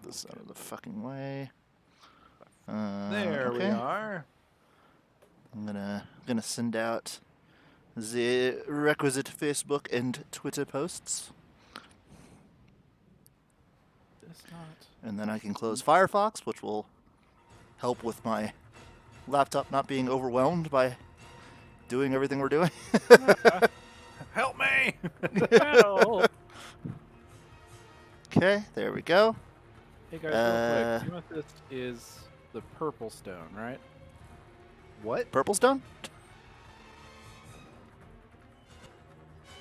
this out of the fucking way. There we are. I'm gonna send out the requisite Facebook and Twitter posts. And then I can close Firefox, which will help with my laptop not being overwhelmed by doing everything we're doing. Help me! Help. Okay, there we go. Hey guys, real quick. Amethyst is the purple stone, right? What? Purple stone?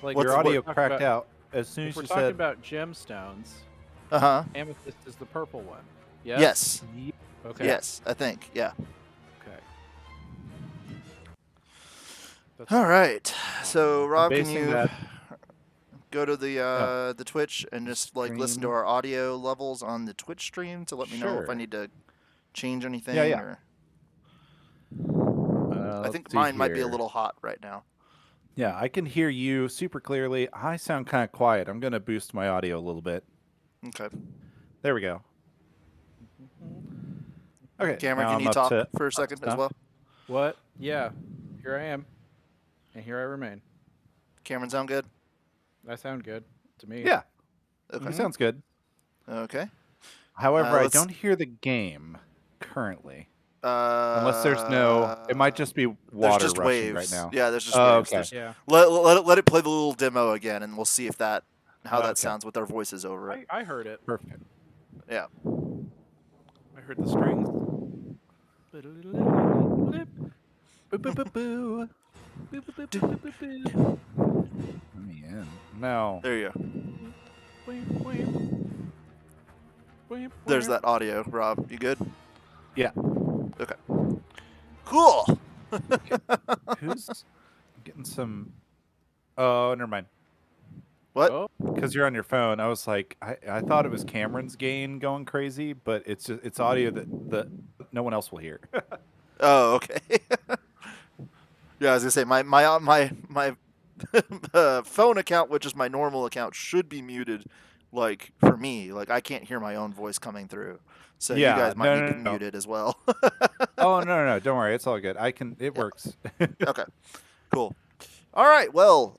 Like Your audio talking cracked about- out as soon If as we're you talking said. about gemstones, Uh-huh. amethyst is the purple one. Yes? Yes. Okay. Yes, I think. Yeah. Okay. That's All right. So, Rob, can basing you that- go to the Twitch and just like listen to Stream. our audio levels on the Twitch stream to let me know if I Sure. need to change anything? Yeah. Or... I let's think see mine might be a here. little hot right now. Yeah, I can hear you super clearly. I sound kind of quiet. I'm going to boost my audio a little bit. Okay. There we go. Okay. Cameron, now can I'm you up talk to for a second as stuff. well? What? Yeah. Here I am. And here I remain. Cameron, sound good? That sound good to me. Yeah, Okay. that sounds good. Okay. However, I let's- don't hear the game currently. Unless there's no... It might just be water just rushing waves right now. Yeah, there's just Oh, waves. okay. There's- Yeah. Let it play the little demo again, and we'll see if how that Okay. sounds with our voices over it. I heard it. Perfect. Yeah. I heard the strings. Boo. Let me in. No. There you go. There's that audio, Rob. You good? Yeah. Okay. Cool. Who's getting some... Oh, never mind. What? Oh, Because you're on your phone, I was like, I thought it was Cameron's gain going crazy, but it's audio that no one else will hear. Oh, okay. Yeah, I was gonna say my phone account, which is my normal account, should be muted. Like for me, like I can't hear my own voice coming through, so Yeah, you guys might no, need no, to no. mute it as well. Oh no, don't worry, it's all good. It works. Okay, cool. All right, well,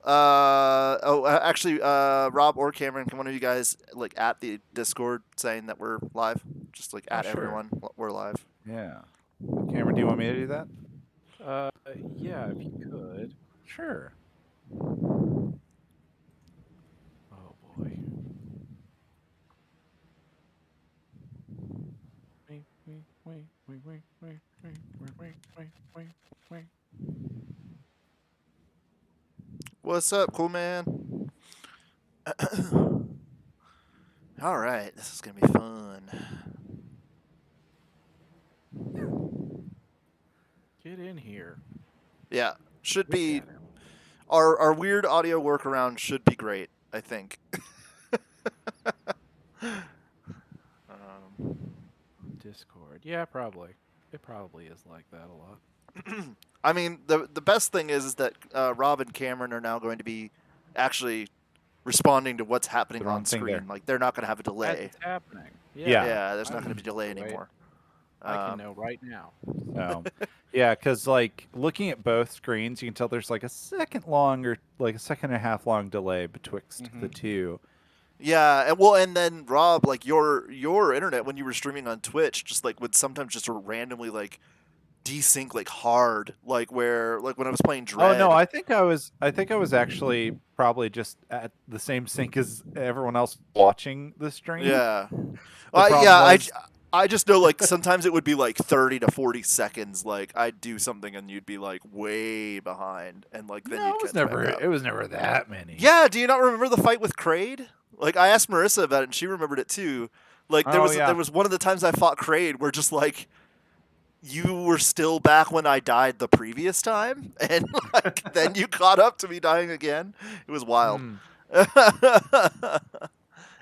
actually, Rob or Cameron, can one of you guys like at the Discord saying that we're live? Just like at sure. everyone, we're live. Yeah. Cameron, do you want me to do that? yeah, if you could. Sure. Oh boy. What's up, cool man? All right, this is gonna be fun. Get in here. Yeah, should be. Look at him. Our weird audio workaround should be great, I think. Discord. Yeah, probably. It probably is like that a lot. I mean, the best thing is that Rob and Cameron are now going to be actually responding to what's happening They're on on thing screen. there. Like they're not going to have a As delay. it's happening. Yeah. Yeah, there's not I'm going to be delay delayed. anymore. I can know right now. Yeah, because like looking at both screens, you can tell there's like a second long or like a second and a half long delay betwixt the two. Yeah, and then Rob, like your internet when you were streaming on Twitch, just like would sometimes just randomly like desync like hard, like where like when I was playing Dread. Oh no, I think I was actually probably just at the same sync as everyone else watching the stream. Yeah. problem Yeah, was- I just know like sometimes it would be like 30 to 40 seconds. Like I'd do something and you'd be like way behind, and like then No, you'd it was catch back never. up. It was never that many. Yeah, do you not remember the fight with Kraid? Like I asked Marissa about it and she remembered it too. Like there Oh, was yeah. there was one of the times I fought Kraid where just like you were still back when I died the previous time, and like then you caught up to me dying again. It was wild.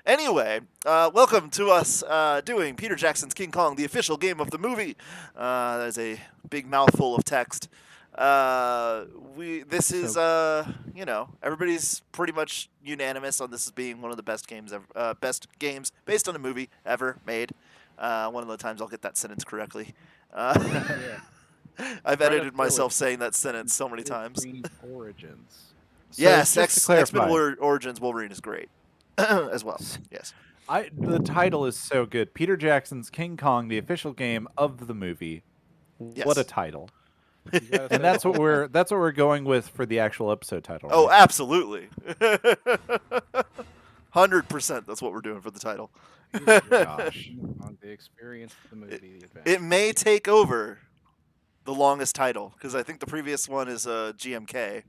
Anyway, welcome to us doing Peter Jackson's King Kong, the official game of the movie. There's a big mouthful of text. This is everybody's pretty much unanimous on this as being one of the best games ever, best games based on a movie ever made. One of the times I'll get that sentence correctly. Yeah. I've Right up edited there with myself saying that sentence so many Wolverine's times. Origins. So Yes, just to X-Men clarify, Origins Wolverine is great as well. Yes. the title is so good. Peter Jackson's King Kong, the official game of the movie. What a Yes. title! You gotta say And the that's what whole we're going with for the actual episode title. Oh, Right? absolutely. 100%. That's what we're doing for the title. Peter Gosh. Jackson on the experience, the movie, the adventure. It may take over the longest title because I think the previous one is GMK.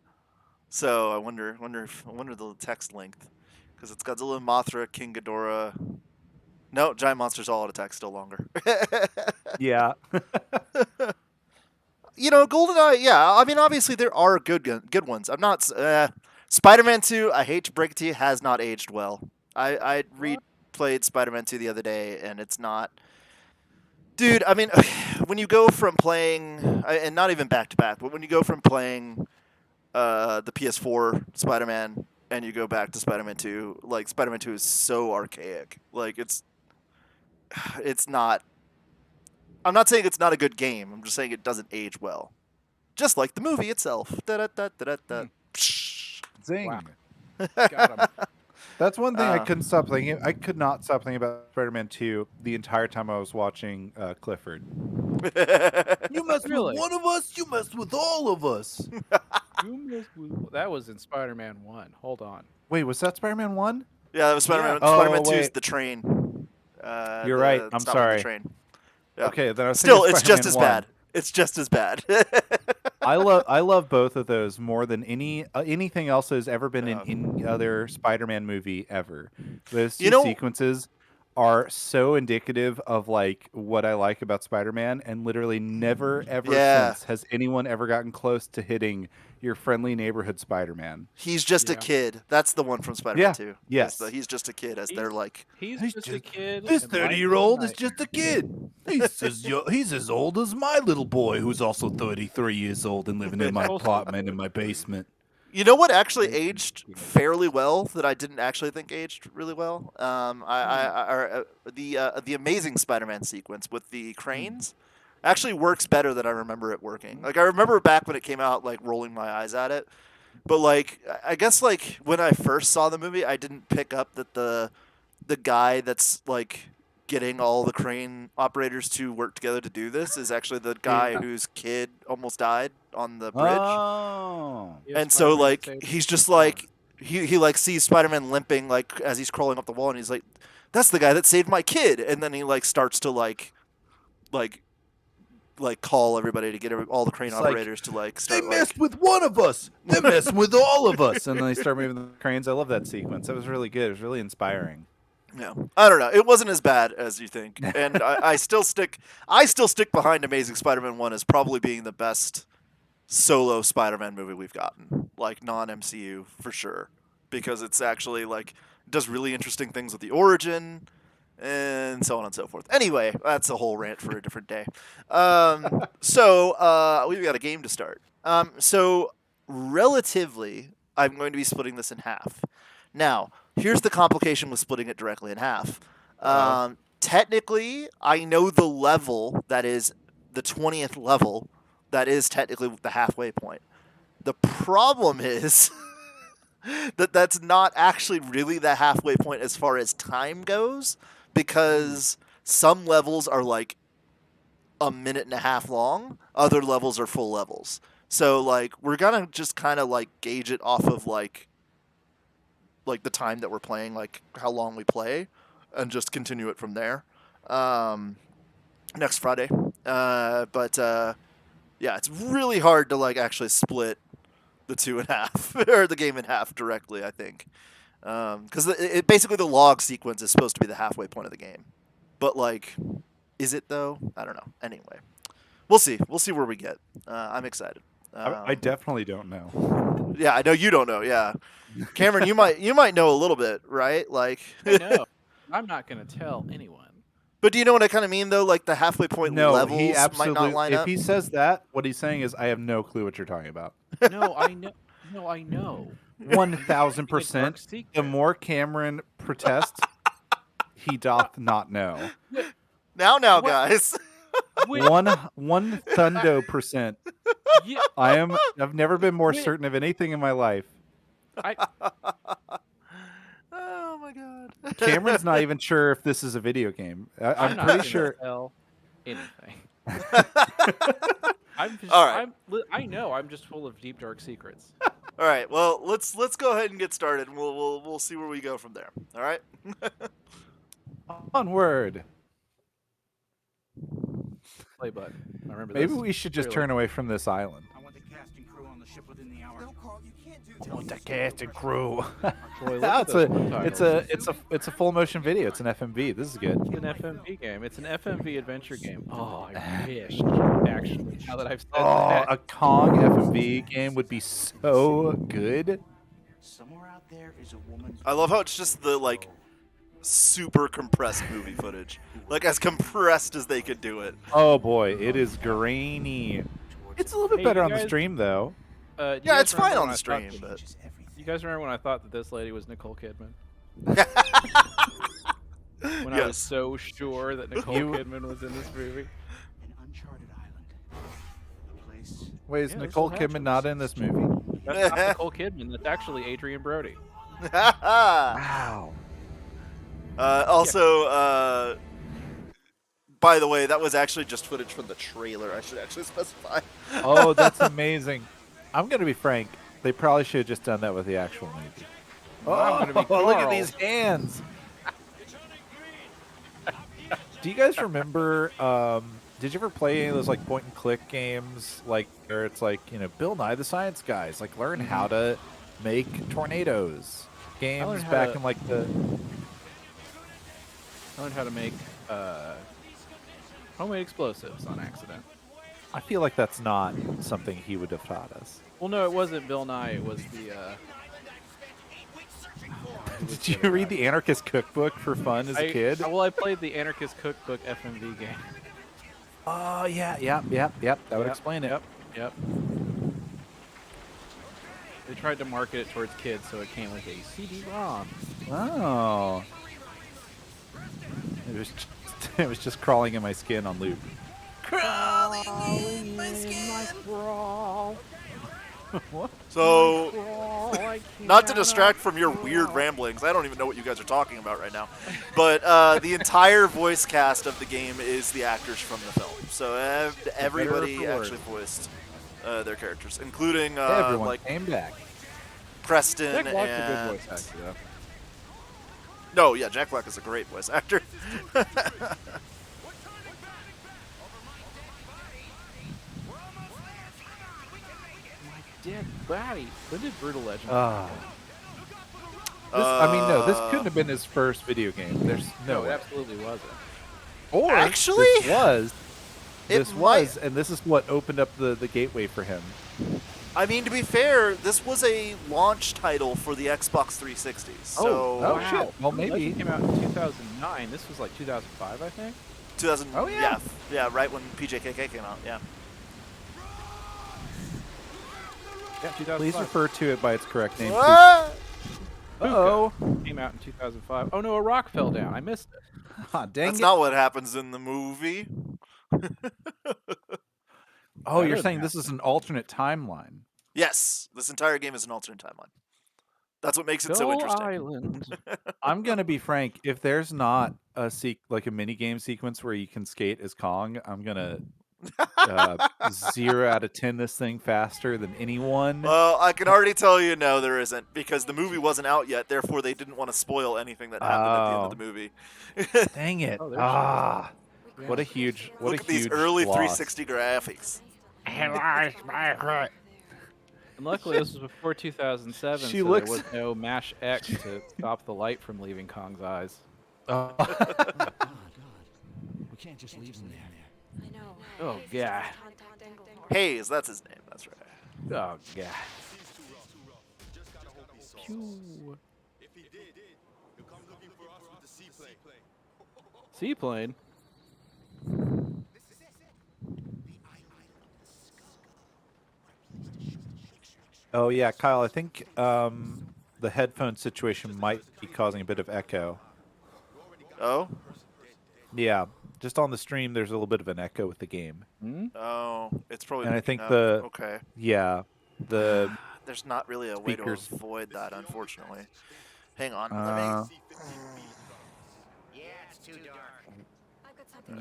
So I wonder the text length because it's Godzilla, Mothra, King Ghidorah. No, Giant Monster's all out of text, still longer. Yeah. GoldenEye. Yeah, I mean, obviously there are good ones. I'm not. Spider-Man 2. I hate to break it to you, has not aged well. I replayed Spider-Man 2 the other day, and it's not. Dude, I mean, when you go from playing, and not even back to back, but when you go from playing the PS4 Spider-Man and you go back to Spider-Man 2, like Spider-Man 2 is so archaic. Like it's not. I'm not saying it's not a good game. I'm just saying it doesn't age well. Just like the movie itself. Da-da-da-da-da-da. Psh. Zing. Wow. Got him. That's one thing I Uh. couldn't stop thinking. I could not stop thinking about Spider-Man 2 the entire time I was watching Clifford. You mess Really? with one of us, you mess with all of us. That was in Spider-Man 1. Hold on. Wait, was that Spider-Man 1? Yeah, that was Spider-Man. Yeah. Spider-Man Oh, 2 is wait. the train. You're right. I'm stop on sorry. The train. Yeah. Okay, then I was Still, thinking it's just as Spider-Man 1. bad. It's just as bad. I love both of those more than anything else that has ever been in any other Spider-Man movie ever. Those two sequences are so indicative of like what I like about Spider-Man, and literally never ever since has anyone ever gotten close to hitting your friendly neighborhood Spider-Man. He's just a kid. That's the one from Spider-Man 2. Yes. He's just a kid, as they're like. He's just a kid. This and Mike 30-year-old is Knight. just a kid. He's as old as my little boy, who's also 33 years old and living in my apartment in my basement. You know what actually aged fairly well that I didn't actually think aged really well? The Amazing Spider-Man sequence with the cranes actually works better than I remember it working. Like I remember back when it came out, like rolling my eyes at it, but like I guess like when I first saw the movie, I didn't pick up that the guy that's like getting all the crane operators to work together to do this is actually the guy whose kid almost died on the bridge. Oh. And so like he's just like he like sees Spider-Man limping like as he's crawling up the wall, and he's like, that's the guy that saved my kid. And then he like starts to like call everybody to get all the crane operators to like start. They messed with one of us. They're messing with all of us. And then they start moving the cranes. I love that sequence. That was really good. It was really inspiring. Yeah, I don't know. It wasn't as bad as you think, and I still stick behind Amazing Spider-Man 1 as probably being the best solo Spider-Man movie we've gotten, like non-MCU for sure, because it's actually like does really interesting things with the origin and so on and so forth. Anyway, that's a whole rant for a different day. So we've got a game to start. So relatively, I'm going to be splitting this in half. Now, here's the complication with splitting it directly in half. Technically, I know the level that is the 20th level that is technically the halfway point. The problem is that that's not actually really the halfway point as far as time goes, because some levels are like a minute and a half long, other levels are full levels. So like we're gonna just kind of like gauge it off of like the time that we're playing, like how long we play, and just continue it from there. Next Friday. Yeah, it's really hard to like actually split the 2.5 or the game in half directly, I think. Because basically the log sequence is supposed to be the halfway point of the game. But like, is it though? I don't know. Anyway, we'll see. We'll see where we get. I'm excited. I definitely don't know. Yeah, I know you don't know. Yeah, Cameron, you might know a little bit, right? Like, I know. I'm not going to tell anyone. But do you know what I kind of mean, though? Like, the halfway point No, he levels might not absolutely. line If up. he says that, what he's saying is, I have no clue what you're talking about. No, I know. No, I know. 1000%. The secret. more Cameron protests, he doth not know. Now, What? guys. One thundo%. Yeah, I've never been more Wait. certain of anything in my life. Oh my god. Cameron's not even sure if this is a video game. I'm not pretty gonna sure. Tell anything. All right. I know. I'm just full of deep dark secrets. All right. Well, let's go ahead and get started, and we'll see where we go from there. All right. Onward. Play button. I remember. Maybe this we should just clearly. turn away from this island. I want the cast and crew on the ship within the hour. No, Carl, you can't do I want the cast and crew. Boy, look at those subtitles. It's a full motion video. It's an FMV. This is good. It's an FMV game. It's an FMV adventure game. Oh, I wish. Actually, now that I've said Oh, that. a Kong FMV game would be so good. Somewhere out there is a woman. I love how it's just the like super compressed movie footage, like as compressed as they could do it. Oh boy, it is grainy. It's a little bit Hey, better you on the guys- stream though. You Yeah, guys it's fine remember on when the I stream, thought that- but You guys remember when I thought that this lady was Nicole Kidman? When I was yes. so sure that Nicole Kidman was in this movie. An uncharted island. A place. Wait, is Yeah, there's Nicole some Kidman not in this movie? That's not Nicole Kidman. That's actually Adrian Brody. Wow. Also, by the way, that was actually just footage from the trailer. I should actually specify. Oh, that's amazing. I'm gonna be frank. They probably should have just done that with the actual movie. I'm gonna be Oh, look at Carl. these hands. Do you guys remember? Did you ever play any of those like point and click games, like where it's like Bill Nye the Science Guys, like learn how to make tornadoes? Games learned how back to- in like the. I learned how to make homemade explosives on accident. I feel like that's not something he would have taught us. Well, no, it wasn't Bill Nye. It was the. Did you read the Anarchist Cookbook for fun as a kid? Well, I played the Anarchist Cookbook FMV game. Oh yeah, yep. That would explain it. Yep. They tried to market it towards kids, so it came with a CD-ROM. Oh. It was just crawling in my skin on loop. Crawling in my skin. So, not to distract from your weird ramblings, I don't even know what you guys are talking about right now. But the entire voice cast of the game is the actors from the film. So everybody actually voiced their characters, including Everyone like came back. Preston Jack Black's a and. good voice actor, though. No, yeah, Jack Black is a great voice actor. Dead body. When did Brutal Legend? This couldn't have been his first video game. There's no it way. absolutely wasn't. Or Actually, this was, and this is what opened up the gateway for him. I mean, to be fair, this was a launch title for the Xbox 360. So Oh, Wow. shit. Well, Brutal maybe. Legend came out in 2009. This was like 2005, I think. 2000. Oh, yeah. yeah, right when PJKK came out. Yeah. Yeah, 2005. Please refer to it by its correct name. What? Oh, Came out in 2005. Oh no, a rock fell down. I missed it. dang That's it. not what happens in the movie. Oh, you're Better saying than this is an alternate timeline. Yes, this entire game is an alternate timeline. That's what makes it so Skull interesting. Island. I'm gonna be frank. If there's not a like a mini game sequence where you can skate as Kong, I'm gonna 0 out of 10 this thing faster than anyone. Well, I can already tell you no, there isn't, because the movie wasn't out yet. Therefore, they didn't want to spoil anything that happened at the end of the movie. Dang it! Oh, there's What a huge what Look a at these huge early loss. 360 graphics. And luckily, this was before 2007, She so looks- there was no Mash X to stop the light from leaving Kong's eyes. Oh. God. We can't just leave them there. I know. Oh, God. Hayes, that's his name. That's right. Oh, God. Pew. Seaplane? Oh yeah, Kyle. I think the headphone situation might be causing a bit of echo. Oh? Yeah, just on the stream, there's a little bit of an echo with the game, Hmm? Oh, it's probably and I picking think up. the Okay. yeah the There's not really a way to speakers. avoid that, unfortunately. Hang on. Let me. Uh,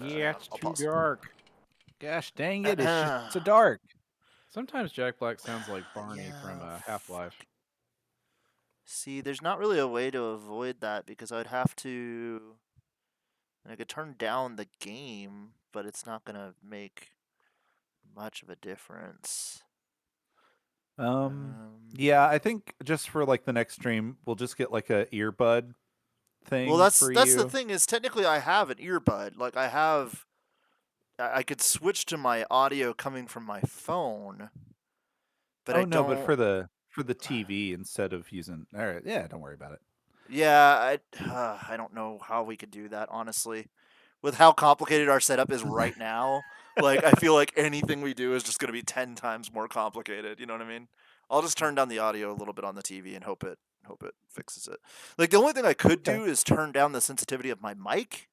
Yeah, it's I'll too pause. dark. gosh dang it! It's just so dark. Sometimes Jack Black sounds like Barney from Yeah. Half-Life. See, there's not really a way to avoid that because I'd have to. I could turn down the game, but it's not gonna make much of a difference. Yeah, I think just for like the next stream, we'll just get like a earbud Well, thing that's for that's the you. thing is technically I have an earbud. Like I could switch to my audio coming from my phone, but I Oh no, but don't. for the TV instead of using. All right, yeah, don't worry about it. Yeah, I don't know how we could do that honestly. With how complicated our setup is right now, like I feel like anything we do is just going to be 10 times more complicated, you know what I mean? I'll just turn down the audio a little bit on the TV and hope it fixes it. Like the only thing I could Okay. do is turn down the sensitivity of my mic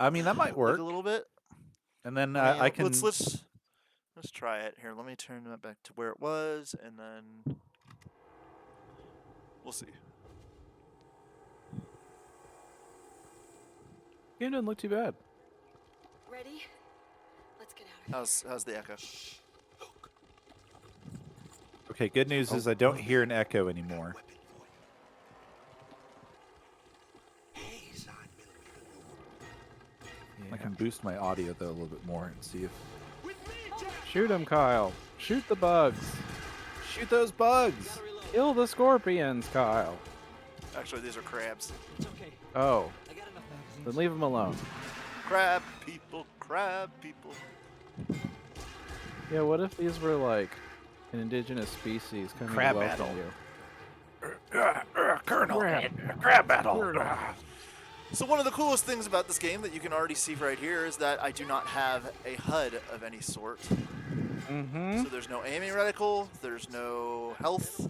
I mean, that might like work. a little bit. And then I mean, I can. let's try it. Here, let me turn that back to where it was and then we'll see. Game doesn't look too bad. Ready? Let's get out of How's the echo? Okay, good news is I don't hear an echo anymore. I can boost my audio though a little bit more and see if. Shoot him, Kyle. Shoot the bugs. Shoot those bugs! Kill the scorpions, Kyle. Actually, these are crabs. Oh. Then leave him alone. Crab people, crab people. Yeah, what if these were like an indigenous species coming Crab to welcome battle. you? Colonel, crab battle. So one of the coolest things about this game that you can already see right here is that I do not have a HUD of any sort. Mm-hmm. So there's no aiming reticle, there's no health.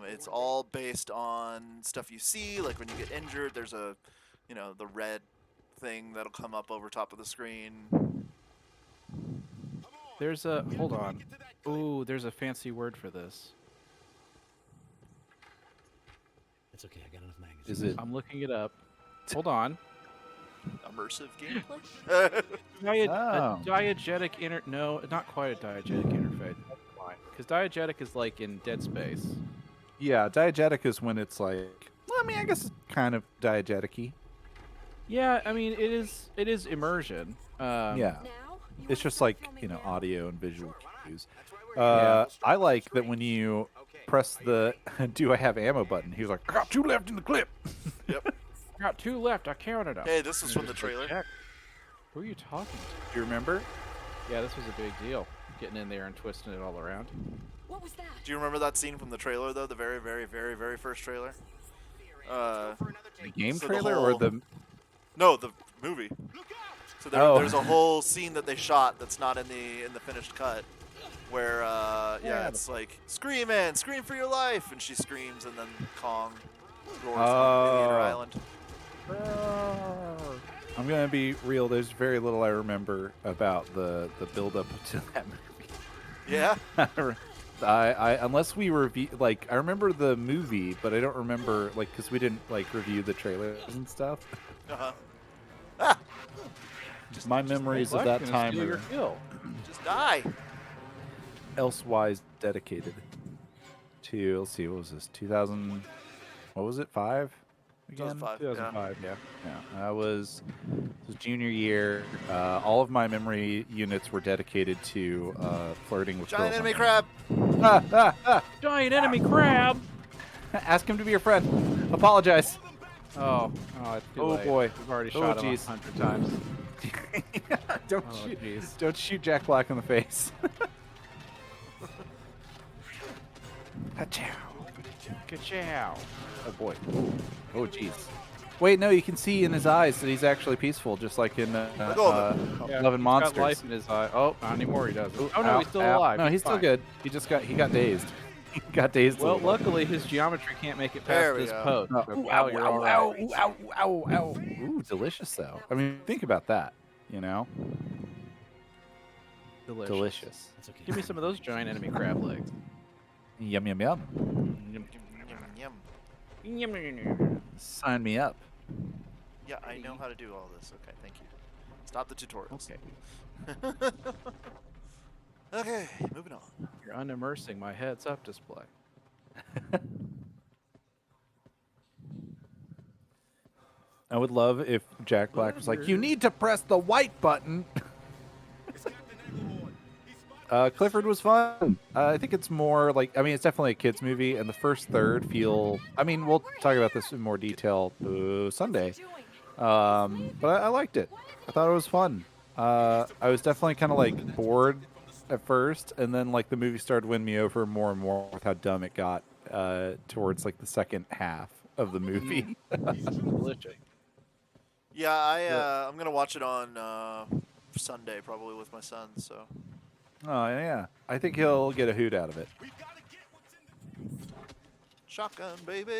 It's all based on stuff you see, like when you get injured, there's a, the red thing that'll come up over top of the screen. There's a hold on. Ooh, there's a fancy word for this. It's okay, I got enough magazines. Is it? I'm looking it up. Hold on. Immersive gameplay? A diegetic no, not quite a diegetic interface. Because diegetic is like in Dead Space. Yeah, diegetic is when it's like. Well, I mean, I guess it's kind of diegetic-y. Yeah, I mean it is immersion. Yeah, now. it's just like audio and visual cues. Yeah. I like that when you press the "Do I have ammo?" button. He was like, "I got 2 left in the clip." Yep. Got 2 left. I counted them. Hey, this was from the trailer. Heck, who are you talking to? Do you remember? Yeah, this was a big deal. Getting in there and twisting it all around. What was that? Do you remember that scene from the trailer, though? The very, very, very, very first trailer? The game So the trailer or whole- the? No, the movie. So there's a whole scene that they shot that's not in the finished cut, where it's like scream for your life, and she screams, and then Kong roars on Indian Island. I'm gonna be real. There's very little I remember about the build up to that movie. Yeah. I unless we review I remember the movie, but I don't remember because we didn't review the trailers and stuff. Uh-huh. My memories of that time Steal your are kill. Just die. elsewise dedicated to. Let's see, what was this? 2000. What was it? 5? Again? 2005, 2005. Yeah. It was junior year. All of my memory units were dedicated to flirting with Giant girls. enemy crab. Giant enemy crab. Ask him to be your friend. Apologize. Oh, it's too late. Boy. We've already Oh, shot him jeez. 100 times. Don't Oh, shoot. jeez. Don't shoot Jack Black in the face. Ka-chow. Ka-chow. Oh boy. Oh jeez. Wait, no, you can see in his eyes that he's actually peaceful, just like in Let go of it. Yeah, Love and he's got Monsters. life in his eye. Oh, not anymore. He doesn't. Ooh, Oh no, ow, he's still ow. alive. No, he's still fine. good. He got dazed. He got dazed a Well, little. luckily his geometry can't make it There past we this go. post. Oh, So, ooh, pal, ow, you're ow, all right. ow, ooh, ow, ow, ow. Ooh, delicious though. I mean, think about that. You know, delicious. It's okay. Give me some of those giant enemy crab legs. Yum yum yum. Yum, yum, yum. Yum. Sign me up. Yeah, I know how to do all this. Okay, thank you. Stop the tutorials. Okay. Okay, moving on. You're unimmersing my heads-up display. I would love if Jack Black was like, "You need to press the white button." Clifford was fun. I think it's more like, I mean, it's definitely a kids movie, and the first third feel. I mean, we'll talk about this in more detail Sunday. But I liked it. I thought it was fun. I was definitely kind of like bored at first, and then like the movie started winning me over more and more with how dumb it got towards like the second half of the movie. Delicious. Yeah, I'm gonna watch it on Sunday probably with my son. So Oh yeah, I think he'll get a hoot out of it. shotgun, baby.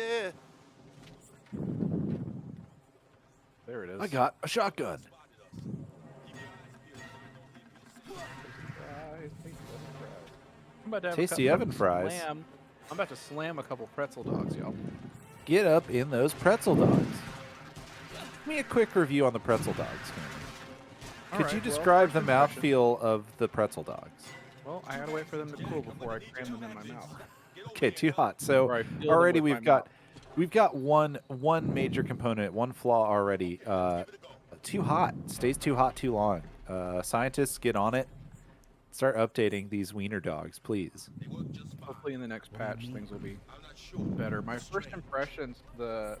There it is. I got a shotgun. I'm about to have Tasty oven fries. I'm about to slam a couple pretzel dogs, y'all. Get up in those pretzel dogs. Give me a quick review on the pretzel dogs. Could you describe the mouthfeel of the pretzel dogs? Well, I gotta wait for them to cool before I cram them in my mouth. Okay, too hot. So Or I feel them already with we've got one major component, one flaw already. Too hot. Stays too hot too long. Scientists, get on it. Start updating these wiener dogs, please. Hopefully in the next patch things will be better. My first impressions, the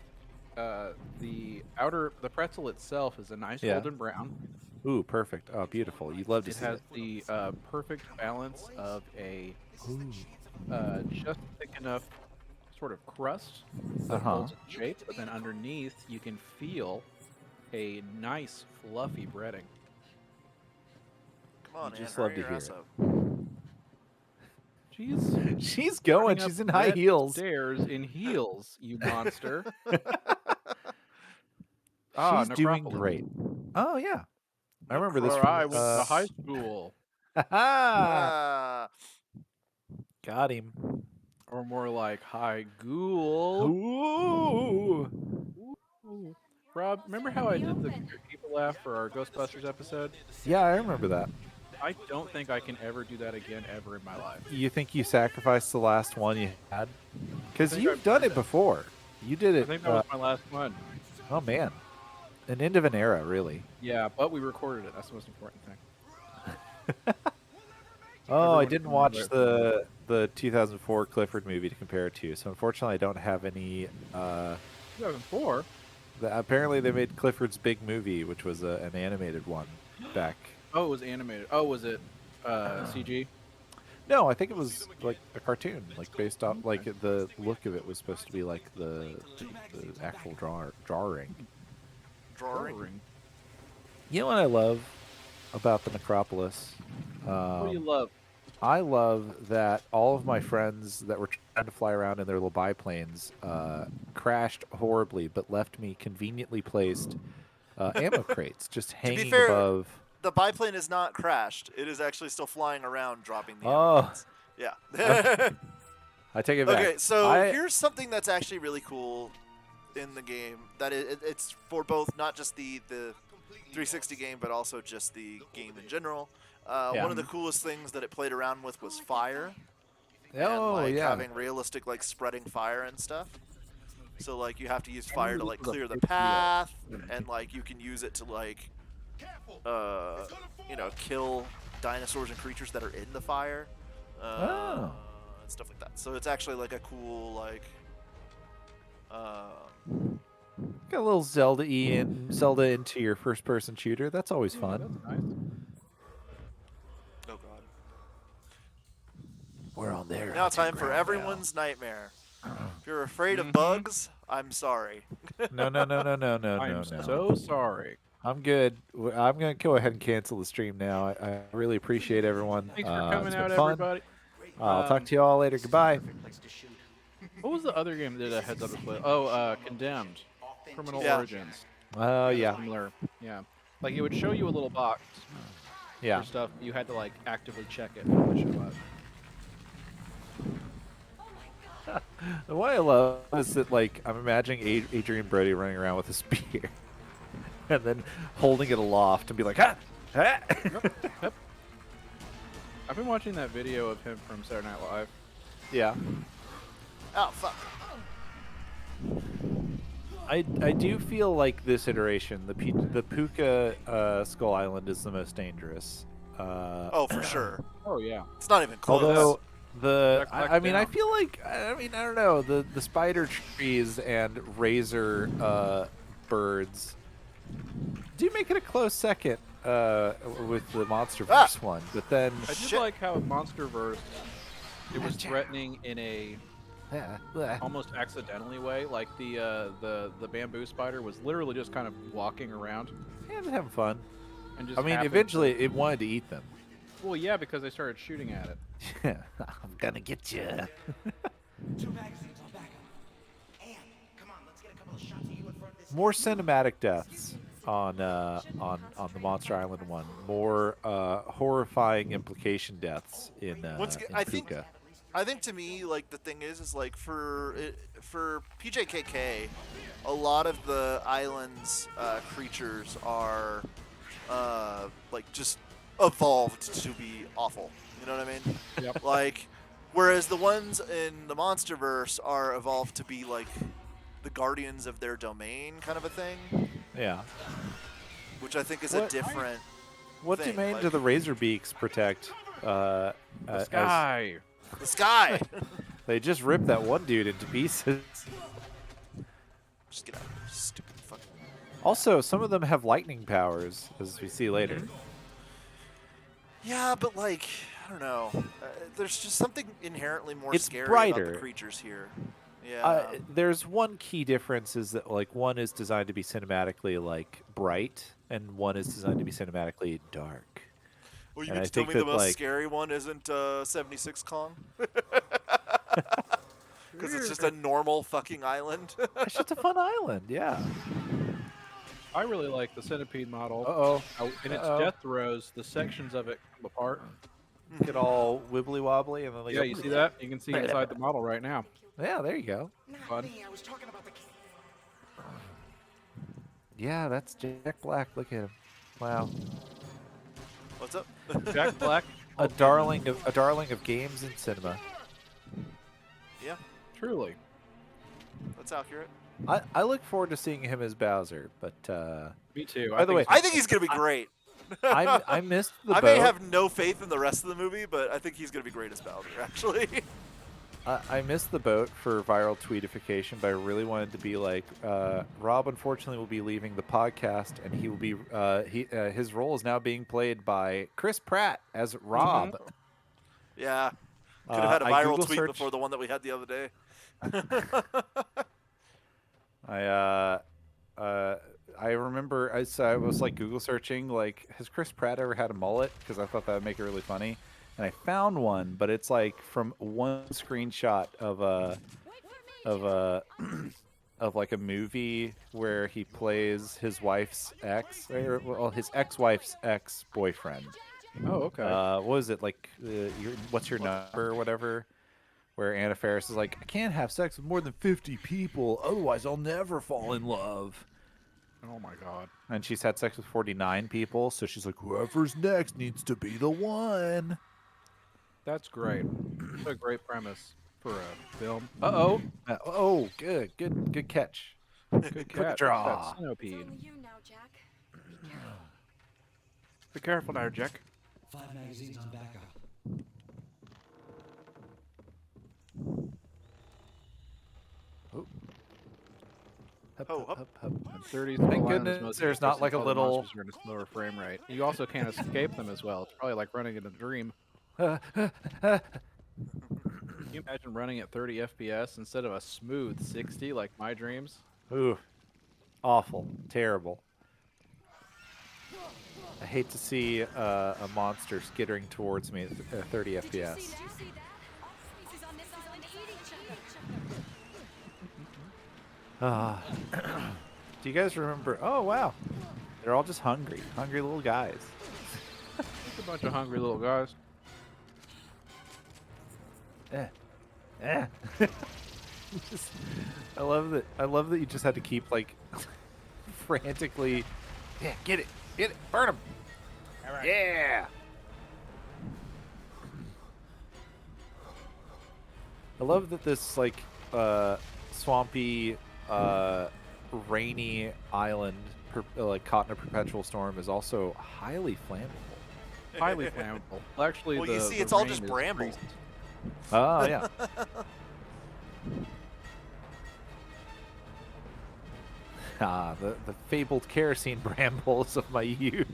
pretzel itself is a nice golden brown. Ooh, perfect. Oh, beautiful. You'd love to It see has it. the perfect balance of a just thick enough sort of crust that holds its shape, but then underneath you can feel a nice fluffy breading. Come on, You just Ann, love hurry to your hear ass it. up. She's going. She's in high heels. Stairs in heels, you monster. She's doing Necropolis. great. Oh yeah, I remember this. Where I went to high school. Ah, Got him. Or more like high ghoul. Ooh. Ooh. Rob, remember how I did the people laugh for our Ghostbusters episode? Yeah, I remember that. I don't think I can ever do that again ever in my life. You think you sacrificed the last one you had? Because think you've done it before. You did I it. think that was my last one. Oh man, an end of an era, really. Yeah, but we recorded it. That's the most important thing. Oh, I Everyone didn't can watch remember it. the 2004 Clifford movie to compare it to, so unfortunately I don't have any. 2004? Apparently they made Clifford's Big Movie, which was an animated one back. Oh, it was animated. Oh, was it CG? No, I think it was like a cartoon, like based off like the look of it was supposed to be like the actual drawing. drawing. You know what I love about the Necropolis? What do you love? I love that all of my friends that were trying to fly around in their little biplanes crashed horribly, but left me conveniently placed ammo crates just hanging fair, above. The biplane is not crashed. It is actually still flying around, dropping the Oh. evidence. Yeah. I take it back. Okay, so here's something that's actually really cool in the game. That it's for both, not just the 360 game, but also just the game in general. One of the coolest things that it played around with was fire. Oh, and, yeah. having realistic, spreading fire and stuff. So, you have to use fire to, clear the path, and, you can use it to, kill dinosaurs and creatures that are in the fire. And stuff like that. So it's actually, a cool, Got a little Zelda into your first-person shooter. That's always fun. That's nice. Oh, God. We're on there. Now time for everyone's nightmare. If you're afraid of bugs, I'm sorry. No, no, no, no, no, no, I am no, no. so sorry. I'm good. I'm gonna go ahead and cancel the stream now. I really appreciate everyone. Thanks for coming It's out, been fun. everybody. I'll talk to you all later. Goodbye. What was the other game that did a heads-up display? Oh, Condemned. Criminal Yeah. Origins. Oh yeah, Similar. Yeah. Like, it would show you a little box yeah. for stuff. You had to, like, actively check it for it to show up. What I love is that, like, I'm imagining Adrian Brody running around with a spear, and then holding it aloft and be like, "Ha, ha." Yep. I've been watching that video of him from Saturday Night Live. Yeah. Oh fuck. I do feel like this iteration, the Puka Skull Island is the most dangerous. Oh, for sure. Oh, yeah. It's not even close. Although Back I mean, I down. feel like I don't know, the spider trees and razor birds do make it a close second with the MonsterVerse one, but then I did Shit. like how MonsterVerse, it was threatening in a almost accidentally way. Like the bamboo spider was literally just kind of walking around yeah, it's having fun. and just. I mean, happened eventually to- it wanted to eat them. Well, yeah, because they started shooting at it. I'm gonna get you. 2 magazines on backup. And come on, let's get a couple of shots of you in front of this. More cinematic deaths on the Monster Island one. More horrifying implication deaths in Puka. I think to me, like, the thing is like for PJKK, a lot of the island's creatures are like just evolved to be awful. You know what I mean? Yep. Like, whereas the ones in the MonsterVerse are evolved to be like the guardians of their domain, kind of a thing, Yeah. which I think is What- a different. What thing, domain like- do the Razorbeaks protect? The as- sky. The sky. they just ripped that one dude into pieces. Just get out of here, stupid fucking. Also, some of them have lightning powers, as we see later. Yeah, but like, I don't know. There's just something inherently more It's scary brighter. about the creatures here. Yeah. There's one key difference is that like one is designed to be cinematically like bright, and one is designed to be cinematically dark. Well, you and mean I to tell think me the that, most like- scary one isn't 76 Kong? Because it's just a normal fucking island. It's just a fun island, yeah. I really like the centipede model. Uh-oh. How in its Uh-oh. death throes, the sections of it come apart. Get all wibbly wobbly, and then they Yeah, go, you see that? You can see inside the model right now. Yeah, there you go. Not Fun. me, I was talking about the Yeah, that's Jack Black. Look at him. Wow. What's up? Jack Black, A darling of games and cinema. Yeah, truly. that's accurate. I look forward to seeing him as Bowser, but Me too. By the way, I think he's gonna be great. I missed the I boat. may have no faith in the rest of the movie, but I think he's gonna be great as Bowser. Actually. I missed the boat for viral tweetification, but I really wanted to be like, Rob unfortunately will be leaving the podcast, and he will be his role is now being played by Chris Pratt as Rob. Yeah. Could have had a I viral Google tweet searched- before the one that we had the other day. I remember I was like Google searching like, has Chris Pratt ever had a mullet? Because I thought that would make it really funny, and I found one, but it's like from one screenshot of of like a movie where he plays his wife's ex, or well, his ex-wife's ex-boyfriend. Oh, okay. What was it like? What's your number or whatever? Where Anna Faris is like, I can't have sex with more than 50 people, otherwise I'll never fall in love. Oh my god. And she's had sex with 49 people, so she's like, whoever's next needs to be the one. That's great. What a great premise for a film. Uh-oh. Oh, good catch. Good catch. draw. That It's centipede. on you now, Jack. Be careful. Be careful now, Jack. 5 magazines on backup. Hup, Oh, hup, hup. hup, hup. And 30 Thank goodness there's not like a little- Monsters are in a slower frame rate. You also can't escape them as well. It's probably like running in a dream. you imagine running at 30 FPS instead of a smooth 60 like my dreams? Ooh, awful, terrible. I hate to see a monster skittering towards me at 30 FPS. Did you see that? All species on this island eat each other. Do you guys remember? Oh, wow. They're all just hungry little guys. It's a bunch of hungry little guys. Just, I love that you just had to keep like frantically. Yeah, get it, burn them. All right. Yeah. I love that this like swampy, rainy island, like caught in a perpetual storm, is also highly flammable. Highly flammable. Well, actually, Well, the, you see, the it's all rain just is bramble. freezing. Oh yeah. The fabled kerosene brambles of my youth.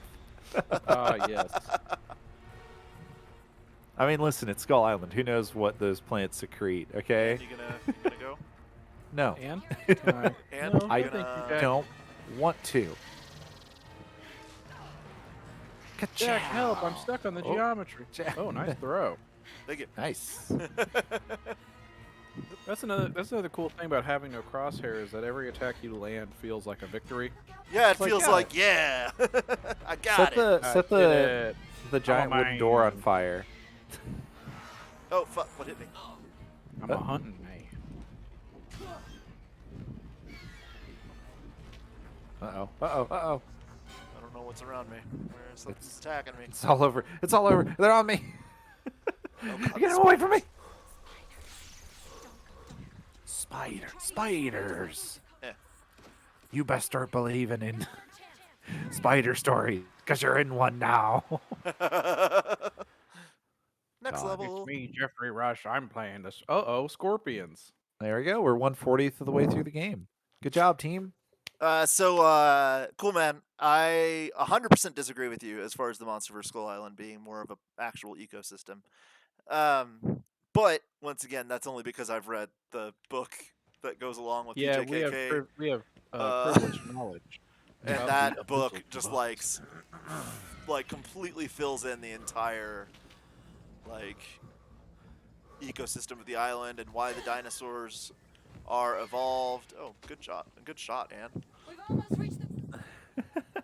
Ah, yes. I mean, listen, it's Skull Island. Who knows what those plants secrete? Okay. You gonna go? No, And? Can I? And No, I think you can. don't want to. Jack, help! I'm stuck on the Oh, geometry. Jack. Oh, nice throw. Thank you. Nice. That's another cool thing about having no crosshair is that every attack you land feels like a victory. Yeah, it like, feels yeah. like, yeah, I got Set it. the Did the giant wooden door on fire. Oh, fuck, what hit me? I'm a hunting man. Uh oh. I don't know what's around me. Something's attacking me. It's all over. They're on me. Oh, God, Get them away from me. Spiders. Eh. You best start believing in spider stories, because you're in one now. Next God, level. It's me, Jeffrey Rush. I'm playing this. Uh-oh, scorpions. There we go. We're 1/40th of the way through the game. Good job, team. Cool, man. I 100% disagree with you as far as the Monster vs. Skull Island being more of an actual ecosystem. But once again, that's only because I've read the book that goes along with Yeah, PJKK. we have privileged knowledge. And about that the book official just books. like completely fills in the entire like ecosystem of the island and why the dinosaurs are evolved. Oh, good shot, Ann. We've almost reached the.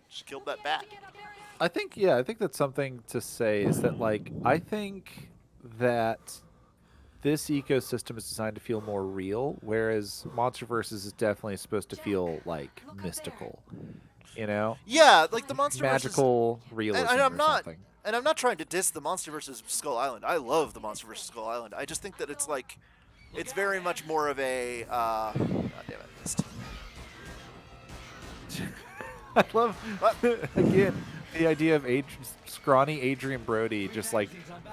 Just killed that bat. I think that's something to say, is that like I think that this ecosystem is designed to feel more real, whereas MonsterVerse is definitely supposed to feel like mystical. You know? Yeah, like the Monster Magical realism and I'm or not something. and I'm not trying to diss the Monster vs. Skull Island. I love the Monster vs. Skull Island. I just think that it's like it's very much more of a God damn it, missed. I love again the idea of scrawny Adrian Brody just like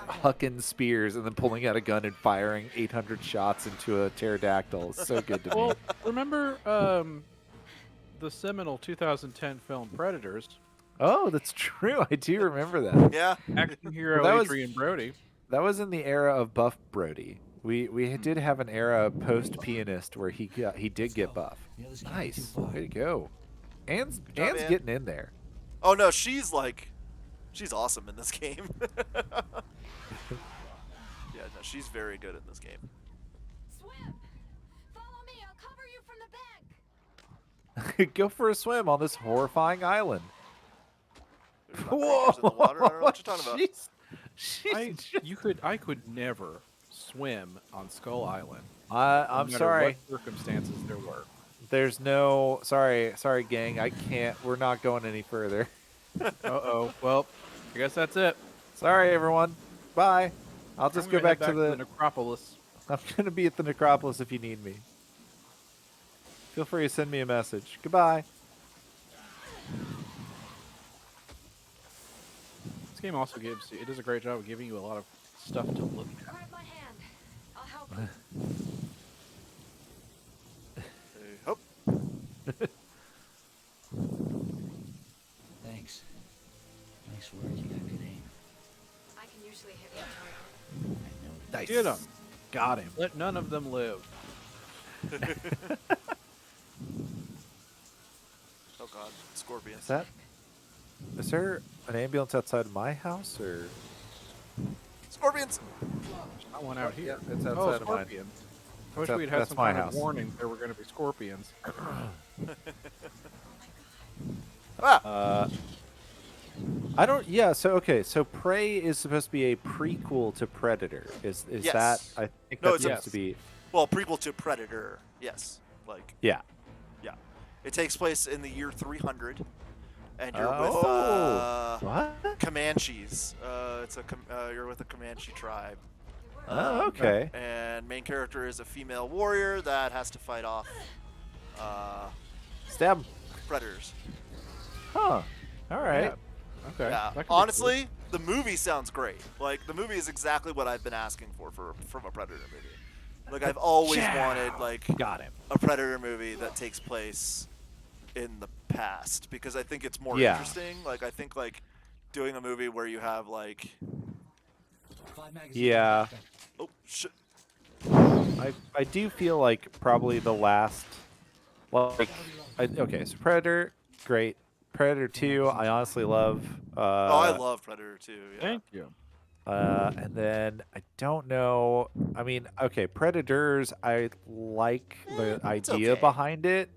hucking spears and then pulling out a gun and firing 800 shots into a pterodactyl. It's so good to me. Well, remember the seminal 2010 film Predators? Oh, that's true. I do remember that. Yeah. Action hero That was- Adrian Brody. That was in the era of Buff Brody. We did have an era post pianist where he did get buff. Nice. Way to go. Ann's Ann. getting in there. Oh no, she's awesome in this game. Yeah, no, she's very good in this game. Swim! Follow me, I'll cover you from the bank! Go for a swim on this horrifying island. There's not creatures in the water. I don't know what you're talking about. She's I could never swim on Skull Island. I'm no matter sorry. what circumstances there were. There's no sorry, gang. I can't. We're not going any further. Uh-oh. Well, I guess that's it. Sorry, everyone. Bye. I'll just I'm go gonna head back to the. necropolis. I'm gonna be at the necropolis if you need me. Feel free to send me a message. Goodbye. This game also does a great job of giving you a lot of stuff to look at. Grab my hand. I'll help you. Hope. Thanks. Nice work. You got good aim. I can usually hit the target. I know. Nice. Get 'em. Got him. Let none of them live. Oh god, scorpions. Is there an ambulance outside my house or? Scorpions! Not one out here. It's outside Oh, of mine. scorpions. I wish That's we'd had that's some my kind house. of warning there were going to be scorpions. Ah! I don't. Yeah. So okay. So Prey is supposed to be a prequel to Predator. Is Yes. that? I think No, that it's seems a- to be. Well, prequel to Predator. Yes. Like, Yeah. yeah. It takes place in the year 300, and you're Oh. with What? Comanches. You're with a Comanche tribe. Oh, okay. And main character is a female warrior that has to fight off Stab 'em. predators. Huh. All right. Yeah. Okay. Yeah. that could be Honestly, the movie sounds great. Like, the movie is exactly what I've been asking for from a Predator movie. Like, I've always wanted like Got him. a Predator movie that takes place in the past, because I think it's more Yeah. interesting. Like, I think like doing a movie where you have like, 5 magazines. Yeah. oh shit. I do feel like probably the last. Like, okay. So Predator, great. Predator 2, I honestly love. Oh, I love Predator too. Yeah. Thank you. And then I don't know. I mean, okay, Predators. I like the it's idea okay. behind it,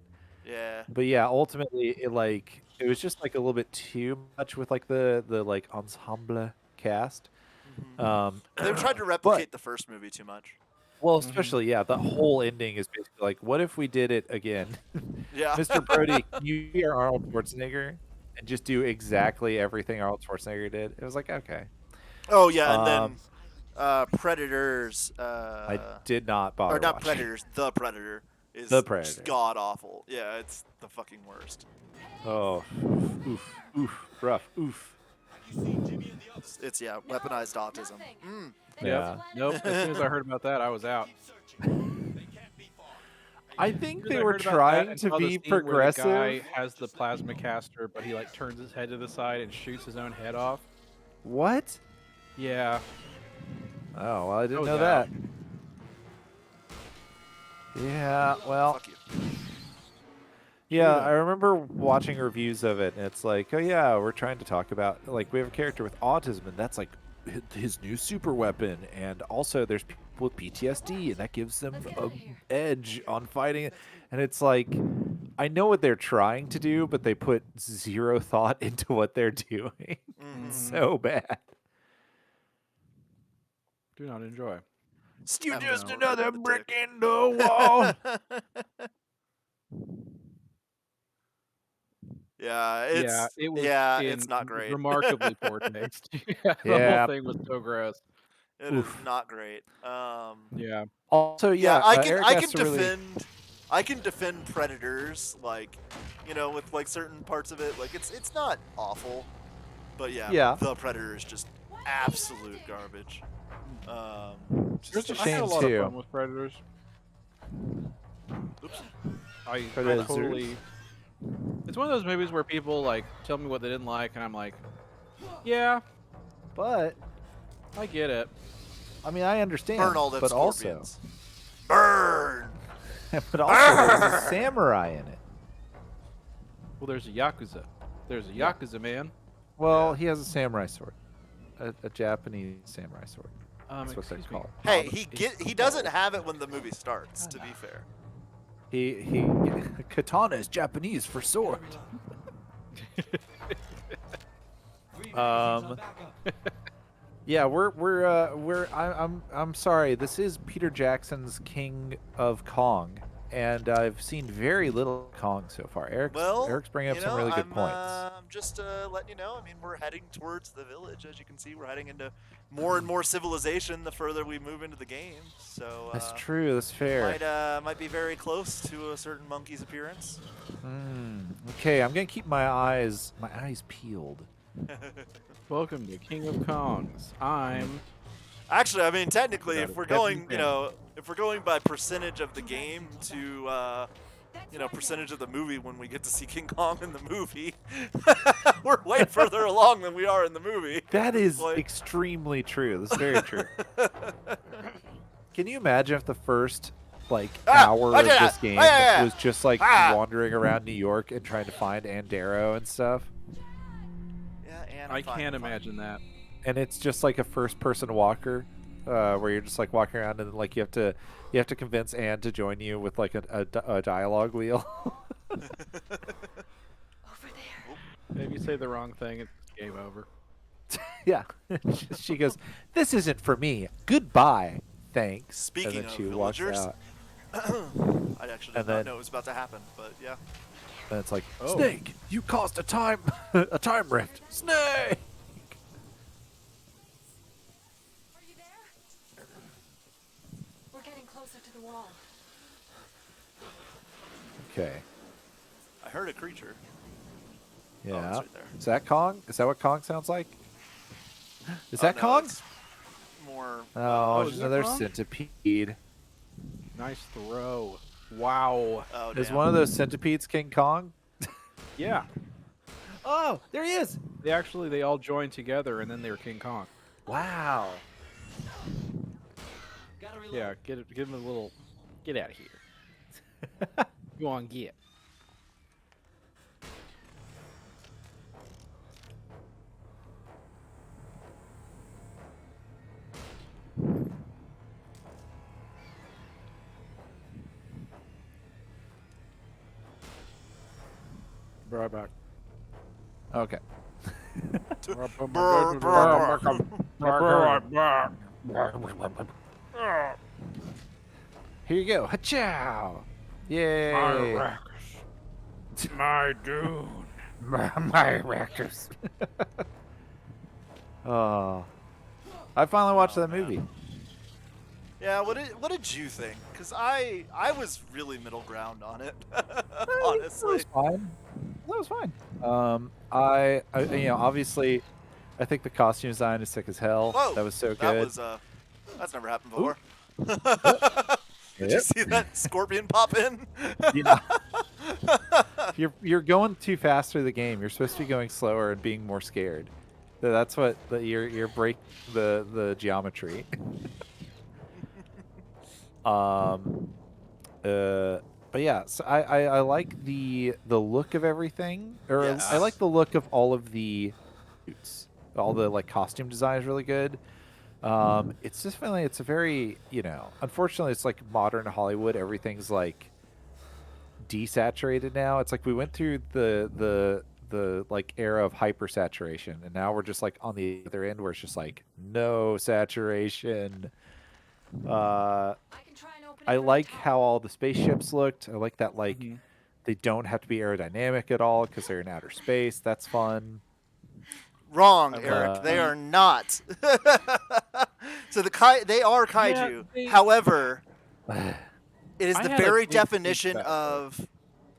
Yeah. but yeah, ultimately, it was just like a little bit too much with like the like ensemble cast. They've tried to replicate the first movie too much. Well, especially the whole ending is basically like, what if we did it again? Yeah. Mr. Brody, can you be Arnold Schwarzenegger and just do exactly everything Arnold Schwarzenegger did? It was like, okay. Oh yeah, and then Predators. I did not bother Or not watching. Predators. The Predator is The Predator. just god awful. Yeah, it's the fucking worst. Oh, oof, rough, oof. It's weaponized autism. Nothing. Mm. They Yeah. just let Nope. me As soon as I heard about that, I was out. I think As soon as they I were heard about that trying and to saw the be scene where progressive. The guy has the plasma caster, but he like turns his head to the side and shoots his own head off. What? Yeah. Oh, well, I didn't was know out. that. Yeah, well, Fuck you. yeah, I remember watching reviews of it, and it's like, oh yeah, we're trying to talk about, like, we have a character with autism, and that's like his new super weapon, and also there's people with PTSD, and that gives them Let's get a out of here. edge on fighting. And it's like, I know what they're trying to do, but they put zero thought into what they're doing. It's so bad. Do not enjoy. Steve You're just Ballmer another with the brick dick. in the wall. Yeah, it's Yeah, it was. it's in not great. Remarkably poor taste. The Yeah. whole thing was so gross. It is not great. Yeah. Also, Yeah, I can Eric I has can to really- defend I can defend Predators, like, you know, with like certain parts of it. Like, it's not awful, but Yeah. the Predator is just absolute garbage. It's a I had shame a lot too. of fun with Predators. Oops. I Predators. totally. It's one of those movies where people like tell me what they didn't like, and I'm like, yeah, But I get it. I mean, I understand. Burn all them but scorpions. Burn. but also, there's a samurai in it. Well, there's a yakuza. There's a yakuza man. Well, he has a samurai sword, a Japanese samurai sword. That's what they're Excuse me. called. Hey, It's he doesn't have it when the movie starts. To be fair. He katana is Japanese for sword. Yeah, I'm sorry. This is Peter Jackson's King of Kong, and I've seen very little Kong so far. Eric's bringing up you some know, really good I'm, points. I'm just letting you know. I mean, we're heading towards the village, as you can see. We're heading into more and more civilization the further we move into the game. So That's true. That's fair. might be very close to a certain monkey's appearance. Okay, I'm gonna keep my eyes peeled. Welcome to King of Kongs. I'm. Actually, I mean, technically, Got if it. we're Captain going, you Panda. know, if we're going by percentage of the game to, you know, percentage of the movie when we get to see King Kong in the movie, we're way further along than we are in the movie. That is Like- extremely true. That's very true. Can you imagine if the first like hour of this game was just like wandering around New York and trying to find Andero and stuff? Yeah, and I can't imagine that. And it's just like a first-person walker, where you're just like walking around and like you have to convince Anne to join you with like a dialogue wheel. Over there. Maybe you say the wrong thing, it's game over. Yeah, she goes, "This isn't for me. Goodbye, thanks." Speaking and then of she villagers, walks out. I actually did not know it was about to happen, but yeah. And it's like, Oh. Snake, you caused a time rift. Snake. Are you there? We're getting closer to the wall. Okay. I heard a creature. Yeah. it's right there. Is that Kong? Is that what Kong sounds like? Is Oh, that no, Kong? it's more. Oh, is just that another Kong? centipede. Nice throw. Wow. Oh, Is damn. one of those centipedes King Kong? Yeah. Oh, there he is. They all joined together and then they were King Kong. Wow. Gotta reload. Yeah, give him a little get out of here. Go on, get. Right back. Okay. Brr, brr, brr. Here you go. Hachow. Yay. My dude. My Raptors. Oh. I finally watched that movie. Yeah, what did you think? Because I was really middle ground on it. Honestly. That was fine. That was fine. I obviously, I think the costume design is sick as hell. Whoa, That was so that good. was that's never happened before. Did you Yep. see that scorpion pop in? Yeah. You're going too fast through the game. You're supposed to be going slower and being more scared. That's what you're break the geometry. But yeah, so I like the look of everything, or Yes. I like the look of all of the suits. All the like costume design is really good. It's just finally, it's a very, unfortunately, it's like modern Hollywood. Everything's like desaturated now. It's like we went through the like era of hypersaturation, and now we're just like on the other end where it's just like no saturation. I can try and open it I from the like top. how all the spaceships looked. I like that like Mhm. they don't have to be aerodynamic at all because they're in outer space. That's fun. Wrong, Eric. They are not. So they are kaiju. they- However, it is I the had a very big think definition about of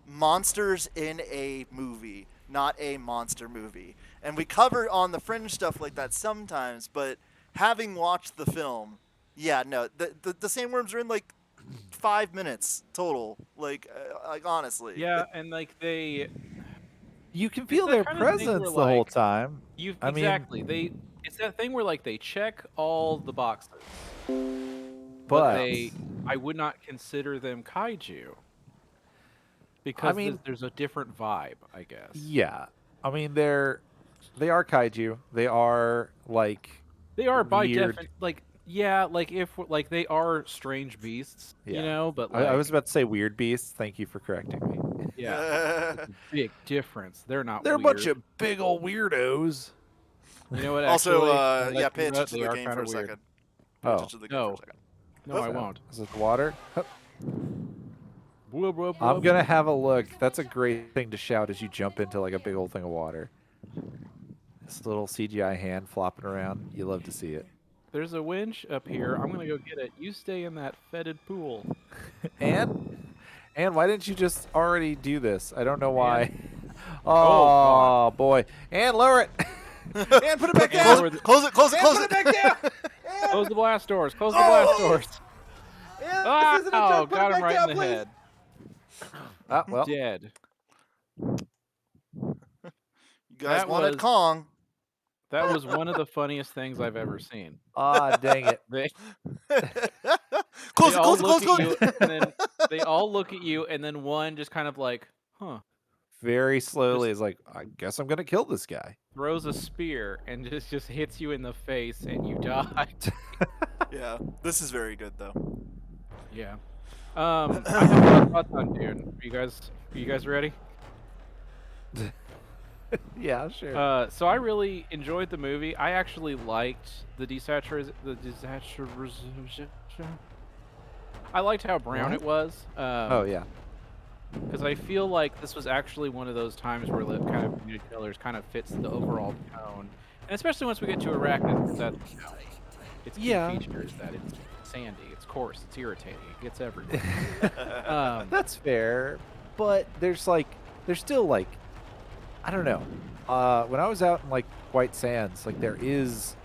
monsters in a movie, not a monster movie. And we cover on the fringe stuff like that sometimes, but having watched the film, yeah, no, the sandworms are in like 5 minutes total. Like honestly. Yeah, and like You can feel that their kind of thing where, presence the whole like, time. I mean, exactly. It's that thing where like they check all the boxes. but I would not consider them kaiju. Because mean- there's a different vibe, I guess. yeah, I mean they are kaiju. They are like They are by weird. definition like if like they are strange beasts, Yeah. but I like was about to say weird beasts. Thank you for correcting me. yeah, it's a big difference. They're not They're weird. a bunch of big old weirdos. You know what? Also, actually, yeah, pay you know what? attention to They the are game kinda for a weird. second. Pay Oh. attention to the game for a second. No, I won't. Is it the water? Hup. Whoop, whoop, I'm whoop. gonna have a look. That's a great thing to shout as you jump into like a big old thing of water. This little CGI hand flopping around. You love to see it. There's a winch up here. I'm gonna go get it. You stay in that fetid pool. And why didn't you just already do this? I don't know why. Oh, Oh, boy. And lower it. And put it back down. Lower the- Close it, close it, And close put it. it back down. Close the blast doors. Close the blast doors. And this isn't a Oh, joke. Put got it him back right down, in the please. head. Ah, well, Dead. You guys That wanted was- Kong. That was one of the funniest things I've ever seen. ah, dang it. They, Close they it, all close it, look close at it, you, close and it. then they all look at you, and then one just kind of like, huh, Very slowly just is like, I guess I'm gonna kill this guy. throws a spear and just hits you in the face, and you die. Yeah, this is very good though. Yeah. I have a lot of thoughts on Dune. Are you guys ready? Yeah, sure. So I really enjoyed the movie. I actually liked the desaturation. I liked how brown What? it was. Oh yeah. Because I feel like this was actually one of those times where the kind of muted colors kind of fits the overall tone, and especially once we get to Arrakis, 'cause that's its key Yeah. feature is that it's sandy, it's coarse, it's irritating, it gets everywhere. That's fair, but there's still like, I don't know. When I was out in like White Sands, like there is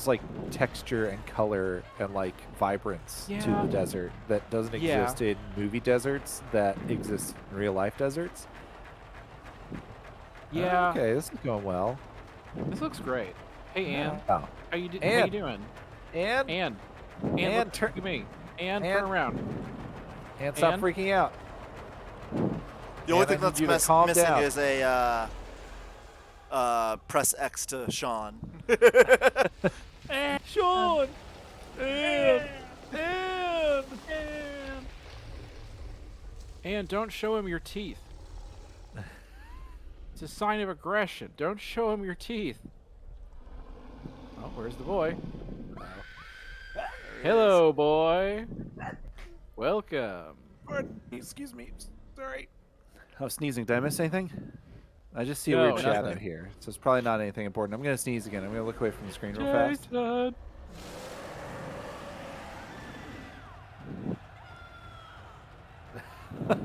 like texture and color and like vibrance to Yeah. the desert that doesn't Yeah. exist in movie deserts that exist in real life deserts. Yeah, Okay, this is going well. this looks great. Hey, Ann, Oh. how you Ann. doing? And Ann, Ann, look turn at me. Ann, Ann. turn around. stop Ann? freaking out. The only Man, I thing need that's you to calm missing down. is a press X to Sean. Sean! Ann! Ann, don't show him your teeth. It's a sign of aggression. Don't show him your teeth. Oh, where's the boy? Hello, boy. Welcome. Excuse me. Sorry. I was sneezing. Did I miss anything? I just see a No, weird shadow nothing. here, so it's probably not anything important. I'm gonna sneeze again. I'm gonna look away from the screen real fast. Jason.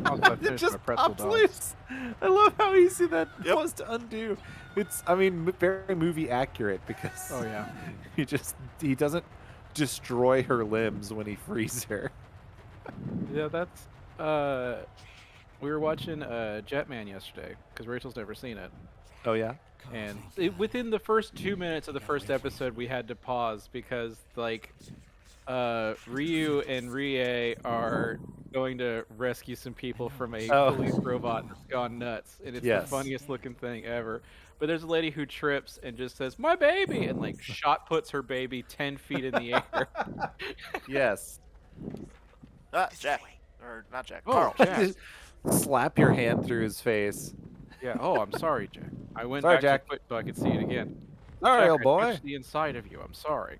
Also, I finished my pretzel dogs. loose. I love how easy that Yep. was to undo. It's, I mean, very movie accurate because Oh yeah. he doesn't destroy her limbs when he frees her. Yeah, that's we were watching Jetman yesterday because Rachel's never seen it. Oh yeah. And within the first 2 minutes of the first episode, we had to pause because like Ryu and Rie are going to rescue some people from a Oh. police robot that's gone nuts, and it's Yes. the funniest looking thing ever. But there's a lady who trips and just says, "My baby," and like shot puts her baby 10 feet in the air. Yes. Jack. Or not Jack. Oh, Carl. Jack. Just slap your hand through his face. Yeah. Oh, I'm sorry, Jack. I went Sorry, back Jack. to quit so I could see it again. Sorry, Jack, old I boy. touched the inside of you. I'm sorry.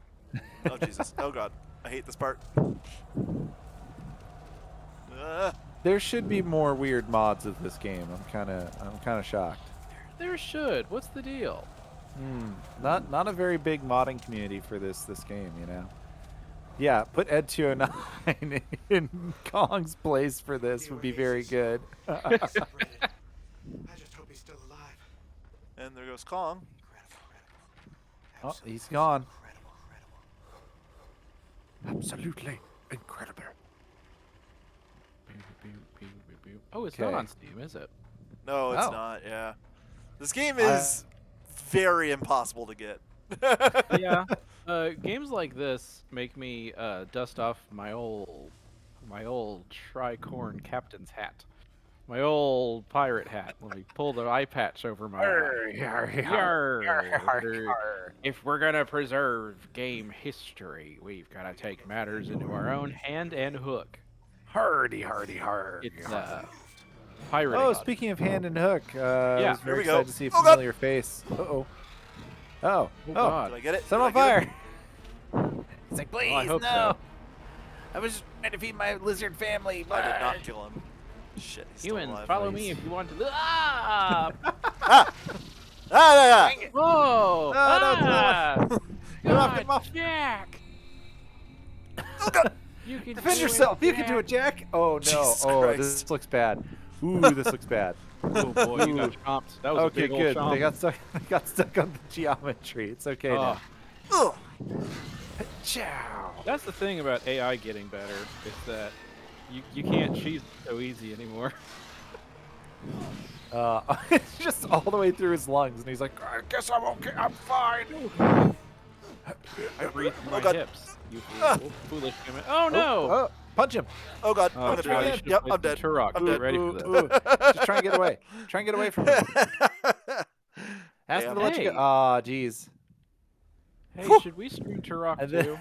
Oh Jesus. Oh God. I hate this part. There should be more weird mods of this game. I'm kind of shocked. There should. What's the deal? Not a very big modding community for this game, you know. Yeah, put Ed 209 in Kong's place for this would be very good. I just hope he's still alive. And there goes Kong. Oh, he's gone. Absolutely incredible. Oh, it's not Okay. on Steam, is it? No, it's Oh. not. Yeah. This game is very impossible to get. Yeah. Games like this make me dust off my old tricorn captain's hat, my old pirate hat. Let me pull the eye patch over my eye. Yarr. If we're gonna preserve game history, we've got to take matters into our own hand and hook. Hardy. It's pirating. Oh, speaking of hand and hook, I was here very we go. excited to see a Oh, God. familiar face. Uh-oh. Oh, God. Did I get it? Set him on Did I get fire. It's like, Oh, please, I hope no. so. I was trying to feed my lizard family, it? but I did not kill him. Shit, he's still Humans, alive. follow me if you want to. Ah! Ah, Dang it. Whoa! No, ah! Get off, get God, off. Jack! Oh God. You can Defend do yourself. It, You can do it, Jack. Oh no. Jesus Oh, Christ. this looks bad. Ooh, this looks bad. Oh boy, you got chomped. That was a Okay, big good. old chomp. They got stuck. They got stuck on the geometry. It's okay now. Oh, Ugh. Ciao. that's the thing about AI getting better is that you can't cheese so easy anymore. It's just all the way through his lungs, and he's like, "I guess I'm okay. I'm fine." I breathe through my God. hips. You foolish human. Oh no! Oh, punch him. Oh God, Oh, I'm gonna God, die. you should've Yep, played I'm some dead. Turok. I'm Get dead. ready for this. Just try and get away. Try and get away from him. Ask him to let you go. Hey. Aw, jeez. Hey, should we stream Turok And then- too?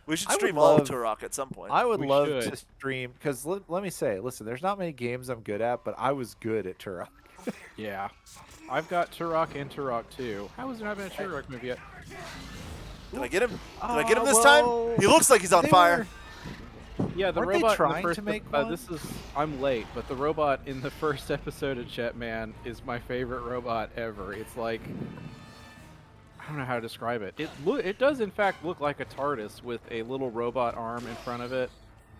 We should I would stream all of love- Turok at some point. I would We love should. to stream because let me say, listen, there's not many games I'm good at, but I was good at Turok. Yeah. I've got Turok and Turok 2. How has there not been a Turok movie yet? Did I get him? Did I get him this time? He looks like he's on fire. Yeah, the Weren't they robot trying in the first to make ep- one? this is I'm late, but the robot in the first episode of Jetman is my favorite robot ever. It's like I don't know how to describe it. It does in fact look like a TARDIS with a little robot arm in front of it,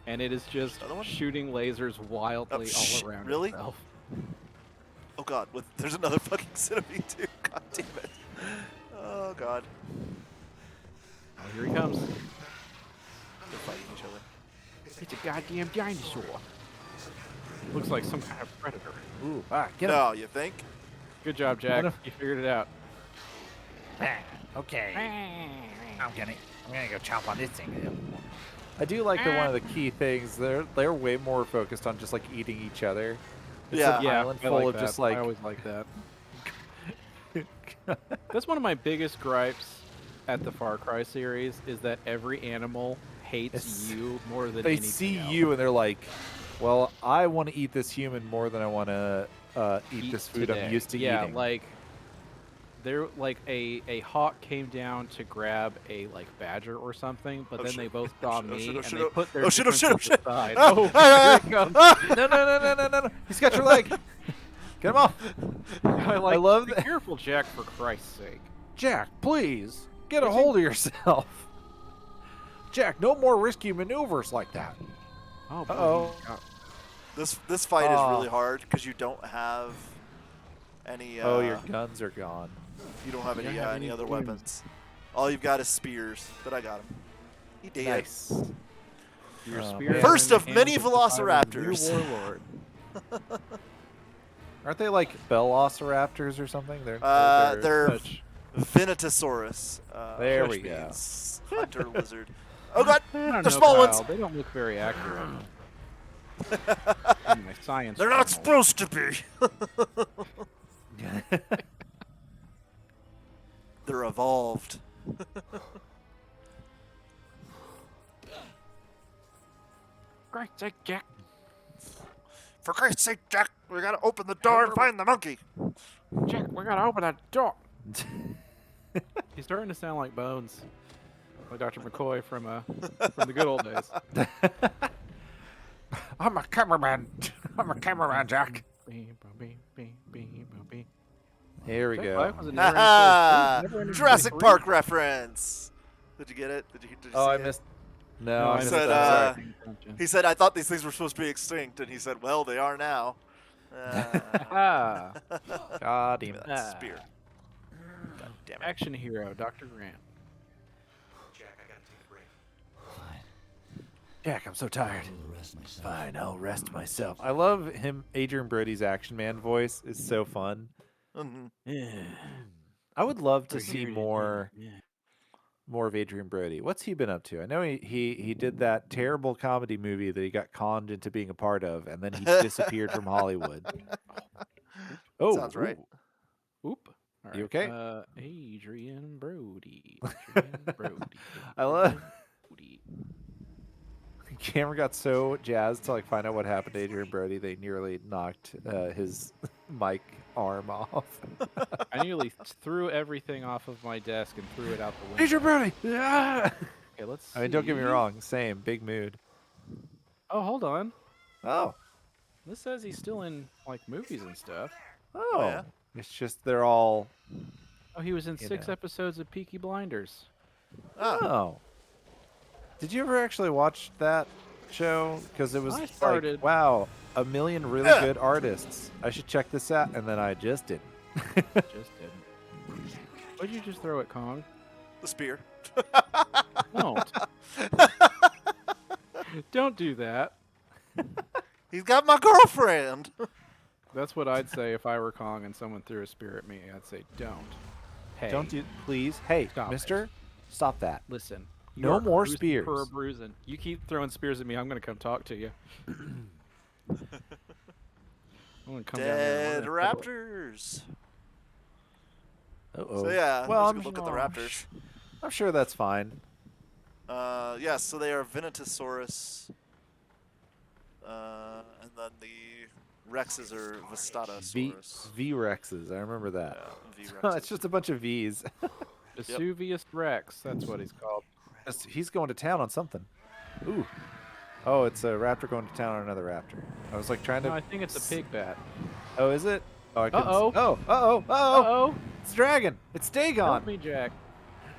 and it is just shooting lasers wildly all around really? itself. Oh God, there's another fucking centipede too. God damn it. Oh God. Oh, here he comes. They're fighting each other. It's a goddamn dinosaur. Looks like some kind of predator. Ooh, get him. No, you think? Good job, Jack. What You figured it out. Okay. I'm gonna go chomp on this thing. I do like that one of the key things. They're way more focused on just like eating each other. It's Yeah. an Yeah, island I full like of that. just like I always like that. That's one of my biggest gripes at the Far Cry series is that every animal hates It's- you more than they anything see else. you and they're like, well, I want to eat this human more than I want to eat this food today. I'm used to yeah, eating. like there like a hawk came down to grab a like badger or something, but Oh, then shit. they both Oh, saw shit. Oh, me shit. Oh, and shit. they put their Oh, shit. Oh, shit. Oh, differences shit. aside. Ah, Oh, ah, here he comes. no. He's got your leg. Get him off. I love be that. careful, Jack, for Christ's sake. Jack, please get a hold of yourself. Jack, no more risky maneuvers like that. Oh, boy, Uh-oh. he got- This fight is Aw. really hard because you don't have any. Oh, your guns are gone. You don't have You any don't have any any other wounds. weapons. All you've got is spears. But I got him. He did. Nice. Your Oh, spear man. First in of the many hands of the velociraptors. New warlord. Aren't they like velociraptors or something? They're Such- Venatosaurus. There which we go. means hunter lizard. Oh God, I don't they're know, small Kyle. ones. They don't look very accurate. In my science They're not journal. supposed to be. They're evolved. Great sake, Jack. For Christ's sake, Jack, we gotta open the door and find the monkey. Jack, we gotta open that door. He's starting to sound like Bones, like Dr. McCoy from the good old days. I'm a cameraman. I'm a cameraman, Jack. Here we Jack go. Black was a Ha never-ending Jurassic story. Park reference. Did you get it? Did you Oh, see I it? missed. No, No, I I missed missed said, that. Sorry. He said, I thought these things were supposed to be extinct. And he said, well, they are now. Ah, God damn it. Ah. Spear. God damn it. action hero, Dr. Grant. Jack, I gotta take a break. Jack, I'm so tired. I'll rest myself. Fine, I'll rest myself. I love him. Adrian Brody's Action Man voice is so fun. Mhm. I would love to We're see here to- more of Adrian Brody. What's he been up to? I know he did that terrible comedy movie that he got conned into being a part of, and then he disappeared from Hollywood. Oh, Sounds right. ooh. Oop. All You right. okay? Adrian Brody. Adrian Brody. I love. Brody. Cameron got so jazzed to like find out what happened to Adrian Brody, they nearly knocked his mic arm off. I nearly threw everything off of my desk and threw it out the window. Adrian Brody. Yeah. Okay, let's I mean, don't get me see. wrong. Same big mood. Oh, hold on. Oh. This says he's still in like movies and stuff. Oh. yeah? It's just they're all. Oh, he was in You 6 know. episodes of Peaky Blinders. Oh. Did you ever actually watch that show? Because it was I like, started. wow, a million really Yeah. good artists. I should check this out, and then I just didn't. Just didn't. What'd you just throw at Kong? The spear. Don't. Don't do that. He's got my girlfriend. That's what I'd say if I were Kong and someone threw a spear at me. I'd say, don't. Hey. Don't do, please. Hey, Stop it. Mister, Stop that. Listen. You No are more cruising spears. For a bruising. You keep throwing spears at me, I'm gonna come talk to you. I'm gonna come down there. Dead And we're gonna settle it. raptors. Uh-oh. So yeah, Well, let's I'm, go look at the raptors. I'm sure that's fine. Yes, so they are Venatosaurus. And then the Rexes are Vistatosaurus. V-Rexes. I remember that. Yeah, V-Rexes. It's just a bunch of V's. Vesuvius Rex, that's what he's called. He's going to town on something. Ooh. Oh, it's a raptor going to town on another raptor. I was like trying to. No, I think it's a pig bat. Oh, is it? Oh, I couldn't Uh-oh. Oh, uh-oh, uh-oh. Uh-oh. It's a dragon. It's Dagon. Help me, Jack.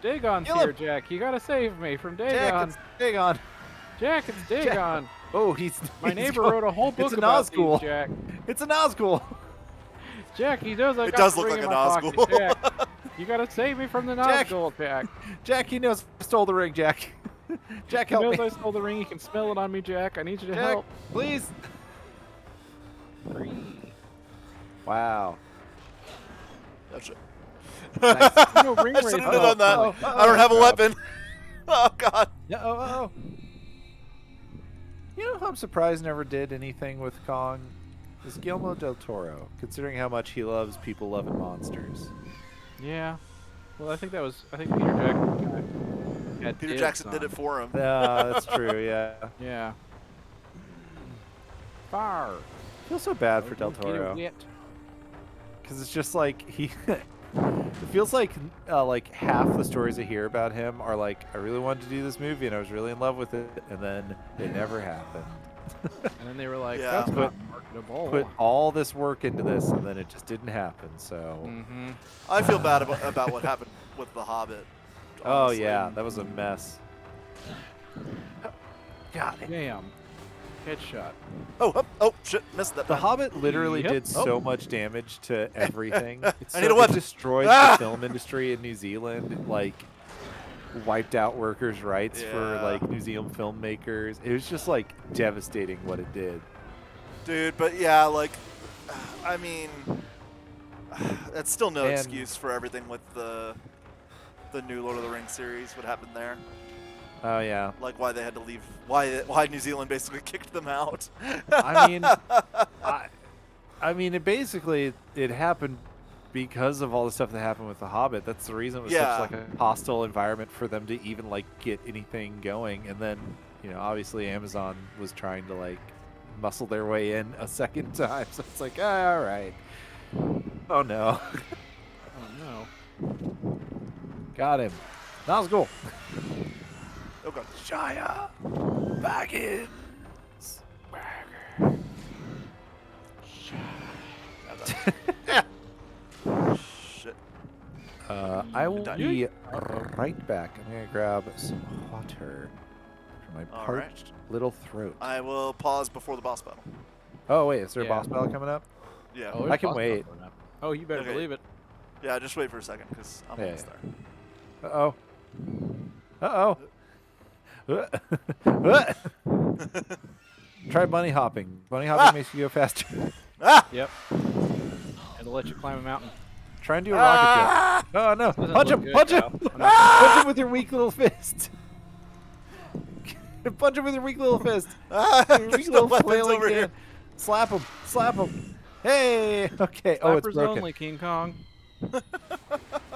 Dagon's Kill here, him. Jack. You gotta save me from Jack, Dagon. it's Dagon. Jack, it's Dagon. Oh, he's. My he's neighbor going- wrote a whole book it's an about Nazgul. these, Jack. It's a Nazgul. Jack, he knows I It got does the look ring like in a my pocket, Nazgul. Jack. You gotta save me from the Jack. Nazgul, Jack. Jack, he knows I stole the ring, Jack. Jack, He help knows me. I stole the ring. He can smell it on me, Jack. I need you to Jack, help. please. Wow. That's it. Nice. No, ring I shouldn't have race. done that. Uh-oh. I don't have a weapon. Oh god. Yeah, oh. You know who I'm surprised never did anything with Kong? Is Guillermo del Toro, considering how much he loves people loving monsters. Yeah. Well, I think Peter Jackson. Peter Jackson did it for him. Yeah, that's true, yeah. Yeah. Fire. I feel so bad for Del Get it Toro. wet. Because it's just like, it feels like half the stories I hear about him are like, I really wanted to do this movie and I was really in love with it, and then it never happened. And then they were like, Yeah. that's not marketable. Put all this work into this and then it just didn't happen, so. Mm-hmm. I feel bad about what happened with The Hobbit. Oh honestly. yeah, that was a mess. God, Damn. Headshot. Oh, shit, missed that. The time. Hobbit literally Yep. did so much damage to everything. I need a weapon. It destroyed Ah! the film industry in New Zealand, like wiped out workers' rights for Yeah. like New Zealand filmmakers. It was just like devastating what it did. Dude, but yeah, like, I mean, that's still no And- excuse for everything with the new Lord of the Rings series. What happened there? Oh yeah. Like why they had to leave? Why New Zealand basically kicked them out? I mean, I mean, it happened because of all the stuff that happened with The Hobbit. That's the reason it was Yeah. such like a hostile environment for them to even like get anything going. And then, you know, obviously Amazon was trying to like muscle their way in a second time. So it's like, all right. Oh no. Oh no. Got him. Nazgul. Oh god. Shia. Baggins. Shit. I will died. be right back. I'm gonna grab some water for my All parched right. little throat. I will pause before the boss battle. Oh wait, is there a Yeah. boss battle coming up? Yeah. Oh, I there's can boss wait. battle now. Oh, you better Okay. believe it. Yeah, just wait for a second, because I'm Yeah, almost yeah. there. Uh oh. Try bunny hopping. Bunny hopping makes you go faster. Yep. It'll let you climb a mountain. Try and do a rocket jump. Oh no! Doesn't Punch look him! good, Punch him! Kyle. I'm not Punch him with your weak little fist. Punch him with your weak little fist. Your weak There's no little weapons flailing over here. hand. Slap him! Slap him! Hey! Okay. Oh, it's Slappers broken. only, King Kong.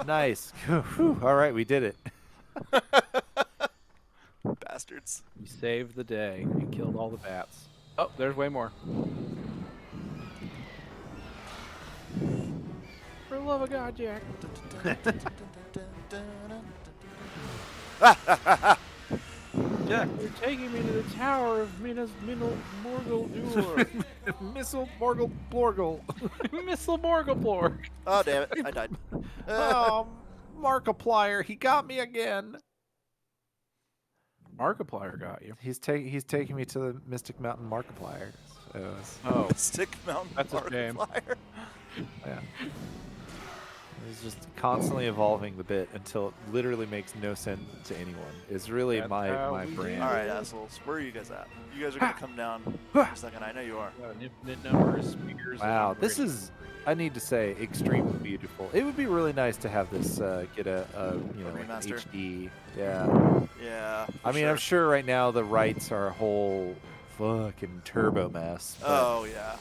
Nice. Whew. All right, we did it. Bastards. We saved the day and killed all the bats. Oh, there's way more. For the love of God, Jack. Jack, you're taking me to the tower of Minas Morgul Missile Morgul Blorgul. Missile Morgulplor. Oh damn it! I died. Oh, Markiplier, he got me again. Markiplier got you. He's taking me to the Mystic Mountain Markiplier. So it's- Oh, Stick Mountain That's a shame. Markiplier. yeah. He's just constantly evolving the bit until it literally makes no sense to anyone. It's really That's my how we brain. do All right, assholes. Where are you guys at? You guys are gonna come down for a second. I know you are. got an infinite number of speakers. Wow, and this ready is for you. I need to say, extremely beautiful. It would be really nice to have this get a like an remaster. HD. Yeah. Yeah. I mean, I'm sure right now the rights are a whole fucking turbo mess. But Oh yeah.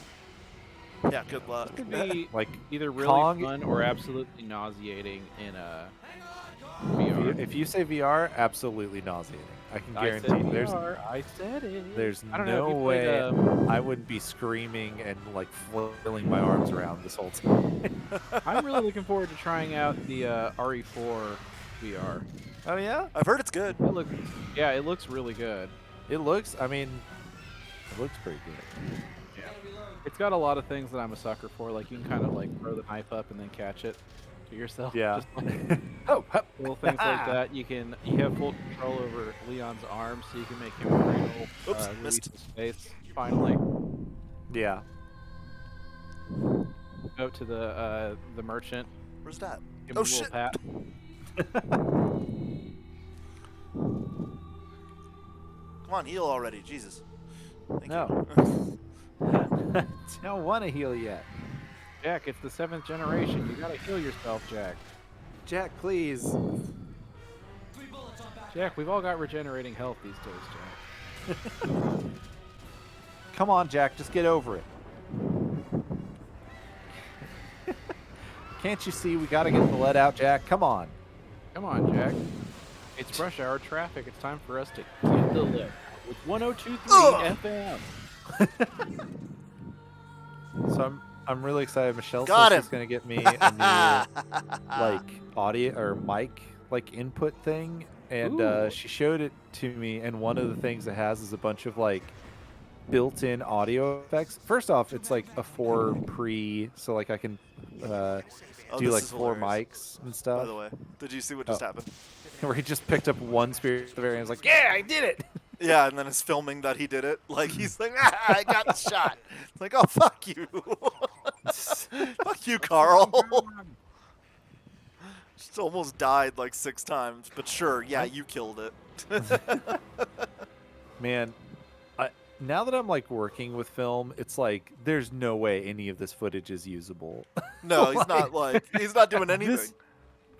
Yeah. Good luck. This could be like either really Kong, fun or absolutely nauseating in a VR. if you say VR, absolutely nauseating. I can I said guarantee. VR. I said it. There's I don't know. Have no you played, way I wouldn't be screaming and like flailing my arms around this whole time. I'm really looking forward to trying out the RE4 VR. Oh yeah, I've heard it's good. Yeah, it looks really good. it looks. I mean, it looks pretty good. Yeah. It's got a lot of things that I'm a sucker for. Like you can kind of like throw the knife up and then catch it to yourself. Yeah. Just like Oh, hup. little things like that. You have full control over Leon's arms, so you can make him cradle Oops, release missed. his face. Finally, Yeah. go to the merchant. Where's that? Give him Oh a little shit! pat. Come on, heal already, Jesus. Thank No. you. Don't want to heal yet. Jack, it's the 7th generation. You gotta heal yourself, Jack. Jack, please. Jack, we've all got regenerating health these days, Jack. Come on, Jack, just get over it. Can't you see we gotta get the lead out, Jack? Come on. Come on, Jack. It's rush hour traffic. It's time for us to get the lift with 102.3 FM. So I'm really excited. Michelle Got says him. she's gonna get me a new like audio or mic like input thing, and Ooh. she showed it to me. And one of the things it has is a bunch of like built-in audio effects. First off, it's like a 4 pre, so like I can do this like is 4 hilarious. mics and stuff. By the way, did you see what just happened? Where he just picked up one spirit at the very end. He's like, "Yeah, I did it." Yeah, and then it's filming that he did it. Like he's like, I got the shot. It's like, oh fuck you, fuck you, Carl. Just almost died like 6 times, but sure, yeah, you killed it. Man, now that I'm like working with film, it's like there's no way any of this footage is usable. No, he's not like he's not doing anything. This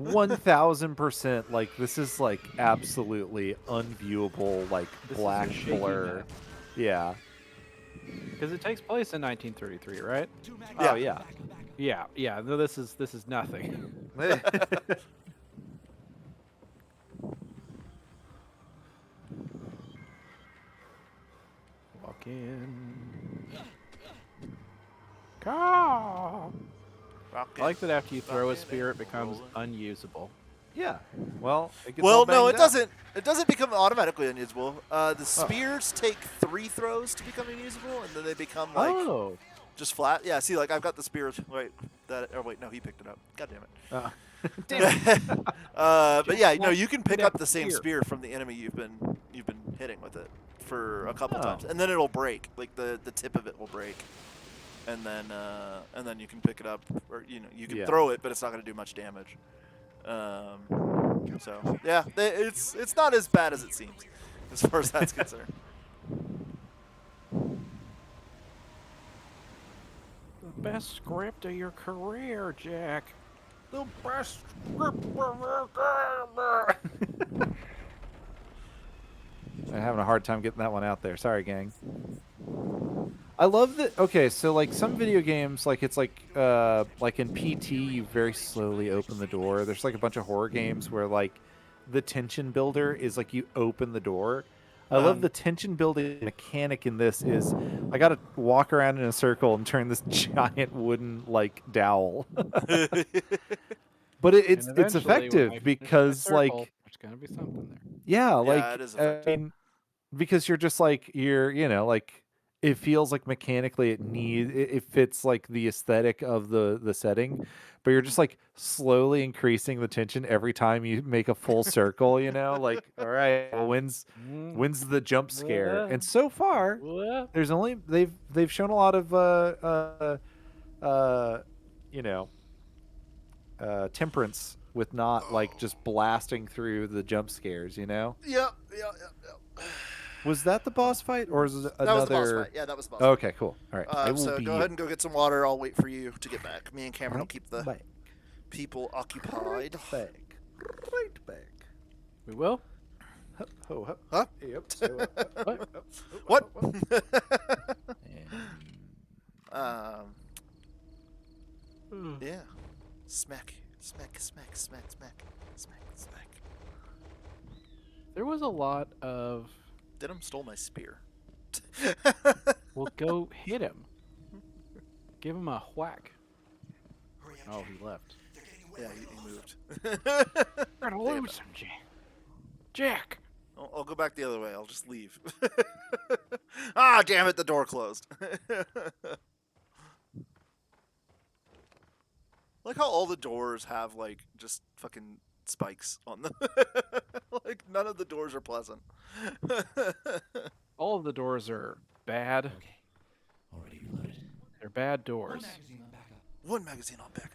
1000%, like this is like absolutely unviewable, like This is a black shaky blur. map. Yeah. Because it takes place in 1933, right? Oh yeah. Yeah. No, this is nothing. Walk in. Caw. I like that after you throw a spear, it becomes unusable. Yeah. Well, it gets Well, all no, banged it up. doesn't. It doesn't become automatically unusable. The spears take 3 throws to become unusable, and then they become like Oh. just flat. Yeah, see, like I've got the spears. Wait, wait, no, he picked it up. God damn it. But yeah, no, you can pick up the same spear from the enemy you've been hitting with it for a couple times, and then it'll break. Like the tip of it will break, and then you can pick it up, or you can throw it, but it's not going to do much damage. So yeah, it's not as bad as it seems, as far as that's concerned. The best script of your career, Jack. The best script of ever. I'm having a hard time getting that one out there. Sorry, gang. I love that. Okay, so like some video games, like it's like in PT, you very slowly open the door. There's like a bunch of horror games where like the tension builder is like you open the door. I love the tension building mechanic in this is I got to walk around in a circle and turn this giant wooden like dowel. But it's eventually, effective when I finish my because circle, like there's gonna be something there. yeah, like it is effective. because you're just like like it feels like mechanically it fits like the aesthetic of the setting, but you're just like slowly increasing the tension every time you make a full circle, like all right, well, when's the jump scare? And so far there's only they've shown a lot of temperance with not like just blasting through the jump scares, Yep. Was that the boss fight, or is it That was the boss another? fight. Yeah, that was the boss Okay, cool. All right, I fight. will So be go ahead and go get some water. I'll wait for you to get back. Me and Cameron will right keep the back. people occupied. Right back. We will. Ho, ho, ho. Huh? Yep. So, What? and Yeah. Smack. Smack, smack, smack, smack. Smack, smack. There was a lot of. Denim stole my spear. Well, go hit him. Give him a whack. Hurry up, Oh, Jack. he left. They're getting Yeah, way he moved. Gotta Damn lose him, Jack. I'll go back the other way. I'll just leave. Ah, damn it, the door closed. Like how all the doors have, like, just fucking spikes on them. Like, none of the doors are pleasant. All of the doors are bad. Okay. Already reloaded. They're bad doors. One magazine on backup. One magazine on backup.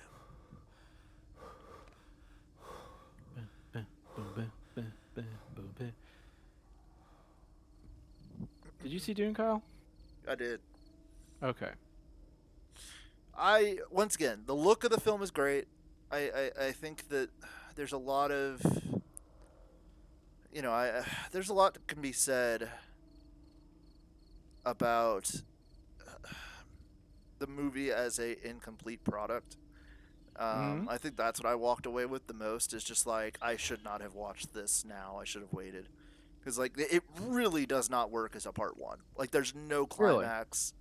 Did you see Dune, Kyle? I did. Okay. Once again, the look of the film is great. I think that there's a lot of, there's a lot that can be said about the movie as a incomplete product. I think that's what I walked away with the most, is just like, I should not have watched this now. I should have waited. Because, like, it really does not work as a part one. Like, there's no climax.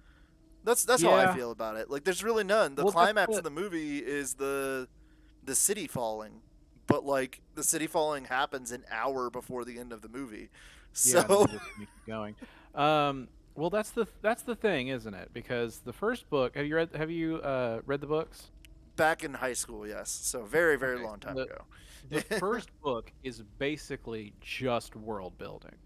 That's how I Yeah. feel about it. Like, there's really none. The Well, that's climax what- of the movie is the city falling. But, like, the city falling happens an hour before the end of the movie. Yeah, So, they just keep going. Well, that's the thing, isn't it? Because the first book, have you read the books? back in high school, yes. So, very, very Okay, long time the- ago. The first book is basically just world building.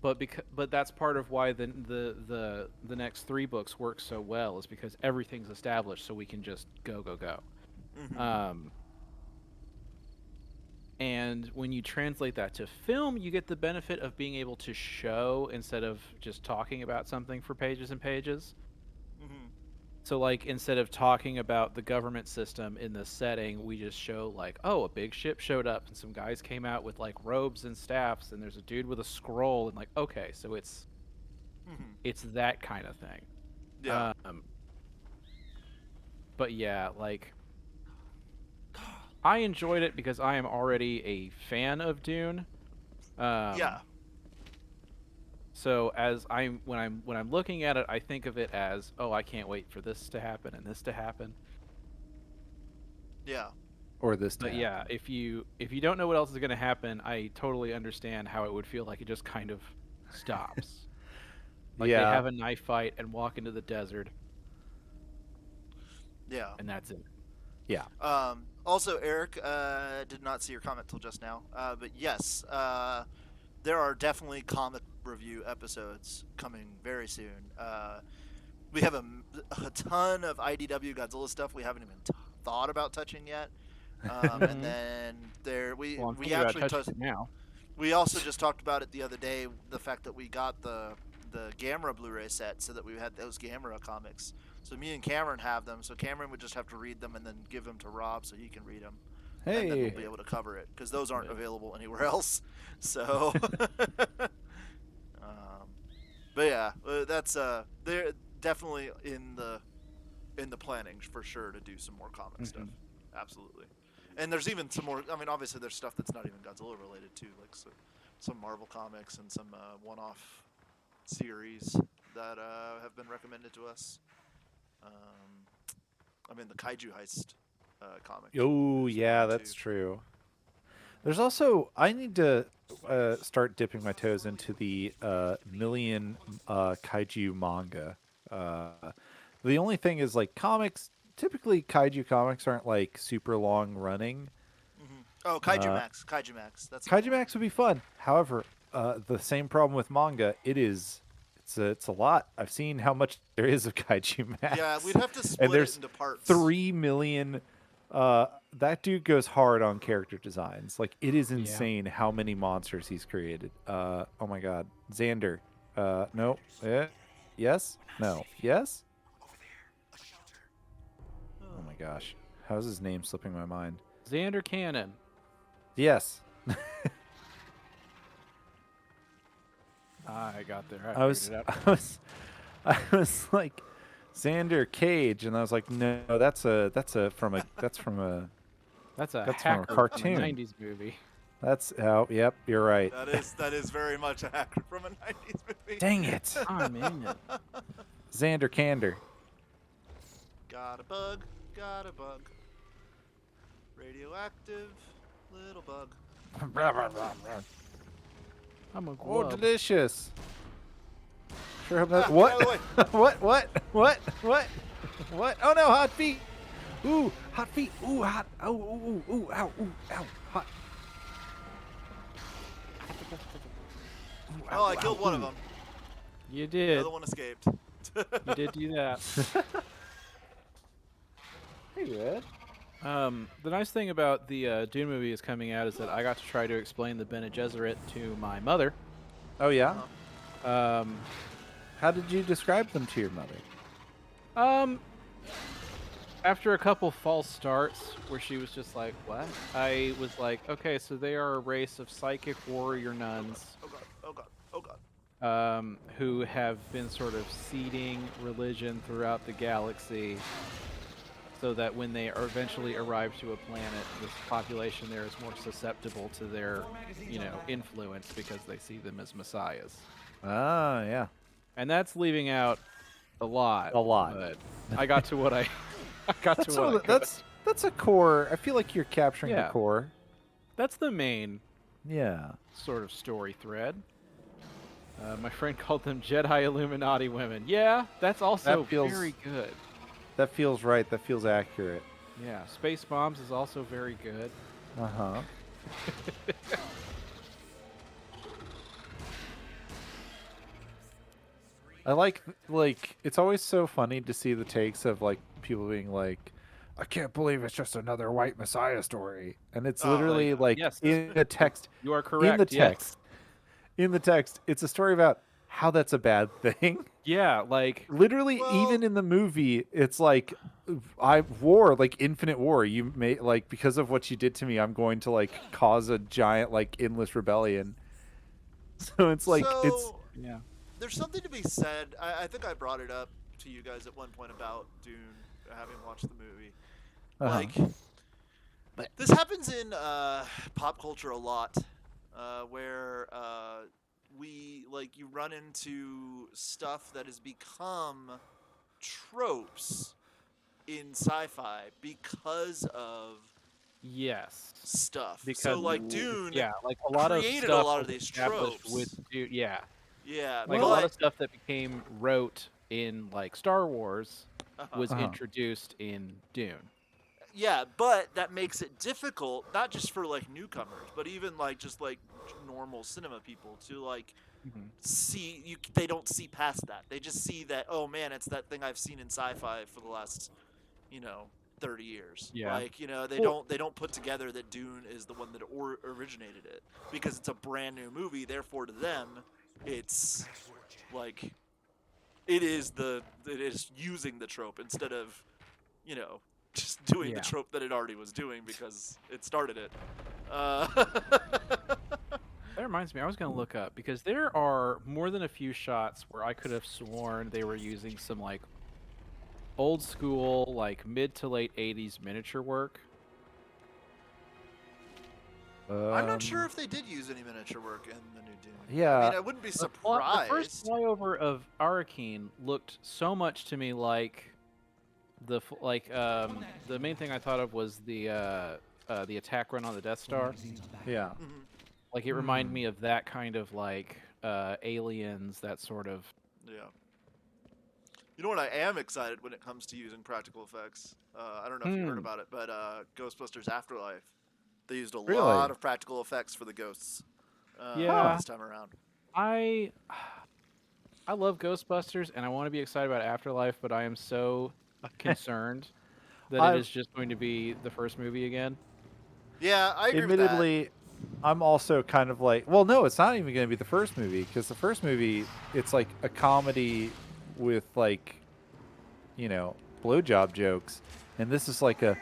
But that's part of why the next three books work so well, is because everything's established, so we can just go. And when you translate that to film, you get the benefit of being able to show instead of just talking about something for pages and pages. So, like, instead of talking about the government system in the setting, we just show, like, oh, a big ship showed up and some guys came out with, like, robes and staffs, and there's a dude with a scroll, and, like, okay, so it's that kind of thing. Yeah. But yeah, like, I enjoyed it because I am already a fan of Dune. Yeah. So when I'm looking at it, I think of it as, oh, I can't wait for this to happen and this to happen. Yeah. or this. But yeah, if you don't know what else is going to happen, I totally understand how it would feel like it just kind of stops. Like they have a knife fight and walk into the desert, Yeah. and that's it. Yeah. Also, Eric, did not see your comment till just now. But yes, there are definitely comic review episodes coming very soon. We have a ton of IDW Godzilla stuff we haven't even thought about touching yet. And then we actually now. we also just talked about it the other day. The fact that we got the Gamera Blu-ray set, so that we had those Gamera comics. So me and Cameron have them. So Cameron would just have to read them and then give them to Rob so he can read them. And then we'll be able to cover it because those aren't available anywhere else. So, but yeah, that's they're definitely in the planning for sure to do some more comic stuff. Absolutely. And there's even some more. I mean, obviously there's stuff that's not even Godzilla related too, like some Marvel comics and some one-off series that have been recommended to us. I mean, the Kaiju Heist comic. Oh yeah, that's true. There's also I need to start dipping my toes into the million kaiju manga. The only thing is, like, comics. Typically, kaiju comics aren't like super long running. Oh, Kaiju Max. Kaiju Max. That's Kaiju Max would be fun. However, the same problem with manga. It's a lot. I've seen how much there is of Kaiju Max. Yeah, we'd have to split and there's it into parts. 3 million That dude goes hard on character designs. Like it is Yeah. insane how many monsters he's created. Oh my god, Xander. No. Yes. No. Yes. Oh my gosh, how's his name slipping my mind? Xander Cannon. Yes. I got there. I I was, figured it out. I was like, Xander Cage, and I was like, no, that's from a That's a that's from a hacker from cartoon. a '90s movie. That's yep, you're right. That is very much a hacker from a '90s movie. Dang it, Oh man. Xander Kander. Got a bug. Got a bug. Radioactive little bug. I'm a Oh, glove. delicious. Sure hope that. Ah, What? get out of What? Oh no, hot feet. Ooh, hot feet. Ooh, hot. Oh, ooh, ooh, ow, hot. Oh, I killed one of them. You The did. other one escaped. You did do that. Hey, good. The nice thing about the Dune movie is coming out is that I got to try to explain the Bene Gesserit to my mother. Oh yeah. Um, How did you describe them to your mother? After a couple false starts where she was just like, "What?" I was like, "Okay, so they are a race of psychic warrior nuns Oh god. Oh god. Oh god. who have been sort of seeding religion throughout the galaxy, so that when they are eventually arrive to a planet, this population there is more susceptible to their, influence because they see them as messiahs." Ah, yeah. And that's leaving out a lot. A lot. But I got to what I got That's to what I could. that's a core. I feel like you're capturing the Yeah. core. That's the main Yeah. sort of story thread. My friend called them Jedi Illuminati women. Yeah, that's also That feels- very good. That feels right. That feels accurate. Yeah, Space Bombs is also very good. Uh huh. I like it's always so funny to see the takes of like people being like, I can't believe it's just another white messiah story, and it's Oh, literally yeah. like Yes. in the text. You are correct. In the yes. text, in the text, it's a story about how that's a bad thing. Yeah, like Literally, Well- even in the movie, it's like like infinite war. You may like because of what you did to me, I'm going to like cause a giant like endless rebellion. So it's like it's So, yeah. there's something to be said. I think I brought it up to you guys at one point about Dune, having watched the movie. uh-huh. Like, this happens in pop culture a lot, where you run into stuff that has become tropes in sci-fi because of Yes. stuff. Because So, like Dune, yeah, like a lot of created a stuff lot of was these established tropes. with Dune. Yeah. yeah, Like but a lot of stuff that became rote in like Star Wars was Uh-huh. introduced in Dune. yeah, but that makes it difficult, not just for like newcomers, but even like just like normal cinema people to like see they don't see past that. They just see that, oh man, it's that thing I've seen in sci-fi for the last 30 years. Yeah. Like, they Well- don't put together that Dune is the one that originated it because it's a brand new movie. Therefore, to them, it's like it is using the trope instead of just doing Yeah. the trope that it already was doing because it started it. That reminds me, I was going to look up because there are more than a few shots where I could have sworn they were using some like old school, like mid to late 80s miniature work. I'm not sure if they did use any miniature work in the new Dune. Yeah. I mean, I wouldn't be The surprised. first flyover of Arakeen looked so much to me like the main thing I thought of was the attack run on the Death Star. Yeah. Mhm. Like it reminded me of that kind of like aliens, that sort of. Yeah. You know what? I am excited when it comes to using practical effects. I don't know if you heard about it, but Ghostbusters Afterlife, they used a Really? lot of practical effects for the ghosts. Yeah. This time around. I love Ghostbusters and I want to be excited about Afterlife, but I am so concerned That it is just going to be the first movie again? Yeah, I agree with that. Admittedly, I'm also kind of like, well, no, it's not even going to be the first movie because the first movie, it's like a comedy with like, blowjob jokes, and this is like the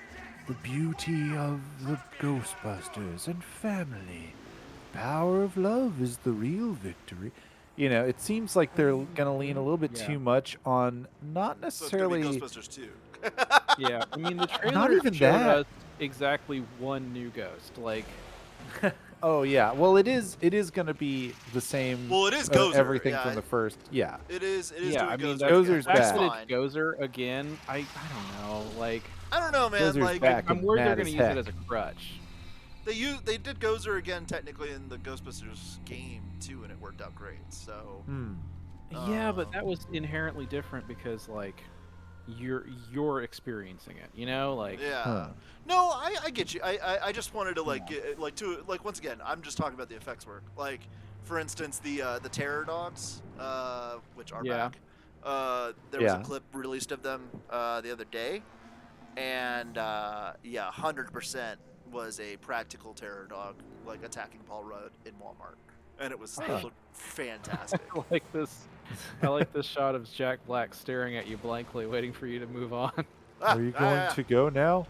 beauty of the Ghostbusters and family. Power of love is the real victory. It seems like they're going to lean a little bit Yeah. too much on not So it's gonna be necessarily. Ghostbusters 2. Yeah, I mean, the Not trailer even showed that. us exactly one new ghost. Like, Oh yeah, well it is going to be the same. Well, it is Gozer. Everything Yeah, from the first. Yeah. It is yeah, doing I mean, Gozer. Gozer's the fact back. that Fine. it's Gozer again, I don't know. Like, I don't know, man. Gozer's Like back. I'm worried they're mad going to as use heck. it as a crutch. they did Gozer again technically in the Ghostbusters game too, and it worked out great. So Yeah, but that was inherently different because, like, you're experiencing it, you know? Like, yeah. Huh. No, I get you. I just wanted to once again, I'm just talking about the effects work. Like, for instance, the Terror Dogs, which are Yeah. back. There was a Yeah. clip released of them the other day, and 100% was a practical terror dog like attacking Paul Rudd in Walmart, and it looked fantastic. I like this shot of Jack Black staring at you blankly, waiting for you to move on. Are you going to go now?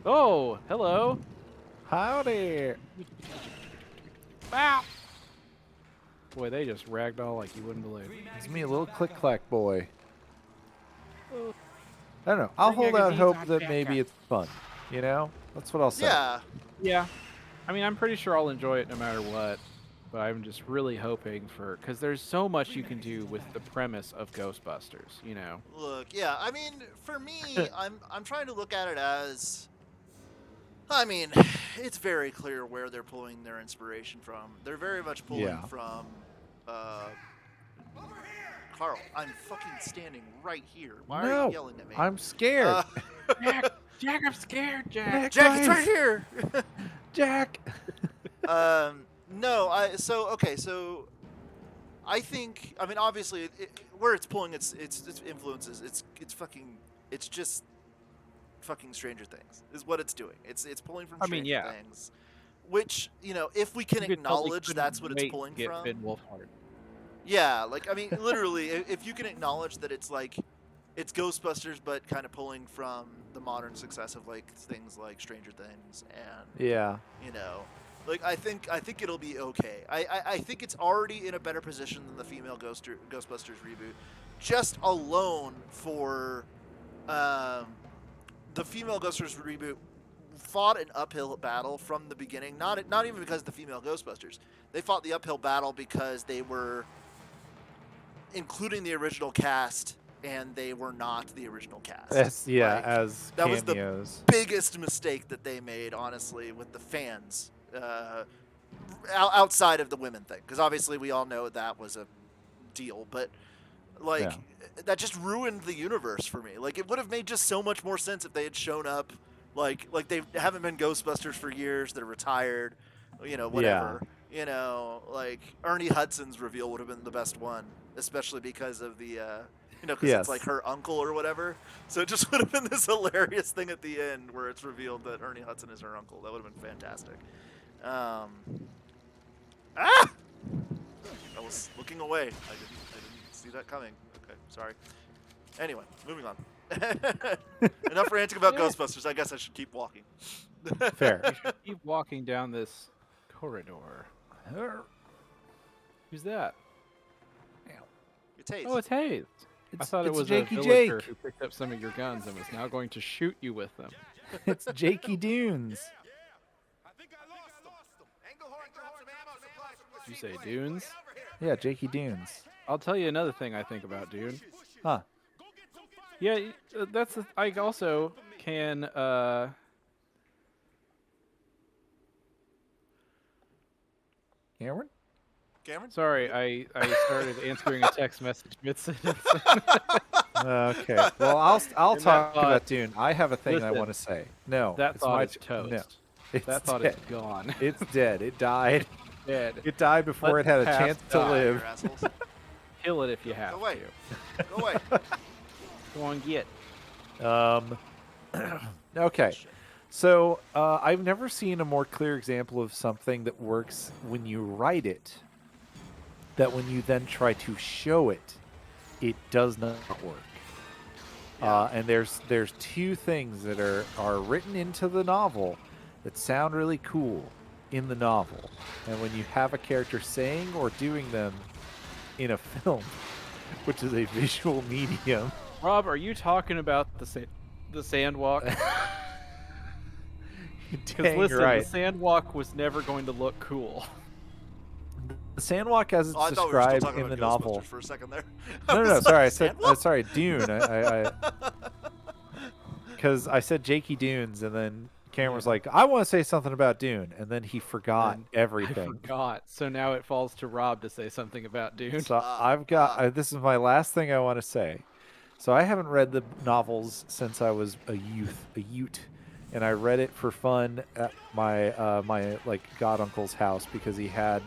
Oh, hello. Howdy. Wow. Boy, they just ragdoll like you wouldn't believe. It's me, a little click clack boy. I don't know. I'll Free hold out magazines hope on that Jack maybe Jack. it's fun. That's what I'll say. Yeah, Yeah. I mean, I'm pretty sure I'll enjoy it no matter what, but I'm just really hoping because there's so much you can do with the premise of Ghostbusters, you know? look, yeah. I mean, for me, I'm trying to look at it as. I mean, it's very clear where they're pulling their inspiration from. They're very much pulling Yeah. from. Carl, I'm fucking standing right here. Why are you yelling at me? I'm scared. Jack, I'm scared, Jack. Jack, it's right here. Jack. No, so I think, I mean, obviously, where it's pulling its influences, it's just fucking Stranger Things is what it's doing. It's pulling from Stranger Things, which, if we can You could tell they acknowledge couldn't that's what it's wait pulling to get from. Finn Wolfhard. Yeah, like, I mean, literally, if you can acknowledge that it's like, it's Ghostbusters, but kind of pulling from the modern success of like things like Stranger Things and Yeah. like I think it'll be okay. I think it's already in a better position than the female Ghostbusters reboot, just alone for the female Ghostbusters reboot fought an uphill battle from the beginning. Not even because of the female Ghostbusters. They fought the uphill battle because they were including the original cast, and they were not the original cast. As cameos. That was the biggest mistake that they made, honestly, with the fans, outside of the women thing, because obviously we all know that was a deal, but that just ruined the universe for me. Like, it would have made just so much more sense if they had shown up, like they haven't been Ghostbusters for years, they're retired, whatever. Like Ernie Hudson's reveal would have been the best one, especially because of the, because it's like her uncle or whatever. So it just would have been this hilarious thing at the end where it's revealed that Ernie Hudson is her uncle. That would have been fantastic. I was looking away. I didn't see that coming. Okay, sorry. Anyway, moving on. Enough ranting about Ghostbusters. I guess I should keep walking. Fair. You should keep walking down this corridor. Who's that? It's Hayes. Oh, it's Hayes. I thought it it's was Jakey a villager Jake. who picked up some of your guns and was now going to shoot you with them. It's Jakey Dunes. Did you say Dunes? Yeah, Jakey Dunes. I'll tell you another thing I think about Dune. Huh. Yeah, I also can, Cameron? Cameron? I started answering a text message mid-sentence. Okay. Well, I'll talk thought- about Dune. I have a thing I listen, want to say. No. That it's thought my is toast. No. It's That thought dead. is gone. It's dead. It died. Dead. It died before Let it had a the past chance to die. live. You assholes. Kill it if you have Go away. to. Go away. Go on, get. Okay. So I've never seen a more clear example of something that works when you write it, that when you then try to show it, it does not work. And there's two things that are written into the novel that sound really cool in the novel, and when you have a character saying or doing them in a film, which is a visual medium. Rob, are you talking about the sandwalk? Because Dang listen, the right. sandwalk was never going to look cool. The sandwalk, as it's I thought we were still described talking in the about novel. Ghostbusters for a second there. No. Sorry, I said sorry, Dune. Because I said Jakey Dunes, and then Cameron was like, "I want to say something about Dune," and then he forgot everything. I forgot. So now it falls to Rob to say something about Dune. So I've got this is my last thing I want to say. So I haven't read the novels since I was a ute, and I read it for fun at my my like god uncle's house because he had,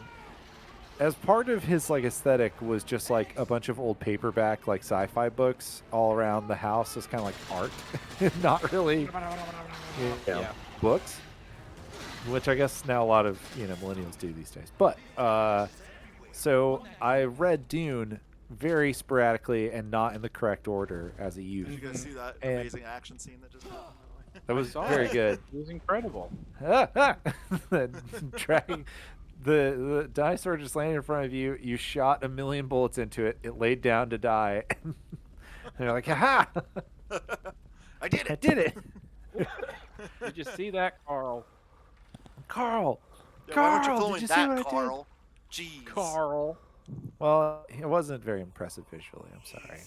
as part of his like aesthetic, was just like a bunch of old paperback like sci-fi books all around the house. It's kind of like art, not really books, which I guess now a lot of millennials do these days. But so I read Dune very sporadically and not in the correct order as a youth. Did you guys see that And amazing action scene that just happened? that was very good. It was incredible. Dragging the dinosaur just landed in front of you. You shot a million bullets into it. It laid down to die. And you're like, "Ha! I did it! I did it, Did you see that, Carl? Carl! Yeah, why weren't you Carl, filming did you see what I that, did?" Carl? Jeez. Carl. Well, it wasn't very impressive visually. I'm sorry.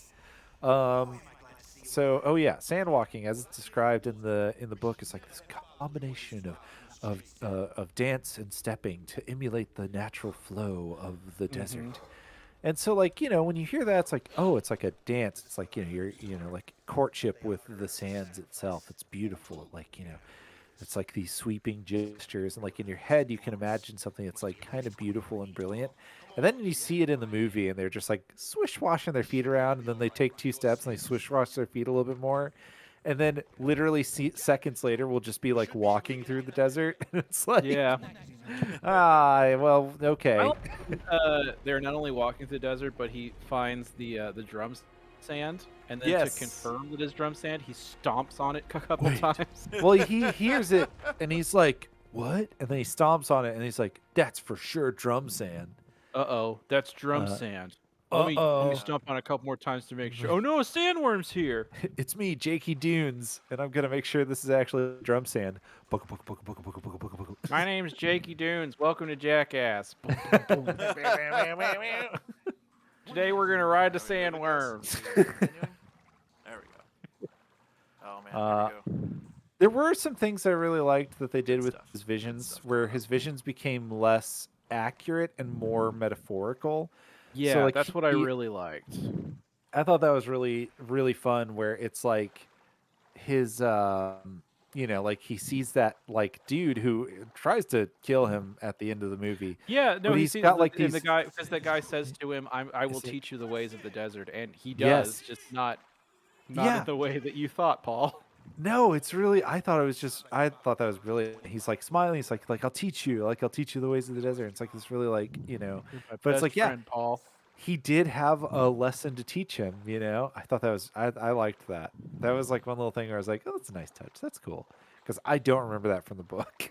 So, sandwalking, as it's described in the book, is like this combination of dance and stepping to emulate the natural flow of the desert. And so, like, when you hear that, it's like, oh, it's like a dance. It's like, you're like courtship with the sands itself. It's beautiful. Like, it's like these sweeping gestures, and like in your head, you can imagine something that's like kind of beautiful and brilliant. And then you see it in the movie, and they're just like swish washing their feet around, and then they take two steps and they swish wash their feet a little bit more, and then literally seconds later, we'll just be like walking through the desert. It's like, well, okay. Well, they're not only walking through the desert, but he finds the drum sand, and then to confirm that it's drum sand, he stomps on it a couple times. Well, he hears it, and he's like, "What?" And then he stomps on it, and he's like, "That's for sure drum sand." Uh-oh, that's drum sand. Let me stomp on it a couple more times to make sure. Oh no, a sandworm's here. It's me, Jakey Dunes, and I'm gonna make sure this is actually drum sand. My name's Jakey Dunes. Welcome to Jackass. Today we're gonna ride the sandworms. There we go. Oh man, here we go. There were some things I really liked that they did with his visions, where his visions became less accurate and more metaphorical. Yeah, so, like, that's what I really liked. I thought that was really, really fun, where it's like his, like he sees that like dude who tries to kill him at the end of the movie. Yeah, no, he's sees got like these. the guy, because that guy says to him, I will teach you the ways of the desert," and he does, just not in the way that you thought, Paul. No, it's really. I thought that was brilliant. He's like smiling. He's like, I'll teach you the ways of the desert. It's like this really like, but it's like, friend, Paul. He did have a lesson to teach him. I thought that was, I liked that. That was like one little thing where I was like, oh, that's a nice touch. That's cool. Because I don't remember that from the book.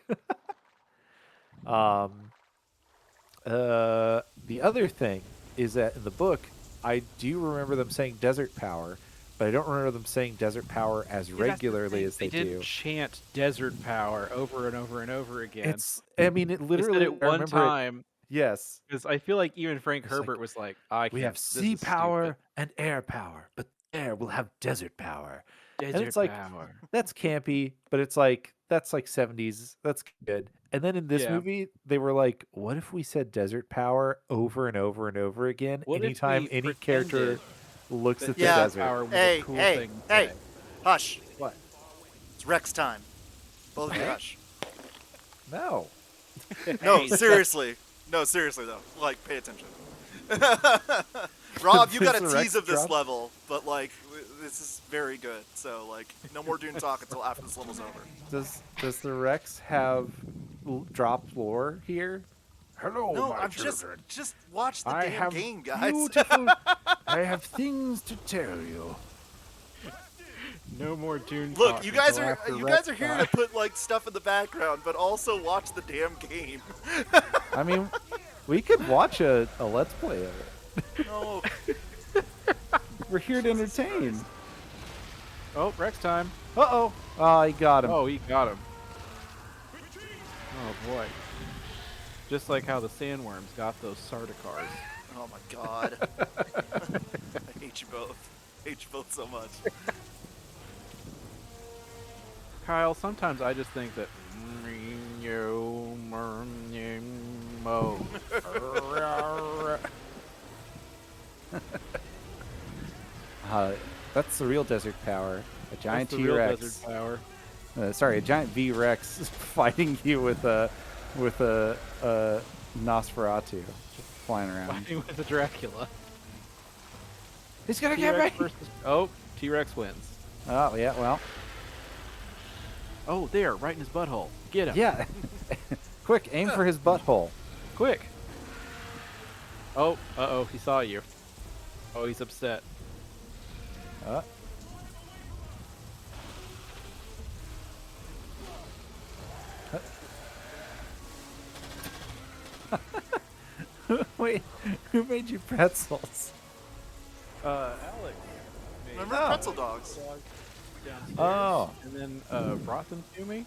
The other thing is that in the book, I do remember them saying desert power, but I don't remember them saying desert power as regularly as they do. They didn't chant desert power over and over and over again. It literally, they said it one time. Yes. Because I feel like even Frank Herbert was like, we have sea power and air power, but air will have desert power. And it's like, that's campy, but it's like, that's like 70s. That's good. And then in this movie, they were like, what if we said desert power over and over and over again? Anytime any character looks at the desert. Hey, hush. What? It's Rex time. Both of you hush. No. No, seriously. No, seriously though. Like, pay attention. Rob, you got a Does the tease Rex of this drop? level, but like this is very good. So like no more Dune talk until after this level's over. Does the Rex have dropped lore here? Hello, No, my I'm children. just watch the I damn have game, guys. beautiful. I have things to tell you. No more Dune Look, talk you guys until are after you Rex guys are here die. to put like stuff in the background, but also watch the damn game. I mean, we could watch a let's play of it. No, We're here to entertain. Oh, Rex time. Uh-oh. Oh, he got him. Oh, he got him. Oh boy. Just like how the sandworms got those Sardaukars. oh my god, I hate you both. I hate you both so much. Kyle, sometimes I just think that That's the real desert power. A giant that's the real T-Rex. desert power. Sorry, a giant V-Rex fighting you with a Nosferatu just flying around. Fighting with the Dracula. He's gonna get T-Rex me. versus... Oh, T-Rex wins. Oh yeah, well, Oh, there, right in his butthole. Get him. yeah. Quick, aim for his butthole. Quick. Oh, uh-oh, he saw you. Oh, he's upset. Uh. Wait, who made you pretzels? Alex. made Remember Oh. pretzel dogs? dogs downstairs, Oh. And then brought them to me.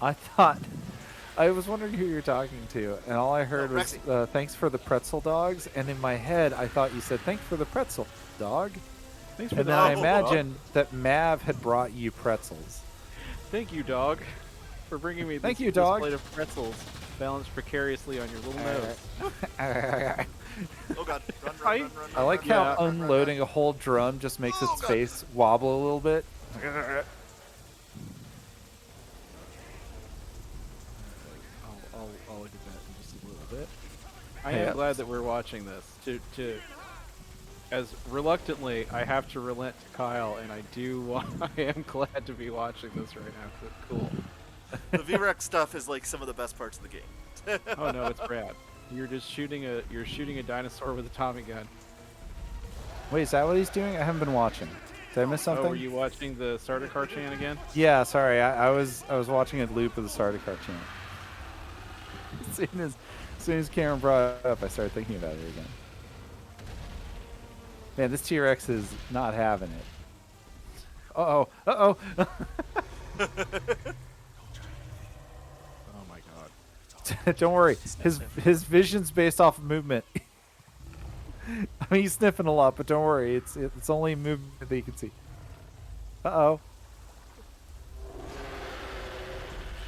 I thought, I was wondering who you're talking to, and all I heard was Rexy. thanks for the pretzel dogs, and in my head I thought you said thanks for the pretzel dog, Thanks for and the then I Oh. imagined that Mav had brought you pretzels. Thank you, dog, for bringing me Thank this, you, this dog. plate of pretzels balanced precariously on your little nose. Oh god, run, I- run, run, run, I like run, how run, run, run, run. unloading a whole drum just makes Oh, its God. face wobble a little bit. I'll look at that in just a little bit. I Yeah. am glad that we're watching this. As reluctantly, I have to relent to Kyle, and I am glad to be watching this right now. 'Cause it's cool. The V-Rex stuff is like some of the best parts of the game. Oh no, it's Brad. You're shooting a dinosaur with a Tommy gun. Wait, is that what he's doing? I haven't been watching. Did I miss Oh, something? were you watching the starter car chant again? Yeah, sorry. I was watching a loop of the Sardaukar chant. As soon as Cameron brought it up, I started thinking about it again. Man, this T-Rex is not having it. Uh-oh. Uh-oh. Oh my god. Don't worry. His vision's based off of movement. I mean, he's sniffing a lot, but don't worry. It's only movement that you can see. Uh-oh.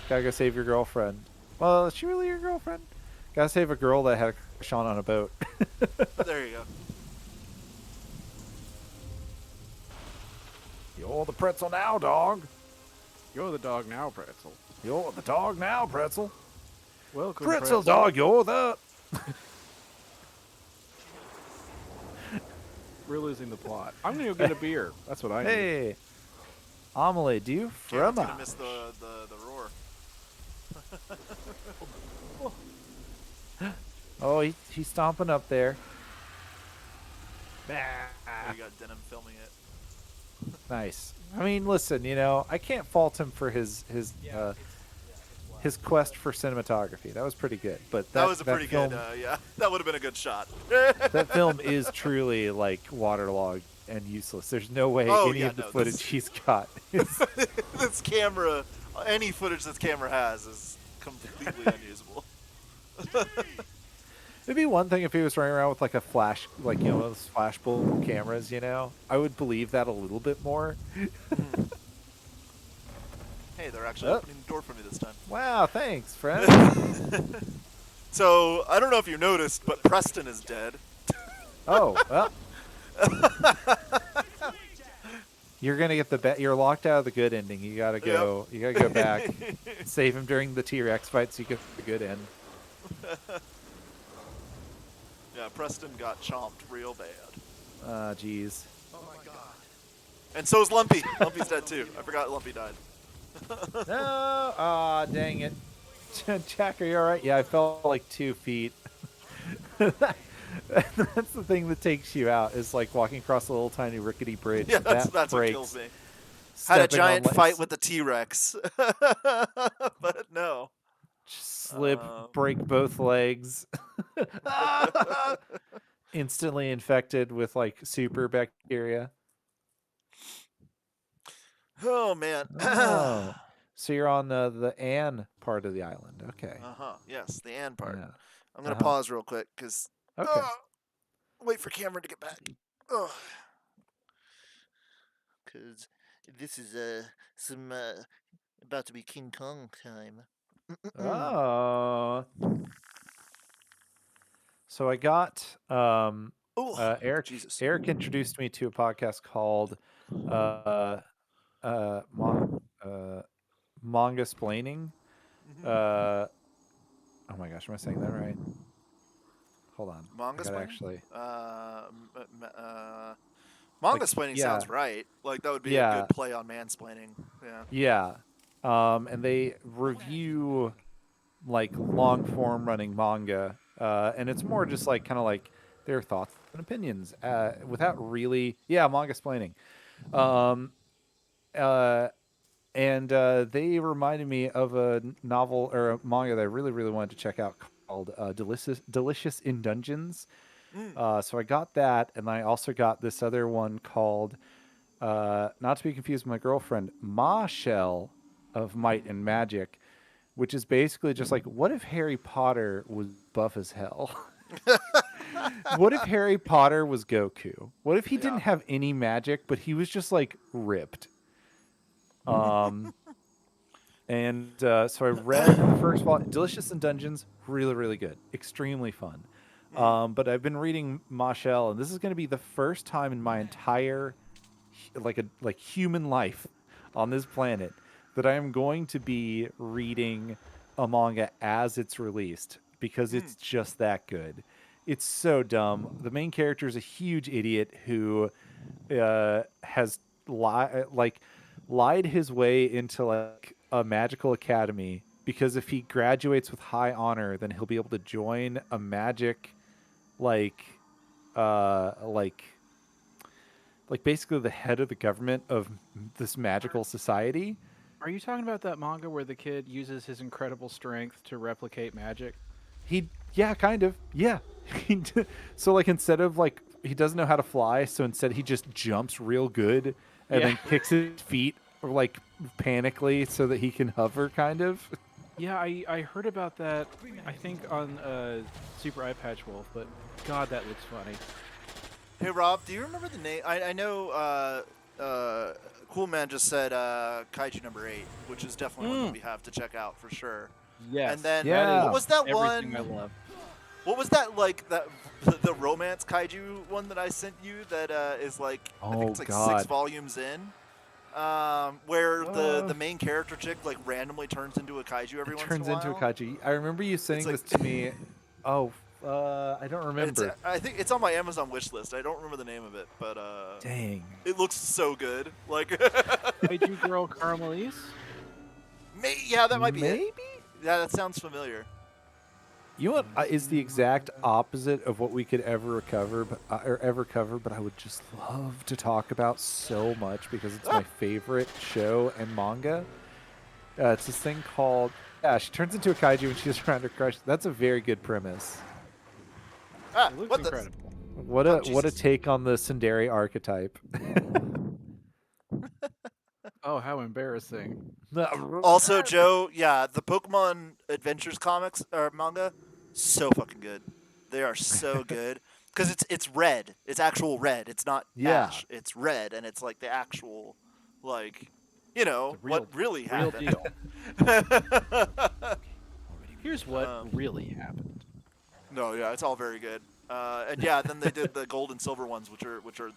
Gotta go save your girlfriend. Well, is she really your girlfriend? Gotta save a girl that had a crush on a boat. There you go. You're the pretzel now, dog. You're the dog now, Pretzel. You're the dog now, pretzel. Welcome, Pretzel dog, you're the... We're losing the plot. I'm gonna go get a beer. That's what I need. Hey. Amelie, do you Cameron's from gonna us? miss the roar. Oh, he's stomping up there. There you got Denim filming it. Nice. I mean, listen, I can't fault him for his quest for cinematography. That was pretty good. But That was a pretty film, good, yeah. That would have been a good shot. that film is truly like waterlogged and useless. There's no way any of the footage he's got is This camera, any footage this camera has is completely unusable. It'd be one thing if he was running around with like a flash, like, those flashbulb cameras, I would believe that a little bit more. Hey, they're actually opening the door for me this time. Wow, thanks, friend. So, I don't know if you noticed, but Preston is dead. Oh, well. You're gonna get you're locked out of the good ending. You gotta go. You gotta go back, save him during the T-Rex fight, so you get the good end. Yeah, Preston got chomped real bad. Jeez. Oh my god. And so is Lumpy. Lumpy's dead too. I forgot Lumpy died. No! Ah, dang it. Jack, are you alright? Yeah, I fell like 2 feet. That's the thing that takes you out, is like walking across a little tiny rickety bridge. Yeah, that that's what breaks. kills me. Had a Stepping on giant fight with the T-Rex. But no. slip, break both legs. Instantly infected with like super bacteria. Oh, man. Oh. So you're on the Anne part of the island. Okay. Yes, the and part. Yeah. I'm going to pause real quick because... Okay. wait for Cameron to get back. Because this is some about to be King Kong time. Oh. So I got Eric. Jesus. Eric introduced me to a podcast called uh, Manga Splaining. Oh my gosh, am I saying that right? Hold on. Manga I gotta splaining? actually. Manga Like, splaining yeah, sounds right. Like, that would be a yeah, good play on mansplaining. Yeah. yeah. And they review like long form running manga, and it's more just like kind of like their thoughts and opinions, without really, yeah, manga splaining. Um, uh, and they reminded me of a novel or a manga that I really, really wanted to check out called Delicious in Dungeons. So I got that, and I also got this other one called, not to be confused with my girlfriend, Ma Shell of Might and Magic, which is basically just like, what if Harry Potter was buff as hell? What if Harry Potter was Goku? What if he didn't have any magic, but he was just like ripped? And so I read the first volume. Delicious in Dungeons, really, really good, extremely fun. But I've been reading Mashel, and this is going to be the first time in my entire like human life on this planet that I am going to be reading a manga as it's released, because it's just that good. It's so dumb. The main character is a huge idiot who has lied his way into like a magical academy, because if he graduates with high honor, then he'll be able to join a magic like uh like basically the head of the government of this magical society. Are you talking about that manga where the kid uses his incredible strength to replicate magic? Yeah, kind of. Yeah. So like, instead of like, he doesn't know how to fly, so instead he just jumps real good and Yeah. then kicks his feet like panically so that he can hover, kind of. Yeah, I heard about that, I think on Super Eye Patch Wolf, but God, that looks funny. Hey, Rob, do you remember the name? I know Cool Man just said Kaiju number 8, which is definitely one that we have to check out for sure. Yes. And then, Yeah. what was that Everything one? I love. What was that, like, the romance kaiju one that I sent you that is like, I think it's like 6 volumes in? Where the main character chick like randomly turns into a kaiju every once in a while. Turns into a kaiju. I remember you saying like, this to me. Oh, I don't remember. I think it's on my Amazon wish list. I don't remember the name of it, but Dang. it looks so good. Like, Kaiju Girl Caramelise? yeah, that might be Maybe? it. Yeah, that sounds familiar. You know what is the exact opposite of what we could ever cover, but I would just love to talk about so much because it's my favorite show and manga. It's this thing called, she turns into a kaiju and she's around her crush. That's a very good premise. It looks What incredible. What a take on the tsundere archetype. Oh, how embarrassing. Also, Joe, yeah, the Pokemon Adventures comics or manga, so fucking good. They are so good because it's red. It's actual red. It's not ash. It's red, and it's like the actual, like, you know, what really happened. Real deal. Here's what really happened. No, yeah, it's all very good. And yeah, then they did the gold and silver ones, which are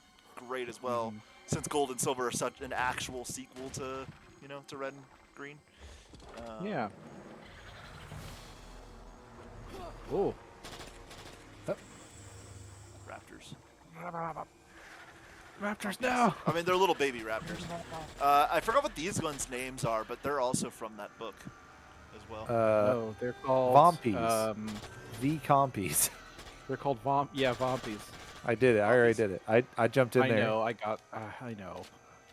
great as well. Since gold and silver are such an actual sequel to, you know, to red and green. Yeah. Oh. Raptors now. I mean, they're little baby raptors. I forgot what these ones' names are, but they're also from that book as well. No, they're called Vompies. V-compies. They're called Vompies. I did it. I already did it. I jumped in I there. know. I know.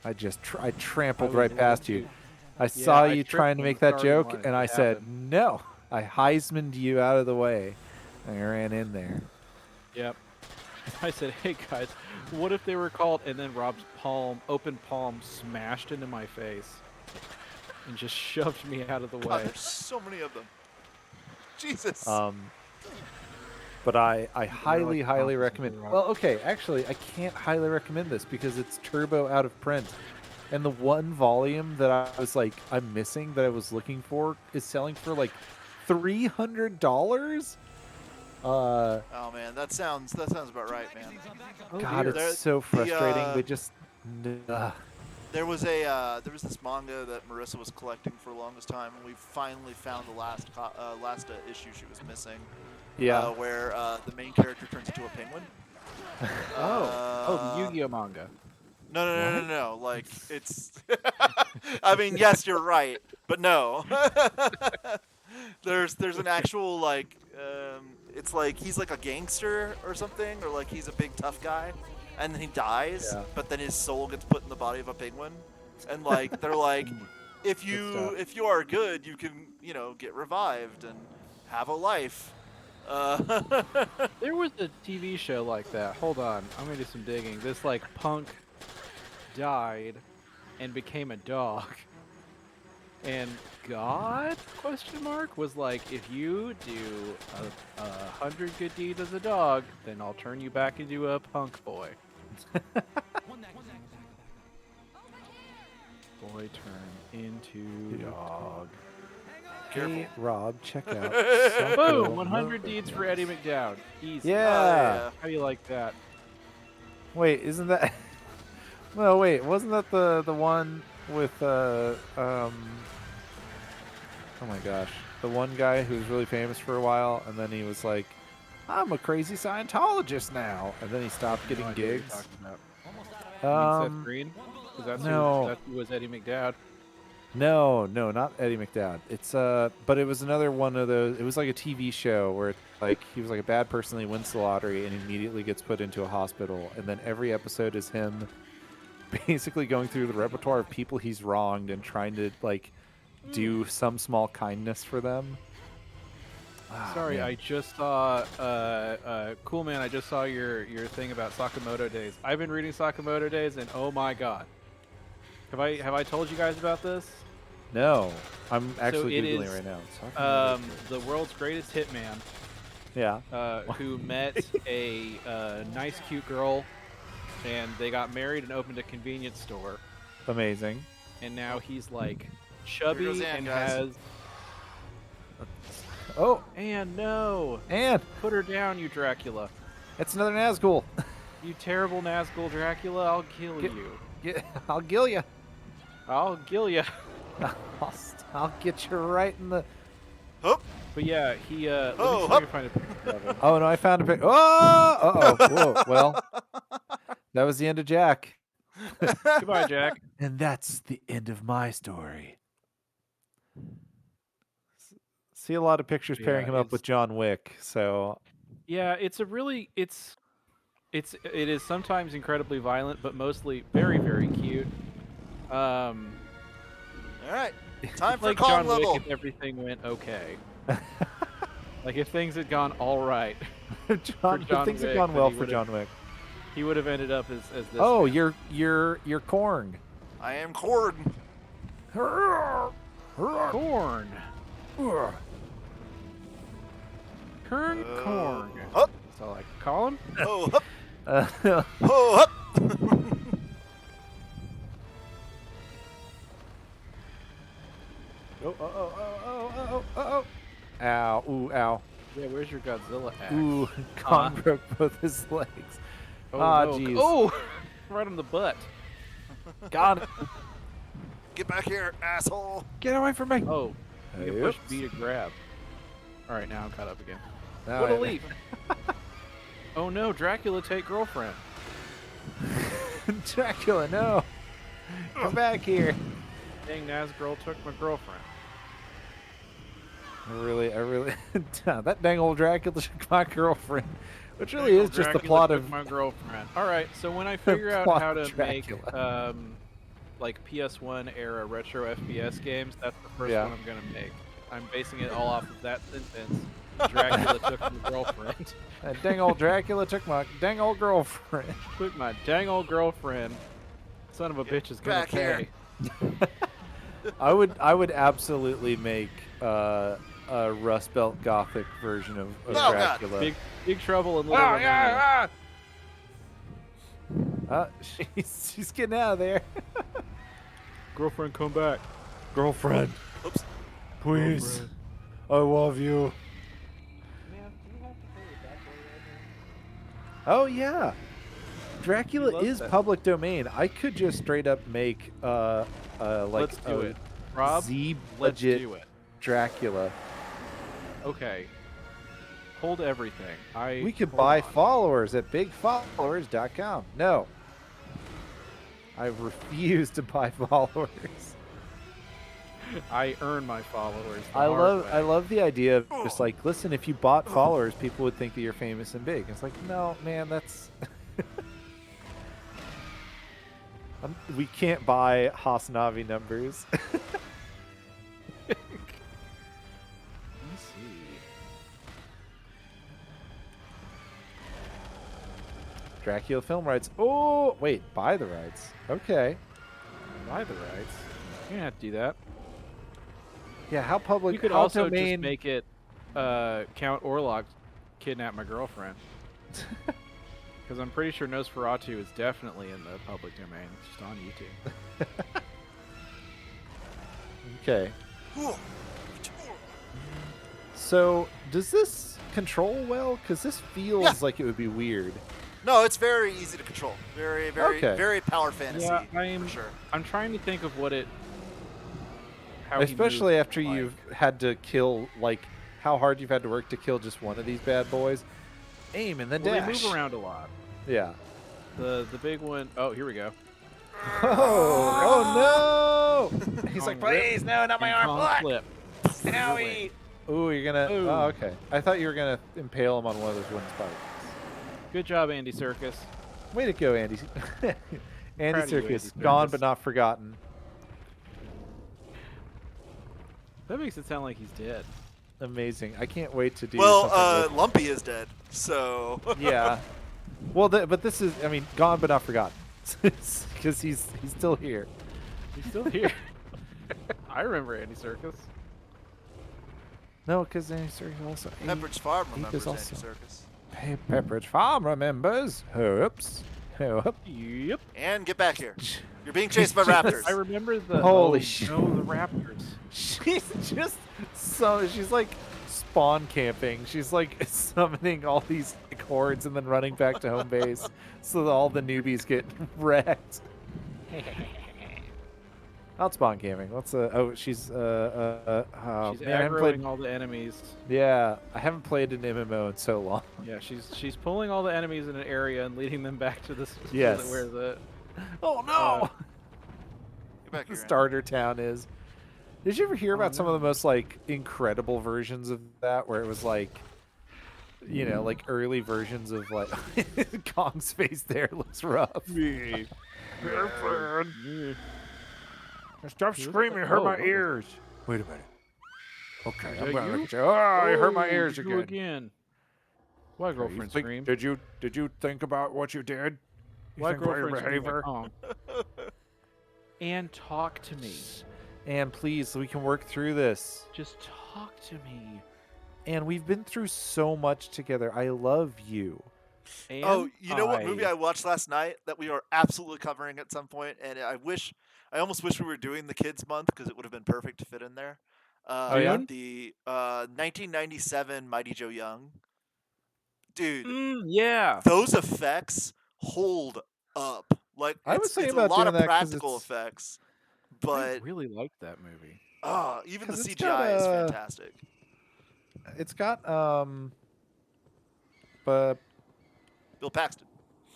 I trampled I was right going past you. to. I saw I you tripped trying to on make the that starting joke, line. and I It said happened. no. I Heismaned you out of the way. I ran in there. Yep. I said, hey guys, what if they were called? And then Rob's open palm smashed into my face and just shoved me out of the God, way. there's so many of them. Jesus. But I highly, like highly composites recommend. of the rock. Well, okay, actually, I can't highly recommend this because it's turbo out of print, and the one volume that I was like I'm missing that I was looking for is selling for like $300. Oh man, that sounds about right, man. God, dear. it's so frustrating. They just. There was this manga that Marissa was collecting for the longest time, and we finally found the last issue she was missing. Yeah. Where the main character turns into a penguin. The Yu-Gi-Oh manga. No. Like it's. I mean, yes, you're right, but no. There's an actual like. It's like he's like a gangster or something, or like he's a big tough guy, and then he dies, Yeah. but then his soul gets put in the body of a penguin, and like they're like, if you are good, you can get revived and have a life. There was a TV show like that. Hold on, I'm gonna do some digging. This like punk died and became a dog. And God, question mark, was like, if you do 100 good deeds as a dog, then I'll turn you back into a punk boy. Boy turn into dog. Hey, Rob, check out. Boom! 100 deeds for Eddie McDowd. Easy. Yeah. How do you like that? Wait, isn't that? No, wait, wasn't that the one with Oh my gosh, the one guy who was really famous for a while, and then he was like, "I'm a crazy Scientologist now," and then he stopped getting gigs. What you're talking about. You mean Seth Um, Green? 'Cause that's no. who was Eddie McDowd. No, not Eddie McDowd. It's but it was another one of those. It was like a TV show where like he was like a bad person. He wins the lottery and immediately gets put into a hospital, and then every episode is him basically going through the repertoire of people he's wronged and trying to like do some small kindness for them. Sorry, man. I just saw, cool man, I just saw your thing about Sakamoto Days. I've been reading Sakamoto Days, and oh my god. Have I told you guys about this? No, I'm actually it googling is, right now. It's talking about the world's greatest hitman, yeah. who met a nice, cute girl, and they got married and opened a convenience store, Amazing. and now he's like Here goes chubby Ann, and guys. has. Oh, And no, and put her down, you Dracula. it's another Nazgul. You terrible Nazgul Dracula, I'll kill you. I'll gill you. I'll gill you. I'll get you right in the. Oh, But yeah, he. Let me Oh, see if I can find a picture of him. Oh no, I found a pic. Oh, uh-oh. Whoa. Well, that was the end of Jack. Goodbye, Jack. And that's the end of my story. See a lot of pictures pairing Yeah, him up it's- with John Wick. So Yeah, it's a really it is sometimes incredibly violent, but mostly very very cute. all right. Time for Like calm John level. Wick if everything went okay. Like if things had gone all right, John, John things have Wick, gone then well he for would've- John Wick. he would have ended up as this. Oh, man. you're Korg. I am Cord. Corn. Kern Corn. Up. That's all I can call him. Oh, up. Uh, Oh, up. oh. Ow, ooh, ow. Yeah, where's your Godzilla axe? Ooh, Kong broke both his legs. Oh, Ah, no. jeez. Oh, right on the butt. Got it. Get back here, asshole. Get away from me. Oh, you can push Oops. B to grab. All right, now I'm caught up again. Now What a I- leap! Oh no, Dracula take girlfriend. Dracula, no! Come back here! Dang, Nazgul took my girlfriend. I really, that dang old Dracula took my girlfriend, which really Dang, is just the Dracula plot took of my girlfriend. All right, so when I figure out plot how of to make Dracula. like PS1 era retro FPS games, that's the first Yeah. one I'm gonna make. I'm basing it all off of that sentence. Dracula took my girlfriend. That dang old Dracula took my dang old girlfriend. Took my dang old girlfriend. Son of a bitch is gonna back here. pay. I would absolutely make a Rust Belt Gothic version of Oh, God. Dracula. Big Trouble in Little Romania. She's getting out of there. Girlfriend, come back. Girlfriend, Oops. please. I love you. Oh yeah. Dracula loves is that. public domain. I could just straight up make like Let's do it. Rob, Z let's budget do it. Dracula. Okay. Hold everything. We could hold buy on. followers at bigfollowers.com. No. I refuse to buy followers. I earn my followers. the I hard way. love the idea of just like, listen, if you bought followers, people would think that you're famous and big. It's like, no, man, that's we can't buy Hasnavi numbers. Let me see. Dracula film rights. Oh, wait, buy the rights. Okay. Buy the rights. You don't have to do that. Yeah, how public? You could how also domain? just make it Count Orlok kidnapped my girlfriend. Because I'm pretty sure Nosferatu is definitely in the public domain. It's just on YouTube. Okay. So, does this control well? Because this feels like it would be weird. No, it's very easy to control. Very, very, Okay. very power fantasy. Yeah, for sure. I'm trying to think of what it. How he Especially moves after like. you've had to kill, like, how hard you've had to work to kill just one of these bad boys. Aim and then Well, dash. they move around a lot. Yeah. The big one oh here we go. Oh no! He's like, Kong rip please, no, not my and arm. Kong Fuck. flip. Owie. Ooh, you're gonna. Ooh. Oh, okay. I thought you were gonna impale him on one of those wooden spikes. Good job, Andy Serkis. Way to go, Andy. Andy Proud of you, Serkis, Andy gone Serkis. but not forgotten. That makes it sound like he's dead. Amazing. I can't wait to do Well, something with- Lumpy is dead, so. Yeah. Well, but this is, I mean, gone but not forgotten. Because he's still here. He's still here. I remember Andy Serkis. No, because Andy Serkis also. Pepperidge Farm he remembers does Andy also- Serkis. Pepperidge Farm remembers. Oops. Oops. Yep. And get back here. You're being chased by raptors. I remember the Holy oh, shit. No, the Raptors. She's just she's like spawn camping. She's like summoning all these like, hordes and then running back to home base so that all the newbies get wrecked. Not spawn camping. What's oh she's She's man, I haven't aggroing played. all the enemies. Yeah, I haven't played an MMO in so long. Yeah, she's pulling all the enemies in an area and leading them back to the Yes. where the Oh no! Get back The here. starter town is. Did you ever hear about some of the most like incredible versions of that, where it was like, you know, like early versions of like Kong's face there looks rough. Girlfriend. Stop screaming! It hurt my ears. Wait a minute. Okay, I'm gonna look at you. Oh, it hurt my ears you again. Why You girlfriend think- scream? Did you think about what you did? You Why think about your girlfriend scream behavior? at Kong? And talk to me. And please, so we can work through this. Just talk to me. And we've been through so much together. I love you. And Oh, you know what movie I watched last night that we are absolutely covering at some point, and I almost wish we were doing the Kids Month because it would have been perfect to fit in there. yeah? The 1997 Mighty Joe Young. Dude, yeah. those effects hold up. Like I was it's thinking a about lot doing of that 'cause practical it's- effects, I but really liked that movie. even the 'Cause it's CGI is got, fantastic. It's got but Bill Paxton.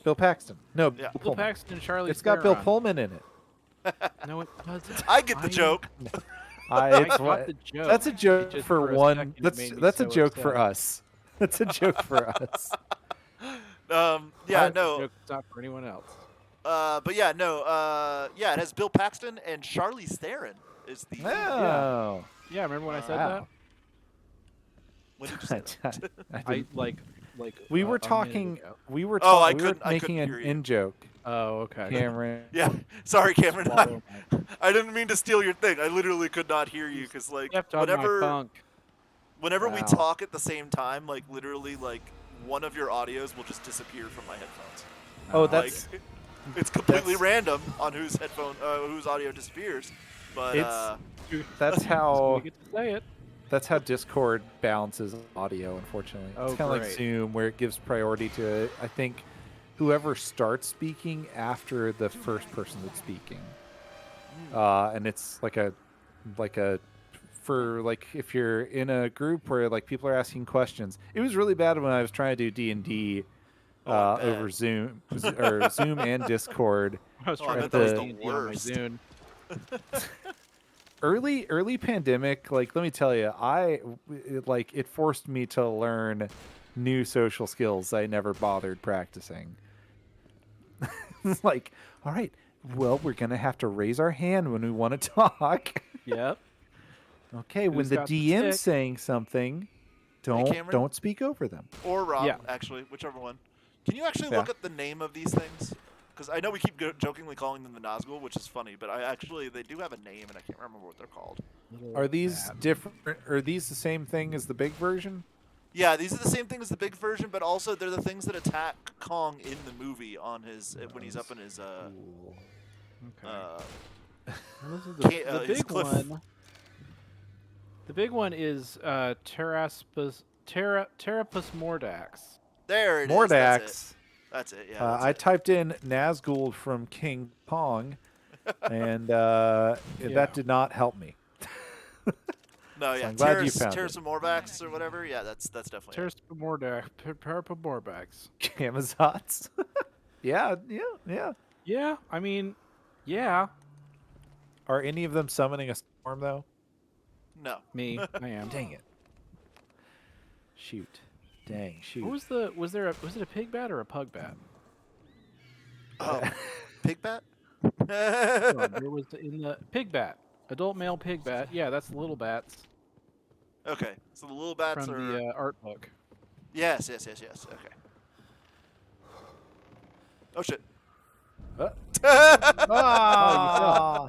Bill Paxton. No, Yeah. Bill Bill Pullman. Paxton and Charlie It's got Bill Theron. Pullman in it. No, it doesn't. I get the joke. I It's got the joke. That's a It joke just for a one. second, it That's made me that's a so joke for upset. us. That's a joke for us. Yeah, It's a no. joke, it's not for anyone else. But yeah, no. Yeah, it has Bill Paxton and Charlize Theron is the. Oh. Yeah, remember when I said Wow. When did you say that? that? I didn't- like we were a minute talking. ago. We were. Oh, I we were couldn't making an hear you. in joke. Oh, okay. Cameron. Yeah, sorry, Cameron. Swallow my- I didn't mean to steal your thing. I literally could not hear you because, like, Kept on my funk. whenever we Wow. talk at the same time, like, literally, like, one of your audios will just disappear from my headphones. Oh, Like, that's it's completely that's- random on whose whose audio disappears. But that's You how get to say it. that's how Discord balances audio. Unfortunately, Oh, it's kind of like great. Zoom, where it gives priority to I think whoever starts speaking after the first person that's speaking, and it's like a for like if you're in a group where like people are asking questions. It was really bad when I was trying to do D&D I bet. over Zoom or Zoom and Discord. I was Oh, I trying bet to that was play the D&D on my worst. Zune. Early pandemic, like let me tell you, it forced me to learn new social skills I never bothered practicing. It's like, all right, well, we're gonna have to raise our hand when we want to talk. Yep. Okay, when Who's the got the DM's stick? saying something, Cameron? don't speak over them. or Rob, Yeah. actually, whichever one. Can you actually Yeah. look at the name of these things? Because I know we keep jokingly calling them the Nazgul, which is funny, but they do have a name, and I can't remember what they're called. Are these different? Are these the same thing as the big version? Yeah, these are the same thing as the big version, but also they're the things that attack Kong in the movie on his when he's up in his Okay. Those are the the his big cliff. one. The big one is Terapus mordax. There it is. Mordax. That's it. Yeah. I typed in Nazgul from King Kong, and that did not help me. No, yeah. I'm glad you found Terrace it. Morvax or whatever. Yeah, that's definitely. Terapus mordax. Amazons. Yeah. Yeah, I mean, yeah. Are any of them summoning a storm though? No. Me, I am. Dang it. Shoot. Dang, shoot. What was it a pig bat or a pug bat? Oh, Pigbat. Hold on, there was in the pig bat, adult male pig bat. Yeah, that's the little bats Okay, so the little bats from are. the art book. Yes. Okay. Oh shit. Ah!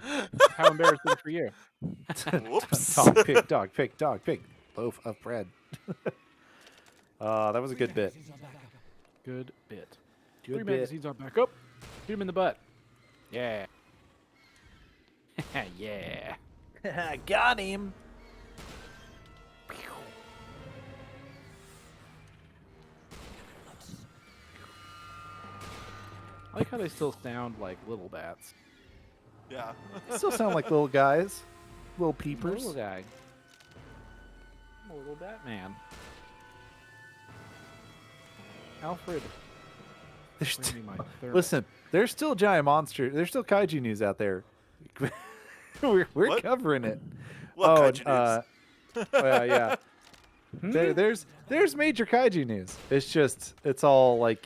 How embarrassing for you. Whoops. Dog, pig. Loaf of bread. That was a good bit. Good bit. Good 3 bit. magazines on back up. Shoot him in the butt. Yeah. Yeah. Got him. I like how they still sound like little bats. Yeah. They still sound like little guys. Little peepers. Little guy. I'm a little Batman. Alfred. There's bring me my thermos. Listen, there's still giant monsters. There's still kaiju news out there. we're What? covering it. What oh, kaiju news? Yeah. There's major kaiju news. It's all like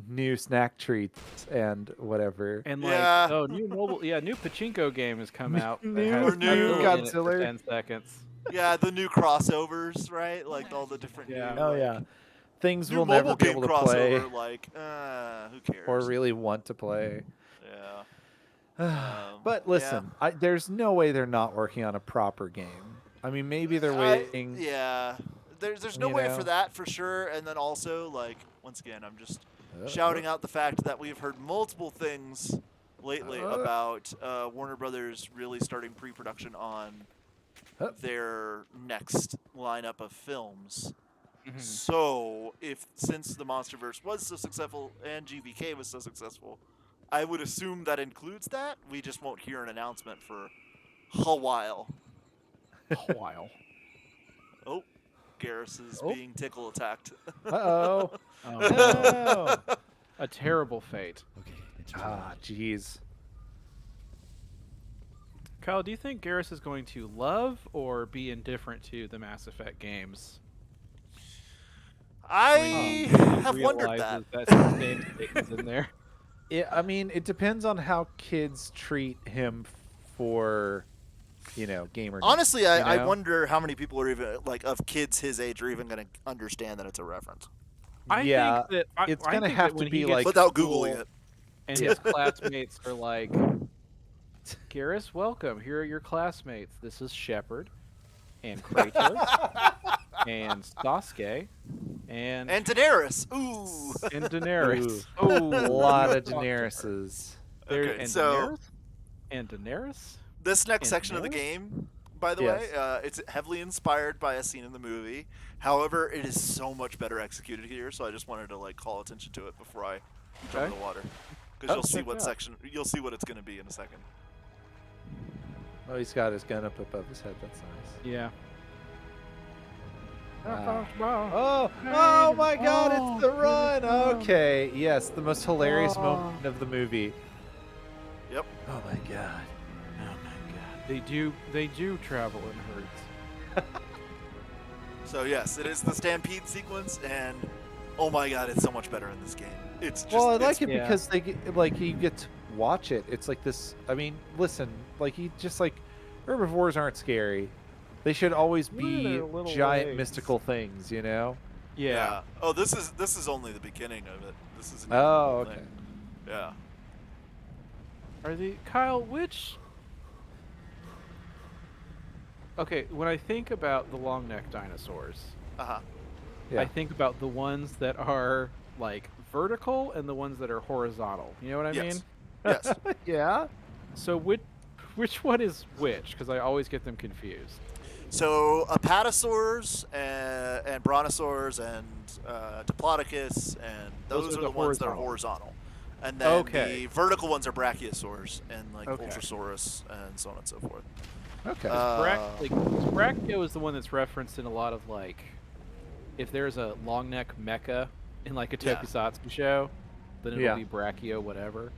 new snack treats and whatever. And Yeah. new pachinko game has come out. that New- has new Godzilla in it for Godzilla. 10 seconds. Yeah, the new crossovers, right? Like all the different. Yeah. New, Oh like, yeah, things New we'll mobile never be game able to play crossover, like, who cares? or really want to play. Yeah. But listen, there's no way they're not working on a proper game. I mean, maybe they're waiting. Yeah. There's no You way know? for that for sure. And then also, like, once again, I'm just shouting out the fact that we've heard multiple things lately about Warner Brothers really starting pre-production on their next lineup of films. So, since the MonsterVerse was so successful and GVK was so successful, I would assume that includes that. We just won't hear an announcement for a while. A while. Oh, Garrus is being tickle attacked. Uh-oh. Oh, a terrible fate. Ah, jeez. Kyle, do you think Garrus is going to love or be indifferent to the Mass Effect games? I When he have wondered that. realizes that his namesake is in there. Yeah, I mean, it depends on how kids treat him for, gamer. Honestly, names, I wonder how many people are even like of kids his age are even going to understand that it's a reference I think it's I gonna think have that when to be he gets like to without school googling it. and his classmates are like, Garrus, welcome. Here are your classmates. This is Shepard and Kratos and Sasuke and Daenerys. Ooh. and Daenerys. a Oh, lot of talk to her. Daenerys's. Okay, And so Daenerys. this next and section of the Daenerys? game, by the Yes. way, it's heavily inspired by a scene in the movie. However, it is so much better executed here, so I just wanted to like call attention to it before I jump in Okay. the water, because you'll see check what it out. section, you'll see what it's going to be in a second. Oh, he's got his gun up above his head. That's nice. Yeah. Oh my God! It's the run. Okay, yes, the most hilarious moment of the movie. Yep. Oh my God. Oh my god. They do travel in herds. So yes, it is the Stampede sequence, and oh my god, it's so much better in this game. It's just Well, I it's- like it yeah. because you get to watch it. It's like this. I mean, listen, like you just like herbivores aren't scary. They should always What are be their little giant legs? mystical things, Yeah. Oh, this is only the beginning of it. This is Oh, okay. Yeah. Are the Kyle, which Okay, when I think about the long neck dinosaurs, Uh huh. Yeah. I think about the ones that are like vertical and the ones that are horizontal. You know what I Yes. mean? Yes. Yeah. So which one is which? Because I always get them confused. So apatosaurs and brontosaurs and diplodocus and those are the ones that are horizontal. And then Okay. the vertical ones are brachiosaurs and like Okay. Ultrasaurus and so on and so forth. Okay. Brachio is the one that's referenced in a lot of like, if there's a long neck mecha in like a Yeah. tokusatsu show, then it'll Yeah. be Brachio whatever.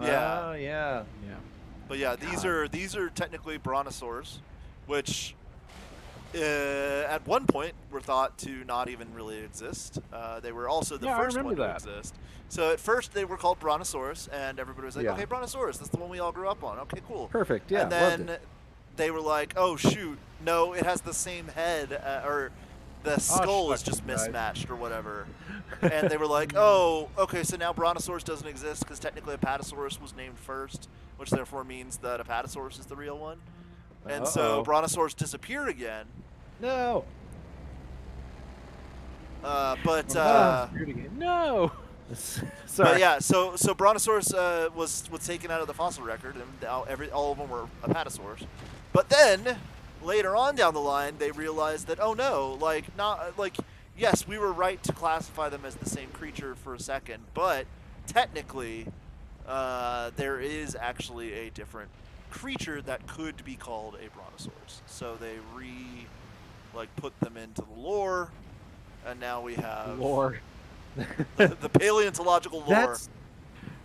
Yeah. Oh, yeah. Yeah. But yeah, these are technically brontosaurs, which at one point were thought to not even really exist. They were also the Yeah, I first one remember to that. exist. So at first they were called brontosaurus, and everybody was like, Yeah. "Okay, brontosaurus, that's the one we all grew up on. Okay, cool." Perfect. Yeah. And loved then it. they were like, "Oh shoot, no, it has the same head, or the skull is shucks, just guys. mismatched or whatever." And they were like, "Oh, okay, so now Brontosaurus doesn't exist because technically Apatosaurus was named first, which therefore means that Apatosaurus is the real one." And so Uh-oh. Brontosaurus disappeared again. No. No. Sorry. But yeah, so Brontosaurus was taken out of the fossil record, and now all of them were Apatosaurs. But then later on down the line, they realized that yes, we were right to classify them as the same creature for a second, but technically, there is actually a different creature that could be called a Brontosaurus. So they put them into the lore, and now we have Lore. the paleontological lore. That's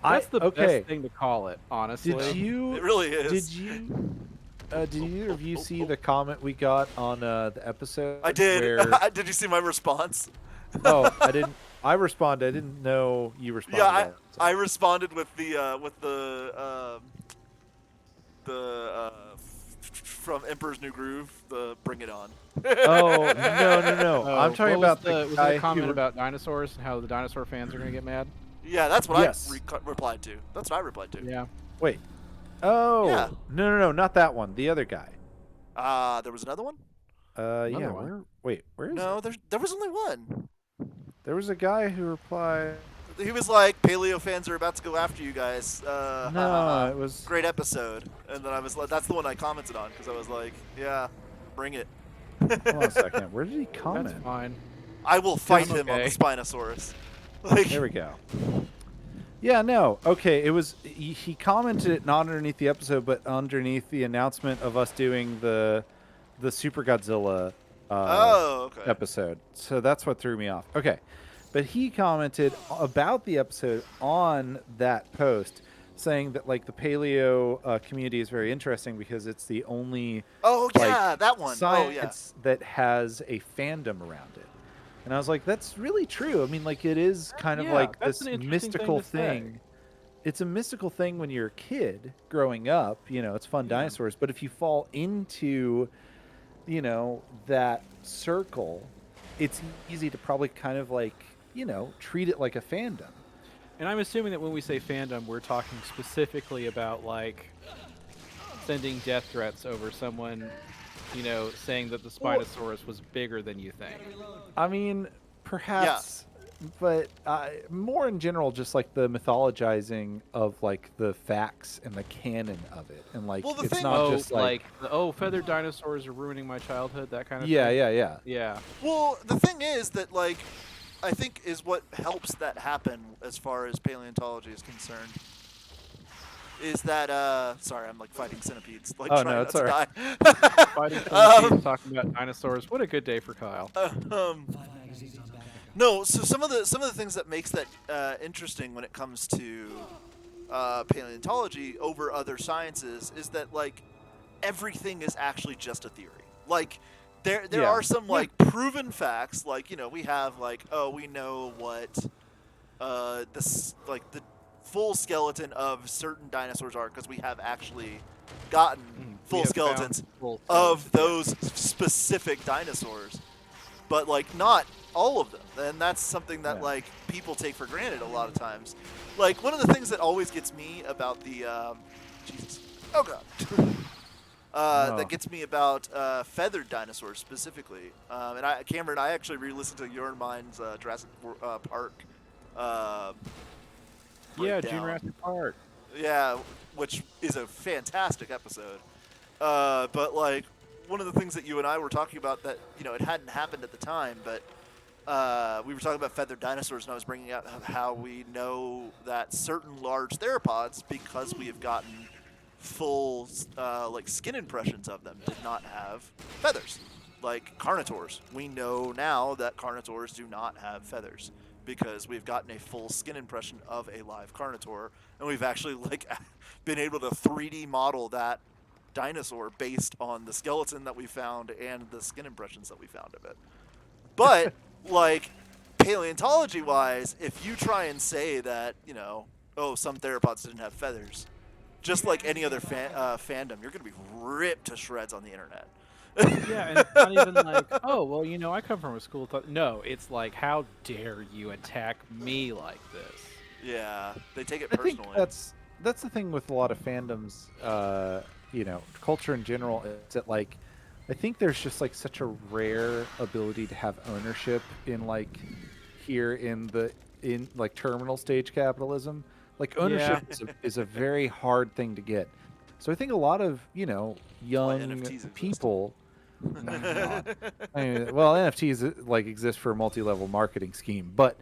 That's the okay. best thing to call it, honestly. Did you? It really is. Did either of you see the comment we got on the episode? I did. Where, Did you see my response? oh, I didn't. I responded. I didn't know you responded. Yeah, so. I responded with the from Emperor's New Groove, the Bring It On. Oh no! Oh, I'm talking what about was the there guy a comment who. about dinosaurs and how the dinosaur fans are going to get mad? Yeah, that's what Yes. I replied to. That's what I replied to. Yeah. Wait. Oh. Yeah. No, not that one. The other guy. There was another one? Yeah. one. Where is No, it? there was only one. There was a guy who replied. He was like, "Paleo fans are about to go after you guys." No, it was. Great episode. And then I was like, that's the one I commented on because I was like, "Yeah, bring it." Hold on a second. Where did he That's comment? fine. I will fight I'm him on the okay. Spinosaurus. Like, There we go. Yeah, no. Okay, it was he commented it not underneath the episode, but underneath the announcement of us doing the Super Godzilla oh, okay. episode. So that's what threw me off. Okay. But he commented about the episode on that post, saying that like the paleo community is very interesting because it's the only Oh like yeah, that one. Oh yeah. science that has a fandom around it. And I was like, that's really true. I mean, like it is kind of Yeah, like that's this an interesting mystical thing to say. thing. It's a mystical thing when you're a kid growing up, you know, it's fun dinosaurs, but if you fall into, you know, that circle, it's easy to probably kind of like, you know, treat it like a fandom. And I'm assuming that when we say fandom, we're talking specifically about like sending death threats over someone, you know, saying that the Spinosaurus was bigger than you think. I mean, perhaps, but more in general, just like the mythologizing of like the facts and the canon of it, and like Well, the it's thing- not Oh, just like, feathered dinosaurs are ruining my childhood, that kind of yeah, thing. yeah. Yeah. Well, the thing is that, like, I think is what helps that happen as far as paleontology is concerned. Is that sorry, I'm like fighting centipedes, like Oh, trying no, not it's to alright. die. Fighting centipedes, talking about dinosaurs. What a good day for Kyle. No, so some of the things that makes that interesting when it comes to paleontology over other sciences is that like everything is actually just a theory. Like there Yeah. are some like proven facts, like, you know, we have like, oh, we know what this like the full skeleton of certain dinosaurs are because we have actually gotten full have found skeletons full of skeletons, those specific dinosaurs, but like not all of them. And that's something that Yeah. like people take for granted a lot of times. Like one of the things that always gets me about the Jesus, oh god. That gets me about feathered dinosaurs specifically. And Cameron, I actually re-listened to your and mine's Jurassic Park. Yeah, breakdown. Jurassic Park. Yeah, which is a fantastic episode. But like one of the things that you and I were talking about that, you know, it hadn't happened at the time, but we were talking about feathered dinosaurs, and I was bringing up how we know that certain large theropods, because we have gotten full like skin impressions of them, did not have feathers. Like carnivores, we know now that carnivores do not have feathers because we've gotten a full skin impression of a live carnivore, and we've actually like been able to 3D model that dinosaur based on the skeleton that we found and the skin impressions that we found of it. But like paleontology wise, if you try and say that, you know, oh, some theropods didn't have feathers, just like any other fandom, you're going to be ripped to shreds on the internet. Yeah, and it's not even like, oh, well, you know, I come from a school. No, it's like, how dare you attack me like this? Yeah, they take it I personally. think that's the thing with a lot of fandoms, you know, culture in general, is that like I think there's just like such a rare ability to have ownership in like here in like terminal stage capitalism. Like ownership is a very hard thing to get. So I think a lot of, you know, young NFTs exist. people. Oh, God. I mean, well, NFTs like exist for a multi-level marketing scheme, but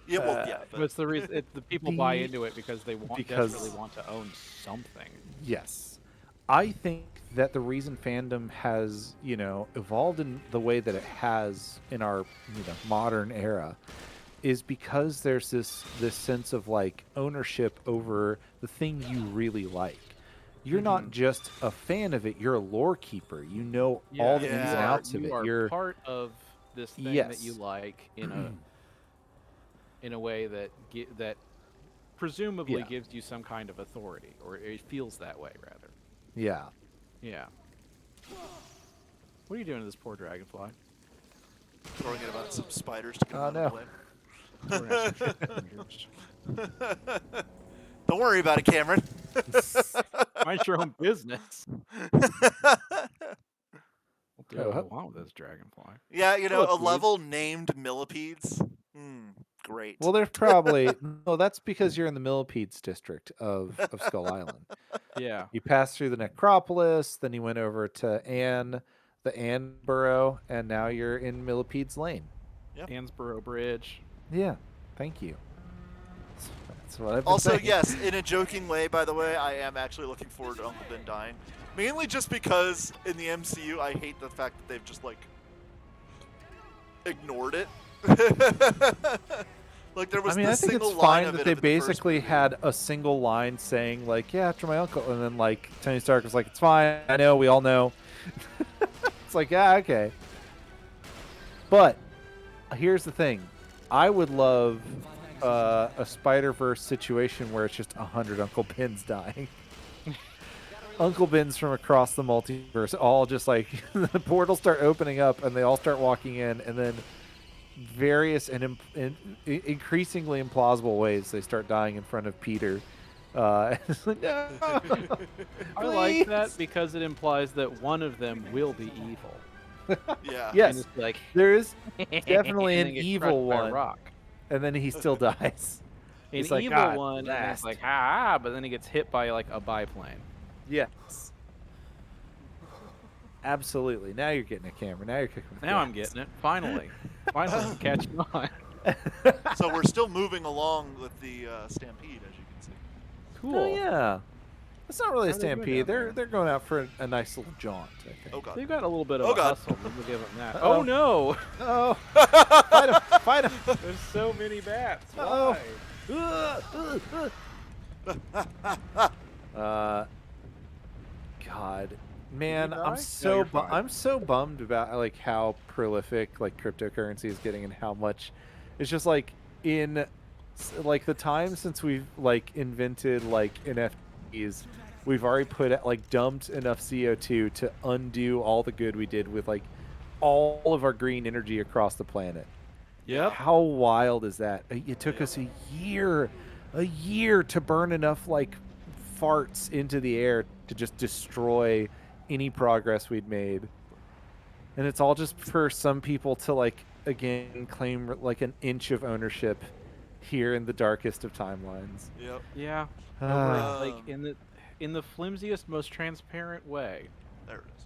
yeah, well, yeah, But but it's the reason the people buy into it because they because- desperately want to own something. yes, I think that the reason fandom has, you know, evolved in the way that it has in our, you know, modern era is because there's this sense of like ownership over the thing you really like. You're not just a fan of it, you're a lore keeper. You know all the ins and Yeah. outs of it. You are You're part of this thing that Yes. you like in a way that that presumably Yeah. gives you some kind of authority, or it feels that way rather. yeah. Yeah. What are you doing to this poor dragonfly? throwing it about some spiders to come Oh, out no. of the way. We're gonna have some shit fingers. Don't worry about it, Cameron. Mind your own business. What do Oh, I ho- want with this dragonfly? Yeah, you know, a Millipedes. level named millipedes. Great. Well, there's probably no. That's because you're in the Millipedes district of Skull Island. Yeah. You passed through the necropolis, then you went over to the Ann Burrow, and now you're in Millipedes Lane. Ansborough Bridge. Yeah, thank you. That's what I've been Also, saying. yes, in a joking way, by the way, I am actually looking forward to Uncle Ben dying. Mainly just because in the MCU, I hate the fact that they've just, like, ignored it. Like there was I mean, I this think single it's line fine of that it they in the first basically movie. had a single line saying like, "Yeah, after my uncle," and then like Tony Stark was like, "It's fine. I know. We all know." It's like, yeah, okay. But here's the thing: I would love a Spider-Verse situation where it's just 100 Uncle Bens dying. Uncle Bens from across the multiverse, all just like the portals start opening up and they all start walking in, and then various and increasingly implausible ways they start dying in front of Peter. It's like, no, I like that please. because it implies that one of them will be evil. Yeah. And Yes, just be like, there is and definitely then an get evil crushed by a one, rock. and then he still dies. An He's like, evil God, one, and then it's last. like, ha, but then he gets hit by like a biplane. Yes. Absolutely. Now you're getting a camera. Now you're cooking with Now I'm gas. getting it. Finally. Finally, I'm catching on. So we're still moving along with the Stampede, as you can see. Cool. Oh yeah. It's not really a How are they doing stampede. down there? They're going out for a nice little jaunt, I think. Oh god. They've got a little bit of Oh, a God. hustle. We'll give them that. Uh-oh. Oh no! Oh, fight him! Fight him! There's so many bats. Uh-oh. Why? God, man, die? I'm No, so you're fine. I'm so bummed about like how prolific like cryptocurrency is getting and how much it's just like in like the time since we've like invented like NFTs, we've already like dumped enough CO2 to undo all the good we did with like all of our green energy across the planet. Yep. How wild is that? It took us a year to burn enough like farts into the air to just destroy any progress we'd made. And it's all just for some people to like again claim like an inch of ownership here in the darkest of timelines. Yep. Yeah. Ah. Over, like in the flimsiest, most transparent way. There it is.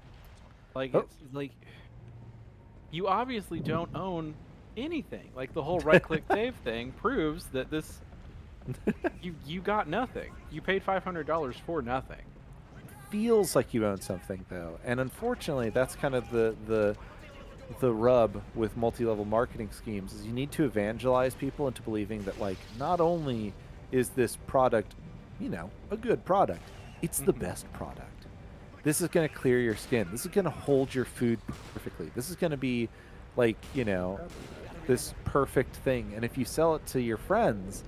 Like Oh. it's like you obviously don't own anything. Like the whole right-click save thing proves that this you got nothing. You paid $500 for nothing. Feels like you own something though, and unfortunately that's kind of the rub with multi-level marketing schemes is you need to evangelize people into believing that like not only is this product, you know, a good product, it's the best product. This is going to clear your skin. This is going to hold your food perfectly. This is going to be like, you know, this perfect thing. And if you sell it to your friends,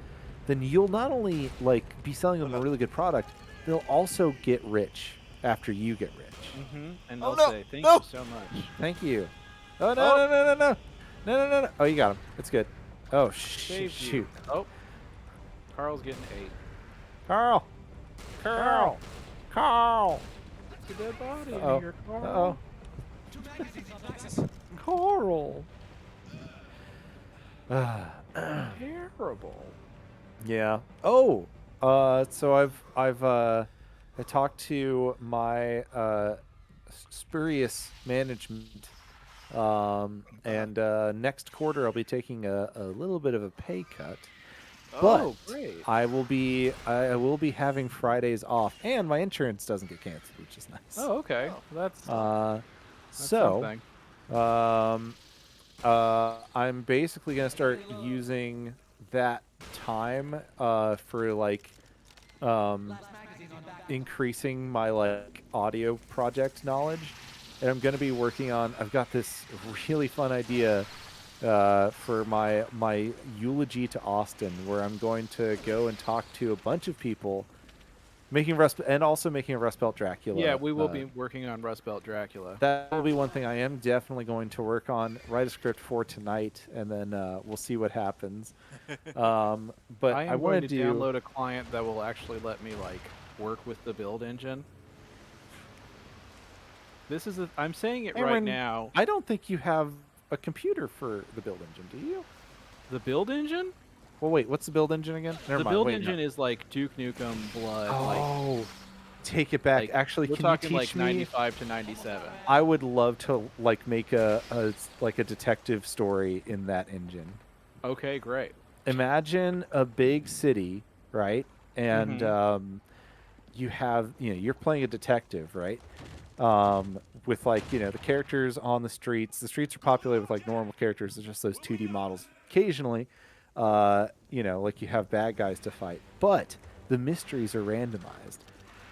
then you'll not only like be selling them a really good product, they'll also get rich after you get rich. And Oh, they'll no, say, thank no. you so much. Thank you. Oh no Oh. no no no no no no no no! Oh, you got him. It's good. Oh Saved shoot! you. Oh. Carl's getting 8. Carl, Carl, Carl. It's a dead body Uh-oh. in here, Carl. Uh-oh. Carl. Terrible. Yeah. Oh. So I talked to my spurious management, and next quarter I'll be taking a little bit of a pay cut. But Oh, great. I will be having Fridays off, and my insurance doesn't get canceled, which is nice. Oh, okay. That's So, something. I'm basically gonna start using that time for like increasing my like audio project knowledge, and I'm gonna be working on. I've got this really fun idea for my eulogy to Austin, where I'm going to go and talk to a bunch of people, making a Rust Belt Dracula. Yeah, we will be working on Rust Belt Dracula. That will be one thing I am definitely going to work on, write a script for tonight, and then we'll see what happens. But I am want going to download a client that will actually let me like work with the build engine. This is I'm saying it right Aaron, now. I don't think you have a computer for the build engine, do you? The build engine? Well, wait, what's the build engine again? Never The mind. build Wait, engine no. is like Duke Nukem Blood. Oh, take it back. Like, Actually, we're can talking you teach like me? 95 to 97. I would love to like make a detective story in that engine. Okay, great. Imagine a big city, right? And you have, you're playing a detective, right? With like, the characters on the streets. The streets are populated with like normal characters. It's just those 2D models. Occasionally, Like you have bad guys to fight, but the mysteries are randomized.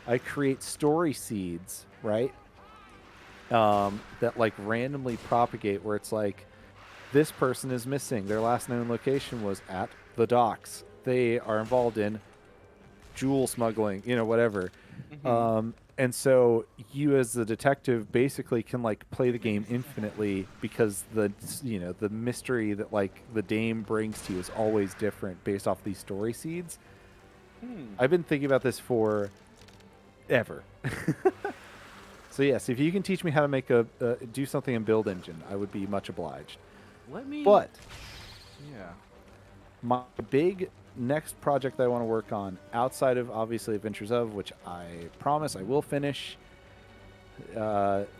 I create story seeds, right? That like randomly propagate where it's like this person is missing. Their last known location was at the docks. They are involved in jewel smuggling, whatever. Hmm. And so you as the detective basically can like play the game infinitely because the mystery that like the dame brings to you is always different based off these story seeds. Hmm. I've been thinking about this for ever. So yes, if you can teach me how to make do something in Build Engine, I would be much obliged. Let me. But Yeah. my big next project that I want to work on, outside of obviously Adventures of, which I promise I will finish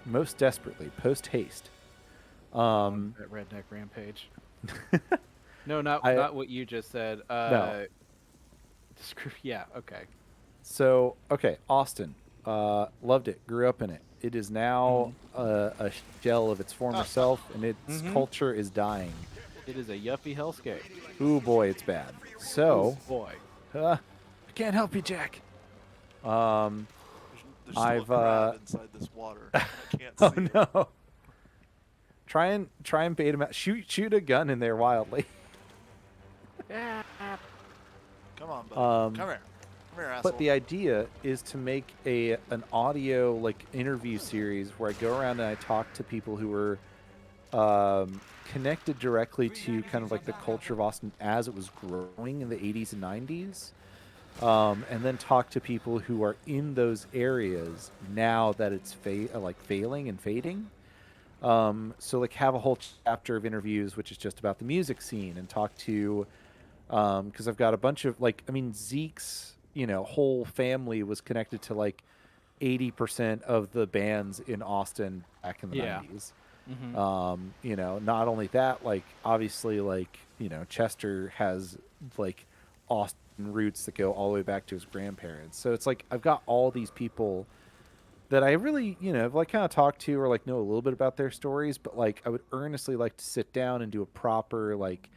most desperately, post haste. On that redneck rampage. No, not I what you just said. no. Yeah. Okay. So okay, Austin, loved it, grew up in it. It is now Mhm. a shell of its former self, and its Mhm. culture is dying. It is a yuppie hellscape. Ooh boy, it's bad. Oh So boy. I can't help you, Jack. Um, There's still a I've crab inside this water. I can't oh see it. no. Try and bait him out. Shoot a gun in there wildly. Come on, buddy. Um, Come here. Come here, but asshole. the idea is to make an audio like interview series where I go around and I talk to people who were connected directly to kind of like the culture of Austin as it was growing in the 80s and 90s. And then talk to people who are in those areas now that it's like failing and fading. So like have a whole chapter of interviews which is just about the music scene and talk to because I've got a bunch of like I mean Zeke's whole family was connected to like 80% of the bands in Austin back in the Yeah. 90s. Mhm. Not only that, like obviously like Chester has like Austin roots that go all the way back to his grandparents. So it's like I've got all these people that I really, like kind of talk to or like know a little bit about their stories, but like I would earnestly like to sit down and do a proper like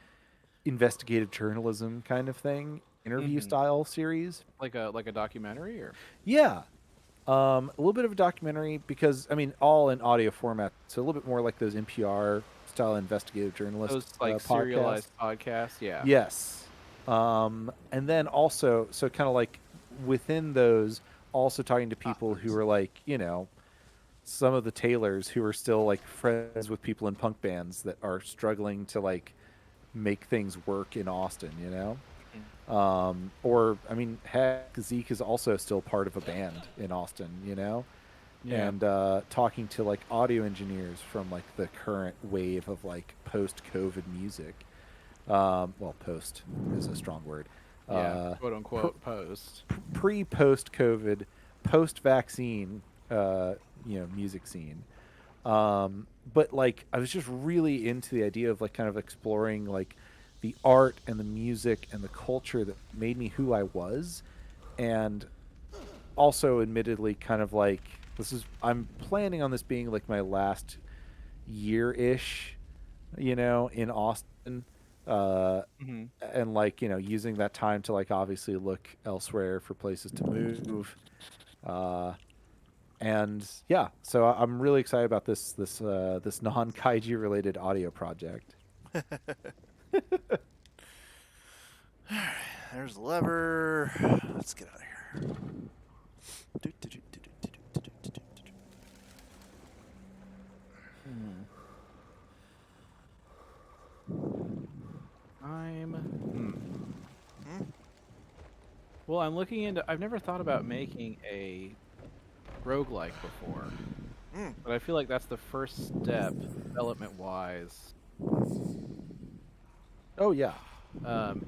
investigative journalism kind of thing, interview Mhm. style series. Like a documentary or Yeah. A little bit of a documentary because I mean all in audio format, so a little bit more like those NPR style investigative journalist those like podcasts. serialized podcasts. Yeah. Yes. And then also, so kind of like within those, also talking to people who are like, some of the tailors who are still like friends with people in punk bands that are struggling to like make things work in Austin, Mhm. Or, I mean, heck, Zeke is also still part of a band in Austin, Yeah. and talking to like audio engineers from like the current wave of like post COVID music. Well, post is a strong word. Yeah. Uh, Quote pr- unquote post. Post COVID, post vaccine, music scene. But like, I was just really into the idea of like kind of exploring like the art and the music and the culture that made me who I was, and also, admittedly, kind of like I'm planning on this being like my last year ish, in Austin. Uh, Mhm. and like using that time to like obviously look elsewhere for places to move and yeah, so I'm really excited about this non kaiju related audio project. There's the lever. Let's get out of here. Hmm. I'm. Hmm. Hmm? Well, I'm looking into. I've never thought about making a roguelike before, Hmm. but I feel like that's the first step, development wise, Oh yeah.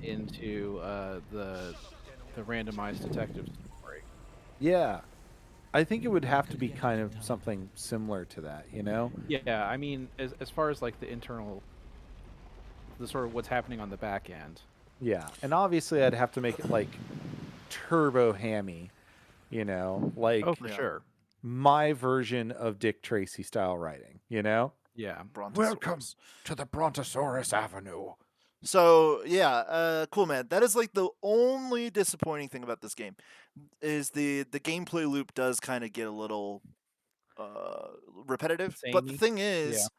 into the randomized detective story. Yeah, I think it would have to be kind of something similar to that. Yeah, I mean, as far as like the internal, the sort of what's happening on the back end. Yeah, and obviously I'd have to make it like turbo hammy, Oh, like for Yeah. sure. my version of Dick Tracy style writing. Yeah. Welcome Brontosaurus. to the Brontosaurus Avenue. So yeah, cool, man. That is like the only disappointing thing about this game is the gameplay loop does kind of get a little repetitive. But the Samey. thing Yeah. is,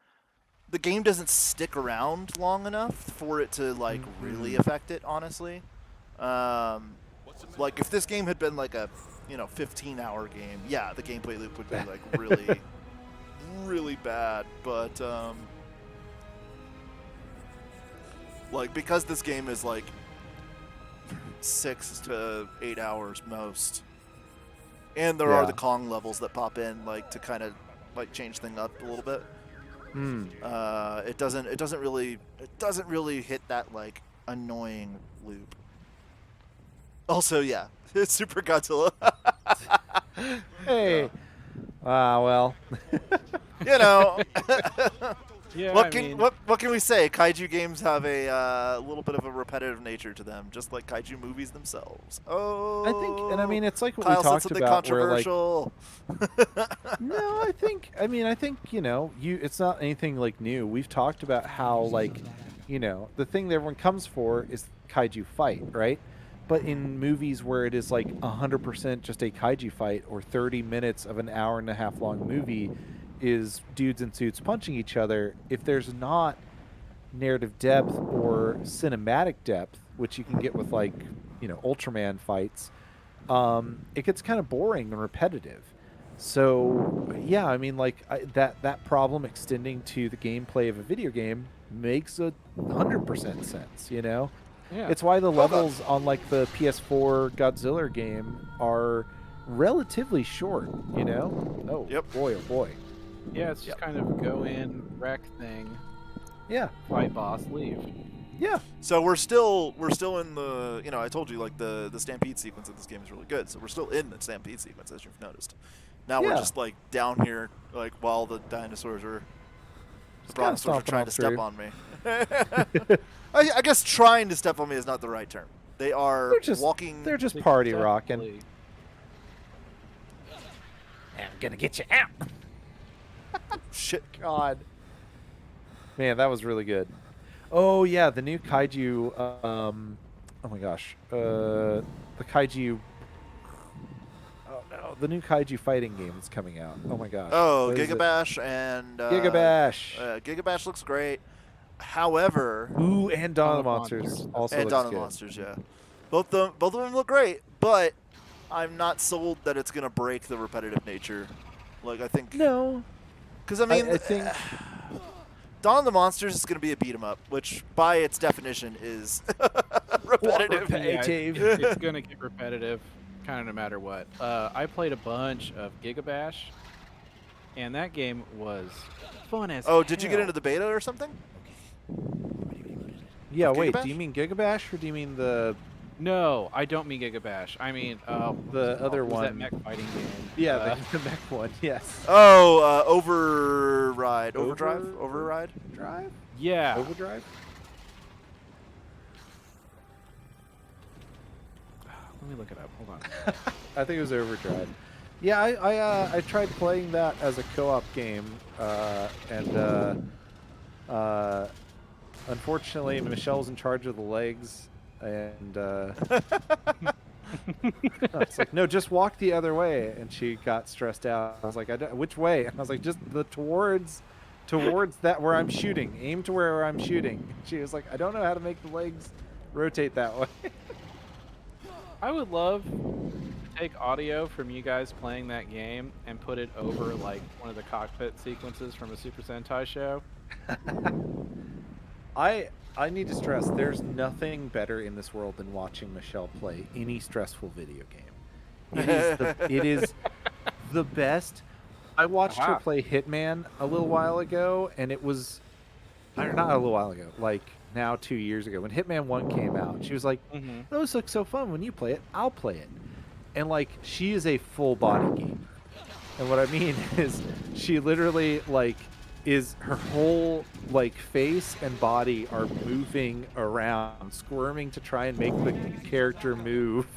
the game doesn't stick around long enough for it to like really affect it. Honestly, like if this game had been like a 15-hour game, yeah, the gameplay loop would be like really really bad. But like because this game is like 6 to 8 hours most, and there are the Kong levels that pop in like to kind of like change thing up a little bit. It doesn't really hit that like annoying loop. Also, yeah, it's Super Godzilla. Hey. Well. You know, Yeah, what can we say? Kaiju games have a little bit of a repetitive nature to them, just like kaiju movies themselves. Oh, I think, and I mean, it's like what Kyle we said talked something about, where like, controversial. no, I think it's not anything like new. We've talked about how like, the thing that everyone comes for is kaiju fight, right? But in movies where it is like 100% just a kaiju fight, or 30 minutes of an hour and a half long movie is dudes in suits punching each other, if there's not narrative depth or cinematic depth, which you can get with like, Ultraman fights, it gets kind of boring and repetitive. So yeah, I mean, like that problem extending to the gameplay of a video game makes 100% sense. Yeah. It's why the levels on like the PS4 Godzilla game are relatively short. Oh Yep. boy, oh boy. Yeah, it's just kind of go in, wreck thing, Yeah. fight boss, leave. Yeah. So we're still in the I told you like the Stampede sequence of this game is really good. So we're still in the Stampede sequence, as you've noticed. Now we're just like down here like while the dinosaurs are trying to step on me. I guess trying to step on me is not the right term. They are walking. They're just party rocking. Definitely. I'm gonna get you out. Shit. God. Man, that was really good. Oh yeah, the new kaiju. Oh my gosh. The kaiju. Oh no, the new kaiju fighting game that's coming out. Oh my gosh. Oh, Gigabash and Gigabash. Gigabash looks great. However, Ooh, and Dawn of the Monsters also and looks Dawn of good. the Monsters, yeah. Both of them look great, but I'm not sold that it's gonna break the repetitive nature. Like I think No. because I mean I think Dawn of the Monsters is gonna be a beat 'em up, which by its definition is repetitive. Yeah, it's gonna get repetitive, kind of no matter what. I played a bunch of Gigabash, and that game was fun as Oh, did you get hell. into the beta or something? Yeah, Of wait, Gigabash? do you mean Gigabash or do you mean the No, I don't mean Gigabash. I mean the other was one? that mech fighting game. Yeah, the mech one. Yes. Oh, Override, Override. Drive? Yeah. Overdrive? Let me look it up. Hold on. I think it was Overdrive. Yeah, I tried playing that as a co-op game, and unfortunately Michelle's in charge of the legs, and it's like, no, just walk the other way, and she got stressed out. I was like, which way? And I was like, just the towards that where I'm shooting. Aim to where I'm shooting. She was like, I don't know how to make the legs rotate that way. I would love to take audio from you guys playing that game and put it over like one of the cockpit sequences from a Super Sentai show. I need to stress, there's nothing better in this world than watching Michelle play any stressful video game. It is the best. I watched her play Hitman a little while ago, and it was not a little while ago, like now 2 years ago, when Hitman 1 came out. She was like, "Those look so fun. When you play it, I'll play it." And like, she is a full body gamer. And what I mean is, she literally like is her whole like face and body are moving around, squirming to try and make the character move.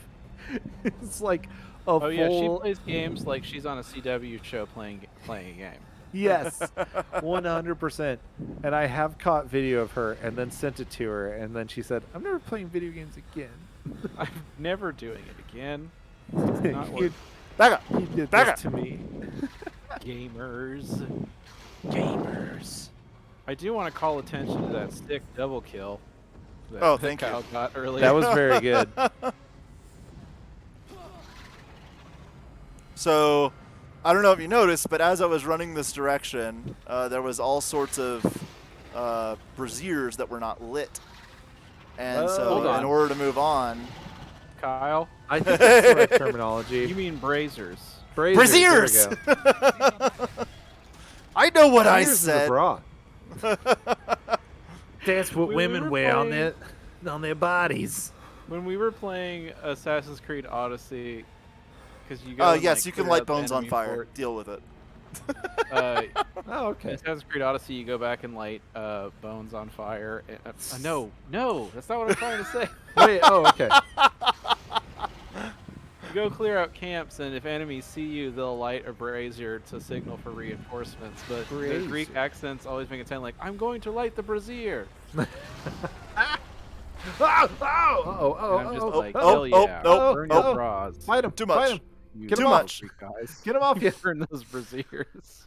It's like a full... Oh yeah, she plays games like she's on a CW show playing a game. Yes, 100%. And I have caught video of her and then sent it to her, and then she said, "I'm never playing video games again." I'm never doing it again. It's not you, worth Back up. you did Back this up. to me. gamers. Gamers. I do want to call attention to that sick double kill that Oh, thank you. Kyle got earlier. That was very good. So, I don't know if you noticed, but as I was running this direction, there was all sorts of braziers that were not lit. And Hold so, on. in order to move on, Kyle. I think that's the right terminology. You mean brazers? Braziers. braziers! There we go. I know what I Braziers is a said. bra. That's what We women were wear on playing- their bodies. When we were playing Assassin's Creed Odyssey, because you go. and, Yes, like, you can clear light out the bones on enemy fire. fort, Deal with it. Oh, okay. In Assassin's Creed Odyssey, you go back and light bones on fire. No, that's not what I'm trying to say. Wait, oh, okay. You go clear out camps, and if enemies see you, they'll light a brazier to signal for reinforcements. But the Greek Brazier. accents always make it sound like, I'm going to light the brazier. Oh, And I'm just oh, like, oh, hell oh, yeah, oh, burn oh. your bras. Fight him. Too Fight much. him. You Get him little off. freak guys. Get him off you. Burn those braziers.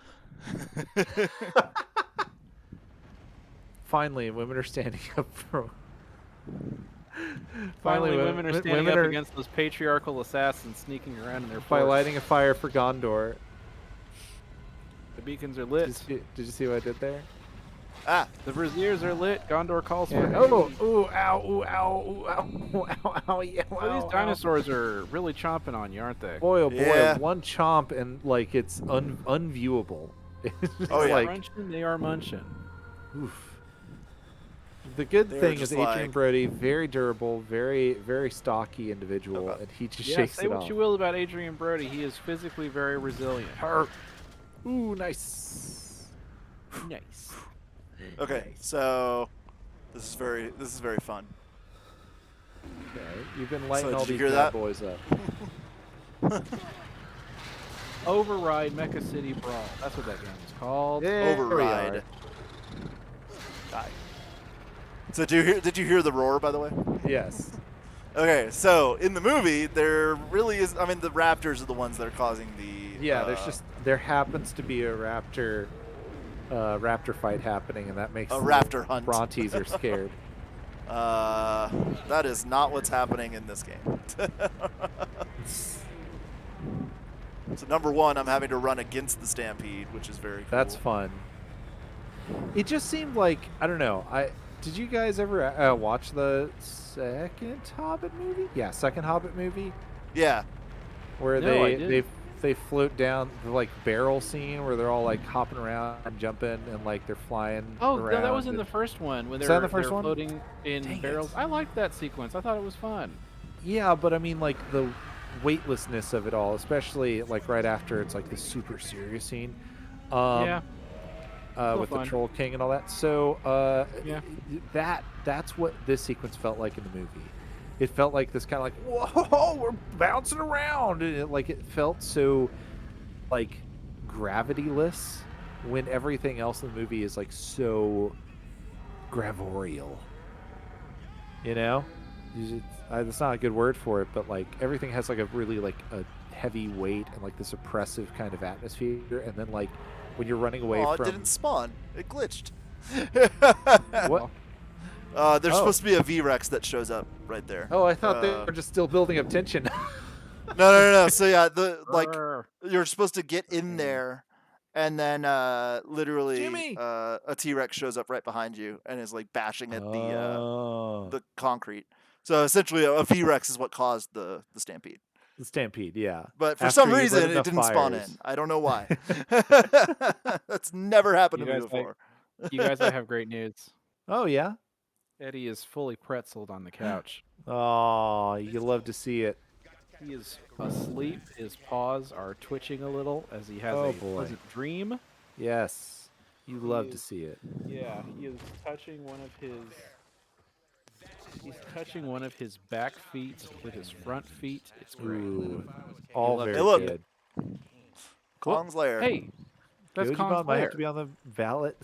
Finally, women are standing up for. Finally, women are standing women up are against those patriarchal assassins sneaking around in their by forts. lighting a fire for Gondor. The beacons are Did lit. you see what I did there? Ah, The braziers are lit. Gondor calls Yeah. for Oh, aid. ooh, ow, ooh, ow, ooh, ow, ooh, ow, ow, yeah, So ow, these ow. dinosaurs are really chomping on you, aren't they? Boy, oh boy, Yeah. one chomp and like it's unviewable. It's Oh, yeah. like, Munching, they are munching. oof. The good They're thing is just Adrian like- Brody, very durable, very, very stocky individual, Okay. and he just Yeah, shakes say it what off. you will about Adrian Brody, he is physically very resilient. Ooh, nice. Nice. okay. So, this is very fun. Okay, you've been lighting So all did you these hear bad that? boys up. Override Mecha City Brawl. That's what that game is called. There we Override. are. Die. So did you hear the roar, by the way? Yes. Okay, so in the movie, there really is. I mean, the raptors are the ones that are causing the. Yeah, there happens to be a raptor fight happening, and that makes A the raptor hunt. Brontes are scared. That is not what's happening in this game. So number one, I'm having to run against the Stampede, which is very cool. That's fun. It just seemed like I don't know. Did you guys ever watch the second Hobbit movie? Yeah, second Hobbit movie Yeah. where No, I didn't. they float down the like barrel scene where they're all like hopping around and jumping and like they're flying. Oh, no, around that was in and- the first one when Is they that were, in the first they were one? floating in Dang it. barrels. I liked that sequence. I thought it was fun. Yeah, but I mean like the weightlessness of it all, especially like right after it's like the super serious scene. Yeah. Still With the fun. Troll King and all that. So Yeah. that's what this sequence felt like in the movie. It felt like this kind of like whoa, we're bouncing around, and it felt so like gravityless when everything else in the movie is like so gravorial. You know, that's not a good word for it, but like everything has like a really like a heavy weight and like this oppressive kind of atmosphere, and then like when you're running away Oh, it from didn't spawn. It glitched. what? There's Oh. supposed to be a V-Rex that shows up right there. Oh, I thought they Uh, were just still building up tension. No. So yeah, like Brr. you're supposed to get in there, and then literally Jimmy! a T-Rex shows up right behind you and is like bashing at Oh. the concrete. So essentially, a V-Rex is what caused the stampede. The Stampede, yeah. But for After some you lit reason, it enough didn't spawn in. fires. I don't know why. That's never happened You to me guys like- before. You guys, I have great news. Oh, yeah? Eddie is fully pretzeled on the couch. Oh, you love to see it. He is asleep. His paws are twitching a little as he has Oh, a boy. pleasant dream. Yes. You love to is- see it. Yeah, he is touching one of his. He's touching one of his back feet with his front feet. It's great. Ooh. All love very it. Look. good. Kong's lair. Hey, That's Gojibon might have Con's to be on the ballot.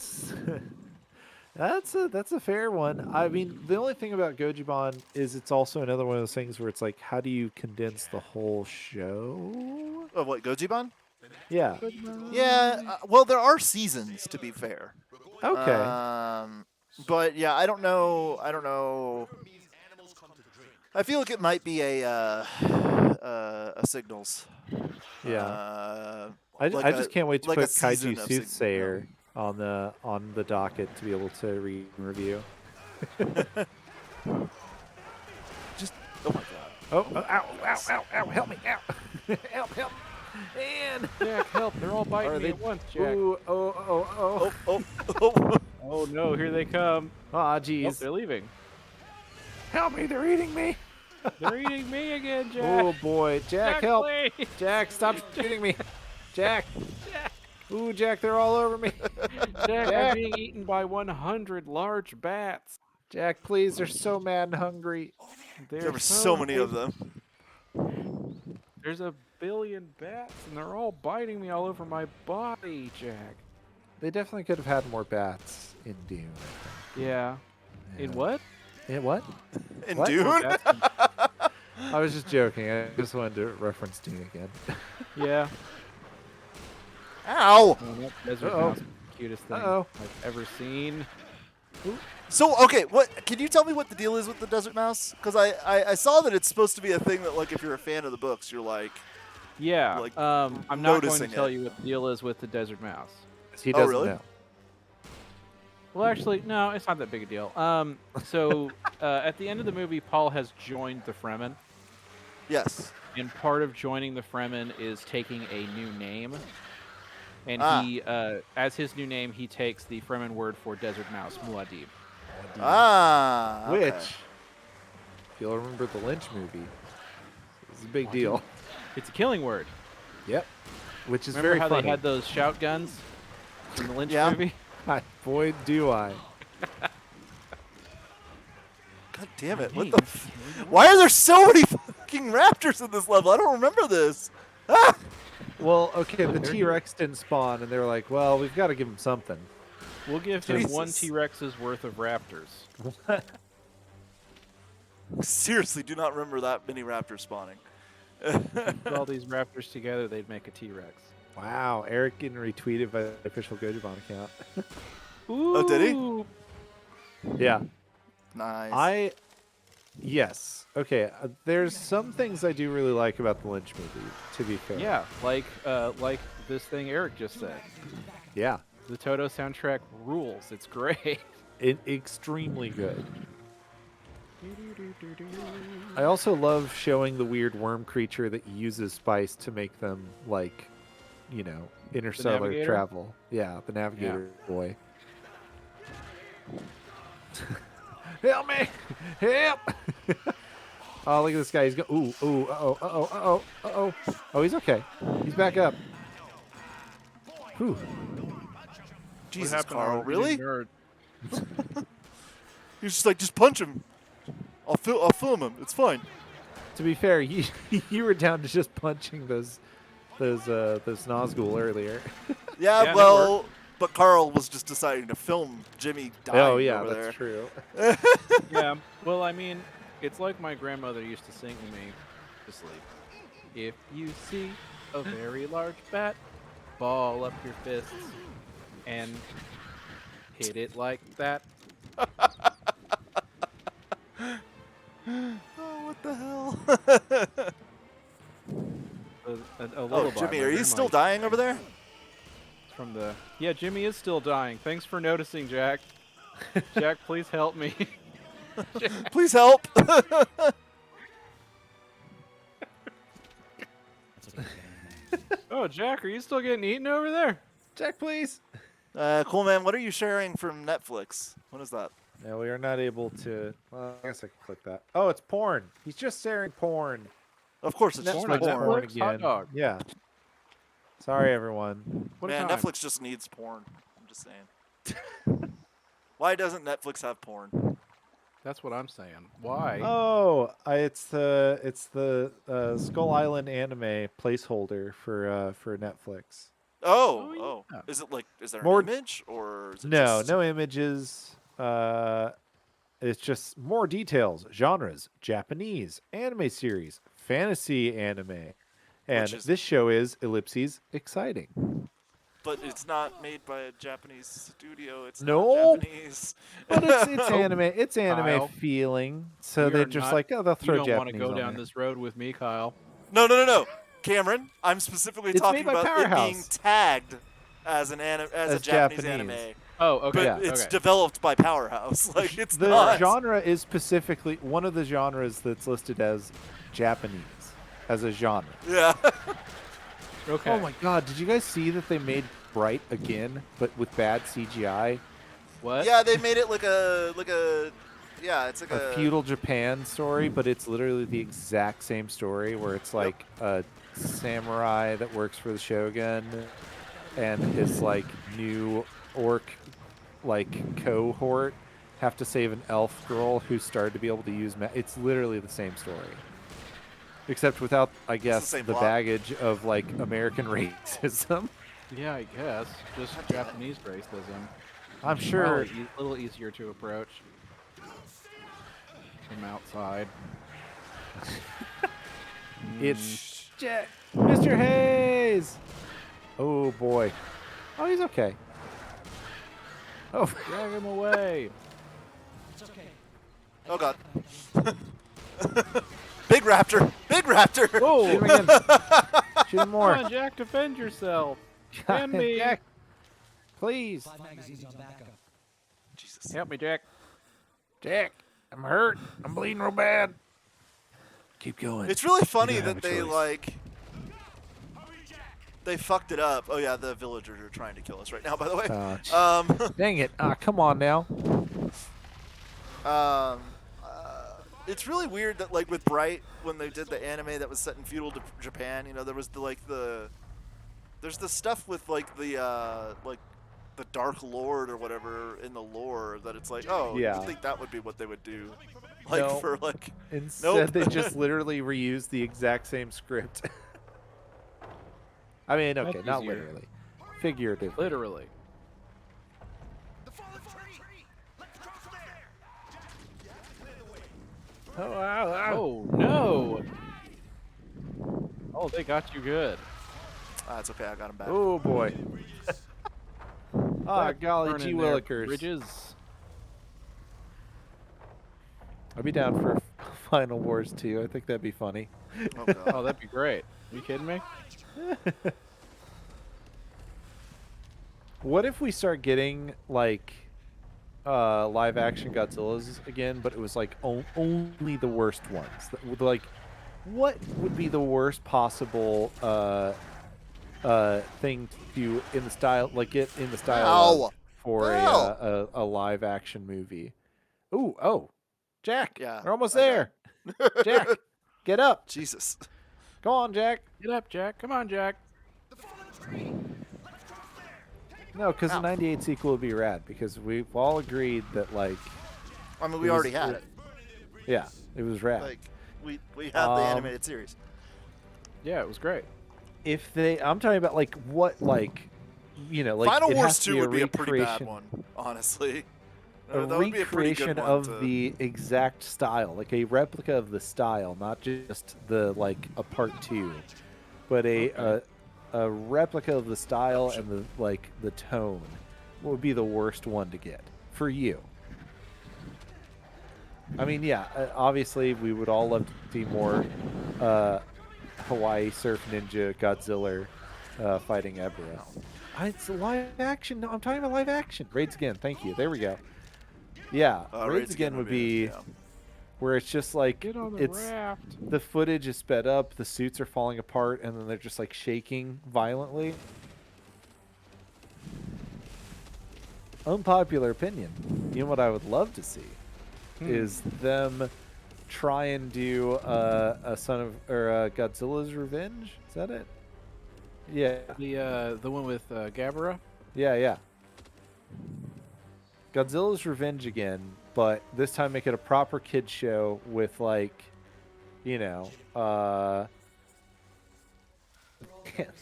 That's a fair one. I mean, the only thing about Gojibon is it's also another one of those things where it's like, how do you condense the whole show? Oh, what, Gojibon? Yeah. Yeah. Well, there are seasons, to be fair. Okay. But yeah, I don't know. I feel like it might be a signals. Yeah. Like I just can't wait to like a put season Kaiju of Soothsayer on the docket to be able to read and review. Just oh my god. Oh, ow, ow, ow, ow, help me, ow. help. Man. Jack, help! They're all biting Are me they- at once, Jack. Ooh, oh. Oh. Oh no, here they come. Aw, Oh, jeez. they're leaving. Help me, they're eating me. They're eating me again, Jack. Oh, boy. Jack, help. please. Jack, stop shooting me. Jack. Ooh, Jack, they're all over me. Jack, Jack. I'm being eaten by 100 large bats. Jack, please, they're so mad and hungry. There were so many of them. There's a billion bats, and they're all biting me all over my body, Jack. They definitely could have had more bats in Dune. Yeah. In what? In what? In What? Dune? Bats in- I was just joking. I just wanted to reference Dune again. yeah. Ow! Oh, that desert Uh-oh. mouse is the cutest thing Uh-oh. I've ever seen. So okay, what can you tell me what the deal is with the desert mouse? Because I saw that it's supposed to be a thing that like if you're a fan of the books, you're like, Yeah. Like, I'm not going to noticing tell it. you what the deal is with the desert mouse. He doesn't really? know. Well, actually, no, it's not that big a deal. So at the end of the movie, Paul has joined the Fremen, yes. and part of joining the Fremen is taking a new name. And he, as his new name, he takes the Fremen word for desert mouse, Muad'Dib. Ah. Which, okay. if you'll remember the Lynch movie, it's a big deal. It's a killing word. Yep. Which is Remember very how funny. they had those shout guns in the Lynch Yeah. movie? Boy, do I. God damn it! What the? Why are there so many fucking raptors in this level? I don't remember this. Ah! Well, okay, the T-Rex didn't spawn, and they were like, well, we've got to give him something. We'll give him one Jesus. T-Rex's worth of raptors. Seriously, do not remember that many raptors spawning. Put all these raptors together, they'd make a T-Rex. Wow, Eric getting retweeted by the official Gojibon account. Ooh. Oh, did he? Yeah. Nice. Yes. Okay, there's some things I do really like about the Lynch movie, to be fair. Yeah, like this thing Eric just said. Yeah. The Toto soundtrack rules. It's great. Extremely good. I also love showing the weird worm creature that uses spice to make them, like, you know, interstellar Navigator? travel. Yeah, the Navigator boy. Help me! Help! Oh, look at this guy. He's going. Ooh, uh-oh. Oh, he's okay. He's back up. Whew. Jesus, Carl, really? Nerd? He was just like, just punch him. I'll film him. It's fine. To be fair, you were down to just punching those Nazgul earlier. Yeah, Yeah, well, but Carl was just deciding to film Jimmy dying Oh yeah, over that's there. true. Yeah. Well, I mean, it's like my grandmother used to sing to me to sleep. If you see a very large bat, ball up your fists and hit it like that. Oh, what the hell? A Oh, lullaby. Jimmy, My are you grandma still used- dying over there? From the yeah, Jimmy is still dying. Thanks for noticing, Jack. Jack, please help me. Please help. Oh, Jack, are you still getting eaten over there? Jack, please. Cool, man. What are you sharing from Netflix? What is that? No, we are not able to. Well, I guess I can click that. Oh, it's porn. He's just sharing porn. Of course, it's just Porn on porn. Netflix? again. Hot dog. Yeah. Sorry, everyone. What a Man, time. Netflix just needs porn. I'm just saying. Why doesn't Netflix have porn? That's what I'm saying. Why? Oh, it's the Skull Island anime placeholder for Netflix. Yeah. Is it like, is there More- an image or is it No, just... no images. It's just more details, genres, Japanese, anime series, fantasy anime. And is- this show is ellipses exciting. But it's not made by a Japanese studio. It's not Nope. Japanese. But it's anime. It's anime Kyle, feeling. So we they're are just not- like, oh, they'll You throw don't want to Japanese go on down there. this road with me, Kyle. No. Cameron, I'm specifically It's talking made by about it being Powerhouse. tagged as a Japanese anime. Oh, okay. But Yeah. it's okay. developed by Powerhouse. Like, it's The not. genre is specifically one of the genres that's listed as Japanese as a genre. Yeah. Okay. Oh my god, did you guys see that they made Bright again, but with bad CGI? What? Yeah, they made it like a yeah, it's like A feudal Japan story, but it's literally the exact same story where it's like a samurai that works for the shogun and his like new orc like cohort have to save an elf girl who started to be able to use it's literally the same story. Except without, I guess, same the plot. baggage of like American racism. Yeah, I guess. Just Japanese racism. I'm sure. Probably a little easier to approach from outside. It's Mr. Hayes. Oh boy. Oh, he's okay. Oh, Drag him away. It's okay. Oh god. Big raptor. Big raptor. shoot Oh, him again. Shoot him come more. on, Jack, defend yourself. Defend me. Jack, please. 5 magazines on backup. Jesus. Help me, Jack. Jack, I'm hurt. I'm bleeding real bad. Keep going. It's really funny don't have that a they choice. like they fucked it up. Oh yeah, the villagers are trying to kill us right now, by the way. Dang it. Ah, come on now. It's really weird that like with Bright, when they did the anime that was set in feudal Japan, you know, there was there's the stuff with like the Dark Lord or whatever in the lore that it's like, oh, Yeah. you think that would be what they would do, like No. for like. Instead, Nope. they just literally reused the exact same script. I mean, okay, That's not easier. literally. Figuratively. Literally. The fallen tree! Let's cross there! Clear the way. Oh, ow, ow. Oh, no. Oh, they got you good. It's okay, I got him back. Oh, boy. Ah, Back golly burning gee their willikers. Bridges. I'd be down for Final Wars 2. I think that'd be funny. Oh god. Oh, that'd be great. Are you kidding me? What if we start getting, like, live action Godzillas again, but it was, like, only the worst ones? Like, what would be the worst possible thing to do in the style, like, get in the style Ow. of for a live action movie? Ooh, oh. Jack, Yeah, we're almost I got there. Jack, get up. Jesus. Go on, Jack. Get up, Jack. Come on, Jack. The fallen tree! Let's cross there! No, because the Ow. 98 sequel would be rad, because we've all agreed that, like, I mean, It we was- already had it. yeah, it was rad. Like, we had the animated series. Yeah, it was great. If they, I'm talking about, like, what, like, you know, like, Final it Wars has to 2 would be a pretty bad recreation- one, honestly. A That would be a pretty recreation good one of to- the exact style, like a replica of the style, not just the, like, a part 2, but a replica of the style and the, like, the tone would be the worst one to get for you. I mean, yeah, obviously we would all love to see more Hawaii Surf Ninja Godzilla fighting Ebra. It's live action. No, I'm talking about live action. Raids Again. Thank you. There we go. Yeah, Raids Again would be where it's just like Get on the it's raft. the footage is sped up, the suits are falling apart, and then they're just like shaking violently. Unpopular opinion. You know what I would love to see is them try and do a Godzilla's Revenge. Is that it? Yeah, The one with Gabara. yeah. Godzilla's Revenge again, but this time make it a proper kid show with, like, you know,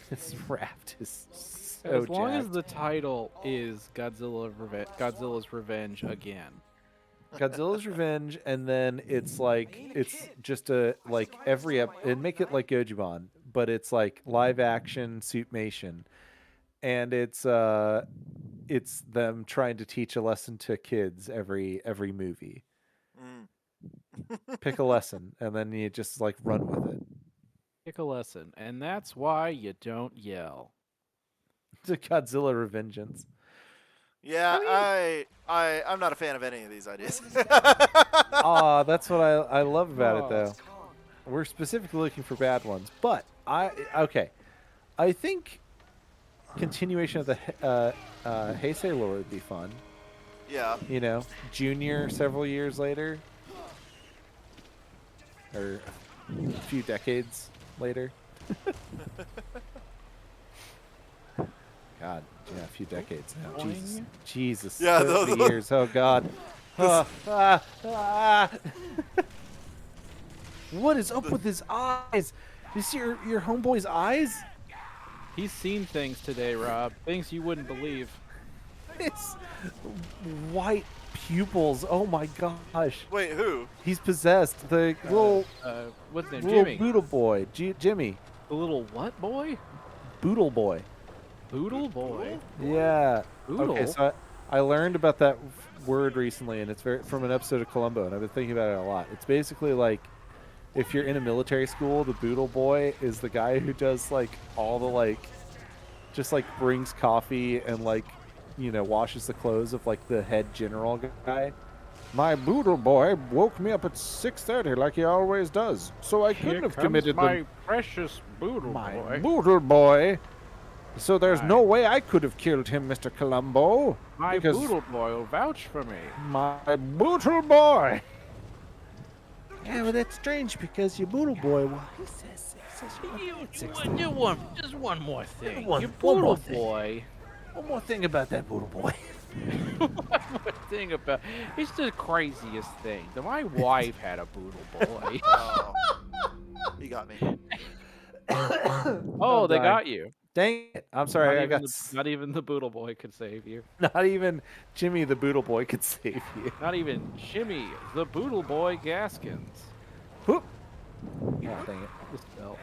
this raft is As long as the title is Godzilla's Revenge again. Godzilla's Revenge, and then it's just a like and make it like Gojibon, but it's like live action suitmation, and it's them trying to teach a lesson to kids every movie. Pick a lesson, and then you just like run with it. Pick a lesson, and that's why you don't yell. To Godzilla Revengeance. Yeah, I'm not a fan of any of these ideas. That's what I love about it, though. We're specifically looking for bad ones, but I think continuation of the Heisei lore would be fun. Yeah. You know, Junior several years later, or a few decades later. God, yeah, a few decades now. Jesus. Yeah, 30 years. Oh God. What is up with his eyes? You see your homeboy's eyes? He's seen things today, Rob. Things you wouldn't believe. It's white pupils. Oh my gosh. Wait, who? He's possessed. The little what's his name? little Jimmy. Boodle boy. Jimmy. The little what boy? Boodle boy. Boodle boy. Yeah. Boodle? Okay, so I learned about that word recently, and it's from an episode of Columbo, and I've been thinking about it a lot. It's basically like if you're in a military school, the Boodle boy is the guy who does like all the just like brings coffee and washes the clothes of like the head general guy. My Boodle boy woke me up at 6:30 like he always does, so I couldn't have committed my precious Boodle my boy. Boodle boy. So there's no way I could have killed him, Mr. Columbo. My Boodle boy will vouch for me. My Boodle boy. Yeah, well, that's strange because your Boodle boy. Well, he says Just one more thing. One Your more Boodle thing. boy. one more thing about that Boodle boy. One more thing about it's the craziest thing. My wife had a Boodle boy. Oh, he got me. Oh, they got you. Dang it! I'm sorry. Not even the Boodle boy could save you. Not even Jimmy the Boodle boy could save you. Not even Jimmy the Boodle boy Gaskins. Whoop. Oh, dang it.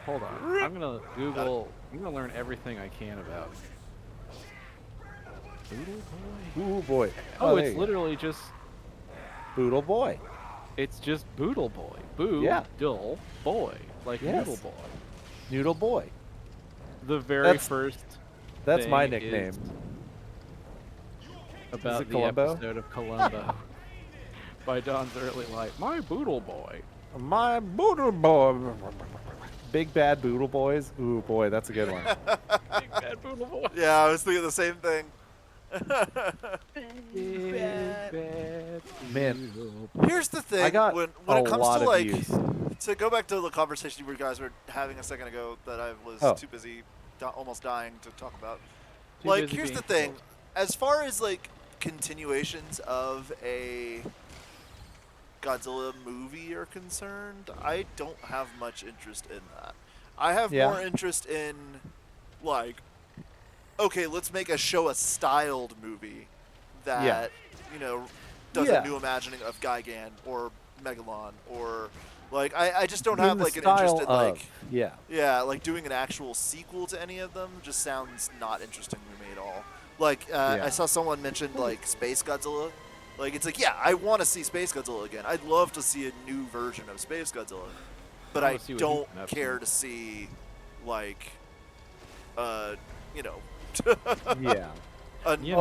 Hold on. I'm gonna Google. I'm gonna learn everything I can about Boodle boy. Boodle boy. Oh, there it's you go. literally just. Boodle boy. It's just Boodle boy. Boodle Yeah. boy. Like Yes. Noodle boy. Noodle boy. The very That's- first. That's my thing nickname. is About it the Columbo? episode of Columbo by Don's early life. My Boodle boy. My Boodle boy. Big bad Boodle boys. Ooh boy, that's a good one. Big bad Boodle boy. Yeah, I was thinking the same thing. Big bad Man. Boodle boy. Here's the thing. I got when a it comes lot to of like views. to go back to the conversation you guys were having a second ago that I was Oh. too busy, almost dying to talk about. Too Like, busy here's being the thing. killed. As far as like continuations of a Godzilla movie are concerned, I don't have much interest in that. I have Yeah. more interest in like, okay, let's make a Showa styled movie that does Yeah. a new imagining of Gigan or Megalon or like I just don't In have the like an interest style in of, like yeah. like doing an actual sequel to any of them just sounds not interesting to me at all. Like Yeah. I saw someone mentioned like Space Godzilla. Like it's like, yeah, I want to see Space Godzilla again. I'd love to see a new version of Space Godzilla. But I I wanna see what don't he's been up to. care to see like Yeah.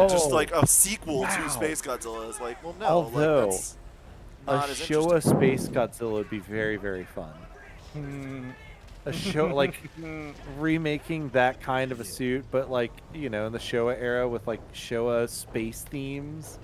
just Oh. like a sequel Wow. to Space Godzilla. It's like, well, no, Although, like that's A not as Showa interesting. Space Godzilla would be very, very fun. A show like remaking that kind of a suit, but like in the Showa era with like Showa space themes.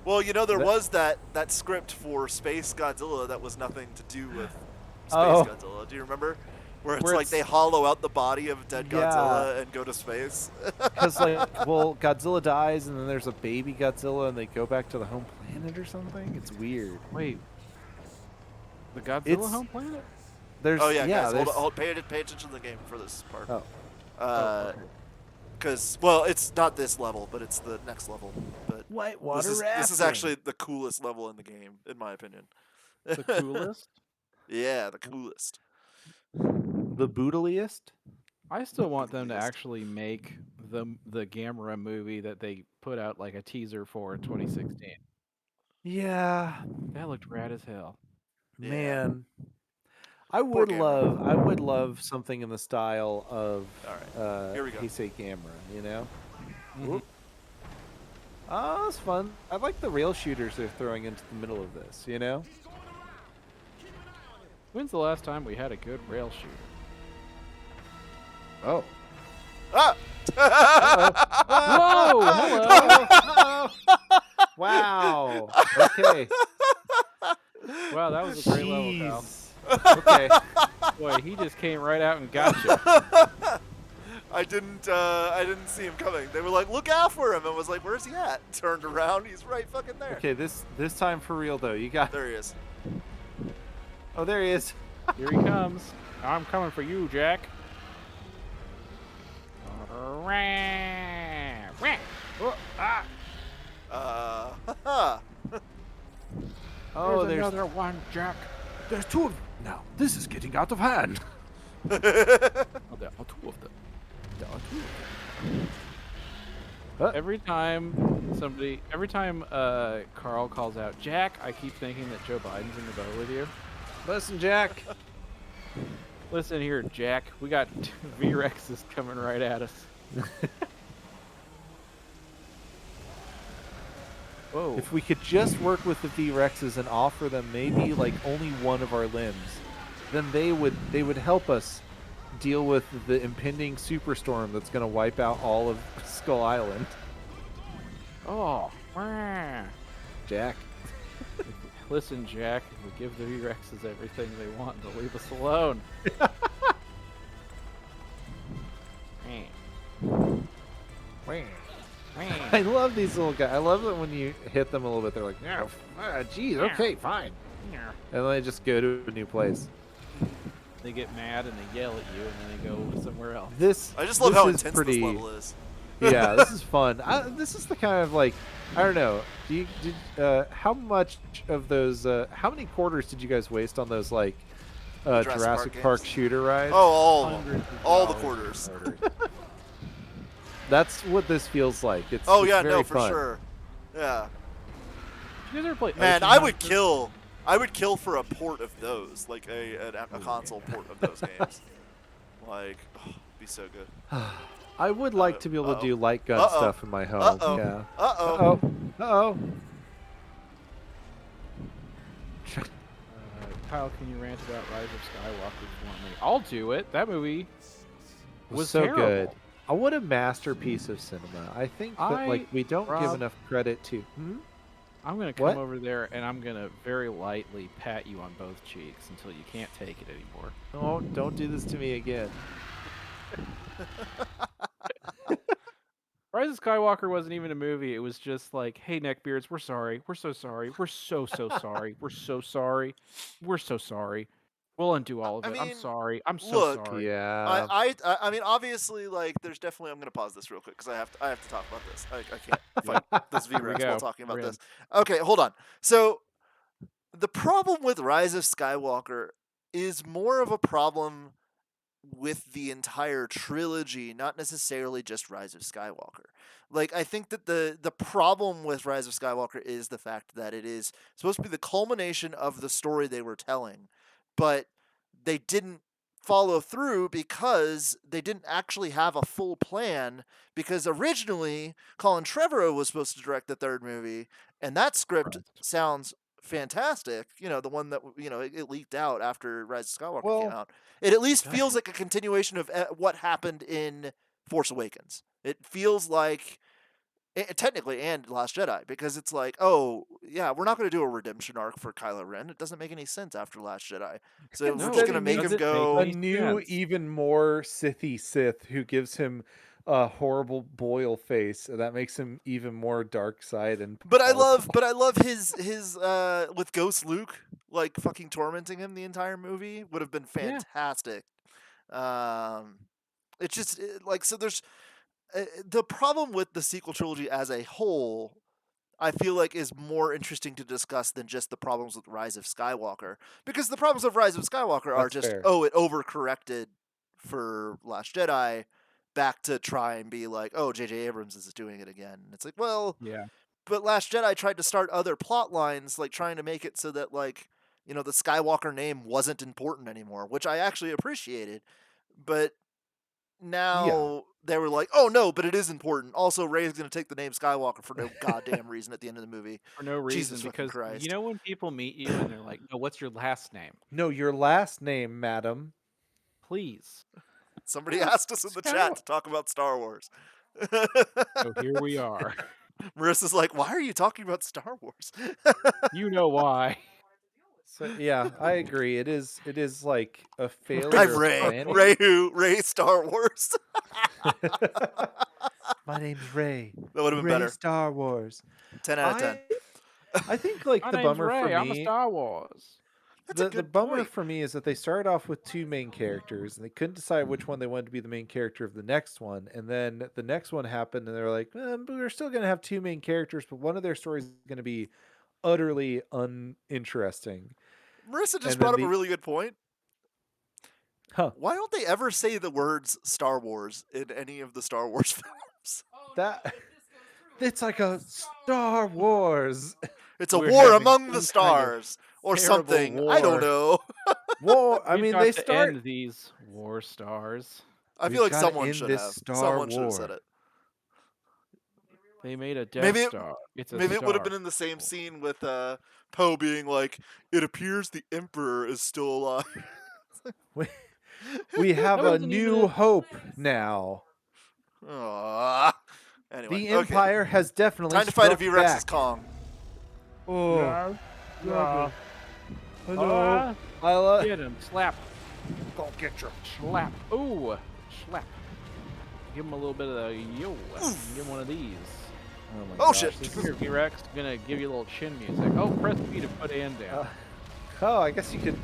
Well, there That- was that script for Space Godzilla that was nothing to do with Space Oh. Godzilla. Do you remember? Where it's Where like it's- they hollow out the body of dead Yeah. Godzilla and go to space. Because Godzilla dies, and then there's a baby Godzilla, and they go back to the home planet or something. It's weird. Wait. The Godzilla It's- home planet? There's Oh yeah, guys, there's- pay attention to the game for this part. Oh. because well, it's not this level, but it's the next level. But Whitewater this is actually the coolest level in the game, in my opinion. The coolest. Yeah, the coolest. the boodliest. I still want them to Coolest. actually make the Gamera movie that they put out like a teaser for in 2016. Yeah, That looked rad as hell. Yeah. man. Poor Gamera. I would love something in the style of All right, here we go. Heisei Camera, you know? Mhm. Oh, that's fun. I like the rail shooters they're throwing into the middle of this, you know? When's the last time we had a good rail shooter? Oh. Ah! Whoa! Hello! Wow. Okay. Wow, that was a great level, pal. Jeez. Okay. Boy, he just came right out and got you. I didn't see him coming. They were like, "Look out for him!" and was like, "Where's he at?" Turned around, he's right fucking there. Okay, this time for real though. You got. There he is. Oh, there he is. Here he comes. I'm coming for you, Jack. Haha. Oh, there's another one, Jack. there's two of them now. This is getting out of hand. Oh, there are two of them. There are two of them. Every time Carl calls out Jack, I keep thinking that Joe Biden's in the boat with you. Listen, Jack. Listen here, Jack. We got V-Rexes coming right at us. Whoa. If we could just work with the V-Rexes and offer them maybe like only one of our limbs, then they would help us deal with the impending superstorm that's going to wipe out all of Skull Island. Oh, wah. Jack. Listen, Jack. If we give the V-Rexes everything they want, they'll leave us alone. I love these little guys. I love that when you hit them a little bit, they're like, "No, geez, okay, fine," and then they just go to a new place. They get mad and they yell at you, and then they go somewhere else. I just love how is intense pretty, this level is. Yeah, this is fun. This is the kind of like, I don't know. How much of those? How many quarters did you guys waste on those like Jurassic Park shooter rides? Oh, all of them. All the quarters. That's what this feels like. It's Oh it's yeah, very no, for fun. sure. Yeah. Did you guys ever play Man, Ocean I would Hunter? kill. I would kill for a port of those, like a console port of those games. Like, be so good. I would like to be able to do light gun stuff in my home. Uh-oh. Yeah. Uh-oh. Uh-oh. Kyle, can you rant about Rise of Skywalker for me? I'll do it. That movie was so terrible. good. What a masterpiece of cinema. I think that like we don't give Rob, enough credit to. I'm gonna come What? over there and I'm gonna very lightly pat you on both cheeks until you can't take it anymore. Oh, don't do this to me again. Rise of Skywalker wasn't even a movie. It was just like, hey, neckbeards, we're sorry. We're so sorry. We're so sorry. We're so sorry. We're so sorry. We'll undo all of it. I'm mean, sorry. I'm so look, sorry. Yeah. I mean, obviously, like, there's definitely. I'm gonna pause this real quick because I have to talk about this. I can't fight this V-Rex while go. talking about We're in. this. Okay, hold on. So, the problem with Rise of Skywalker is more of a problem with the entire trilogy, not necessarily just Rise of Skywalker. Like, I think that the problem with Rise of Skywalker is the fact that it is supposed to be the culmination of the story they were telling, but they didn't follow through because they didn't actually have a full plan, because originally Colin Trevorrow was supposed to direct the third movie, and that script sounds fantastic. You know, the one that, you know, it leaked out after Rise of Skywalker came out. It at least feels like a continuation of what happened in Force Awakens. It feels like, technically, and Last Jedi, because it's like, oh yeah, we're not going to do a redemption arc for Kylo Ren. It doesn't make any sense after Last Jedi. So we're just going to make him go. A new, even more Sithy Sith who gives him a horrible boil face. That makes him even more dark side and. But I love his with Ghost Luke, like fucking tormenting him the entire movie would have been fantastic. It's just like, so there's the problem with the sequel trilogy as a whole, I feel like, is more interesting to discuss than just the problems with Rise of Skywalker. Because the problems of Rise of Skywalker are That's just, fair. oh, it overcorrected for Last Jedi back to try and be like, oh, J.J. Abrams is doing it again. And it's like, well, Yeah. but Last Jedi tried to start other plot lines, like trying to make it so that, like, you know, the Skywalker name wasn't important anymore, which I actually appreciated. But now they were like, oh no, but it is important. Also, Rey's going to take the name Skywalker for no goddamn reason at the end of the movie. For no reason, Jesus fucking because Christ. you know when people meet you and they're like, "No, what's your last name?" No, your last name, madam. Please. Somebody asked us in the chat to talk about Star Wars. So here we are. Marissa's like, why are you talking about Star Wars? You know why. So yeah, I agree. It is like a I'm failure of Rey. planning. Rey who? Rey Star Wars. My name's Ray. That would have been Ray better. Star Wars. 10 out of 10. I think like My the name's bummer Ray. for I'm a me, Star Wars. That's a the good bummer point. for me is that they started off with two main characters and they couldn't decide which one they wanted to be the main character of the next one. And then the next one happened and they're like, but we're still going to have two main characters, but one of their stories is going to be utterly uninteresting. Marissa just And brought then up a really good point. Huh. Why don't they ever say the words Star Wars in any of the Star Wars films? That it's like a Star Wars. It's a We're war having among the some kind of stars or terrible something. I don't war. know. War. I We've mean, got they to start. end these war stars. I We've feel like gotta someone end should this have. Star Someone should have War. said it. They made a Death Maybe Star. It's a maybe it would have star. been in the same scene with Poe being like, "It appears the Emperor is still alive." We have That a wasn't even new a- hope now. Aww. Anyway, The okay. Empire has definitely Time to fight a struck V-Rex back. as Kong. Oh, Yeah. hello. I love. Get him. Slap. Go get your. Slap. Ooh. Slap. Give him a little bit of the yo. Give him one of these. Oh my Oh, gosh, shit. this is- Here, V-Rex. Gonna give you a little chin music. Oh, press B to put Ann down. Oh, I guess you could.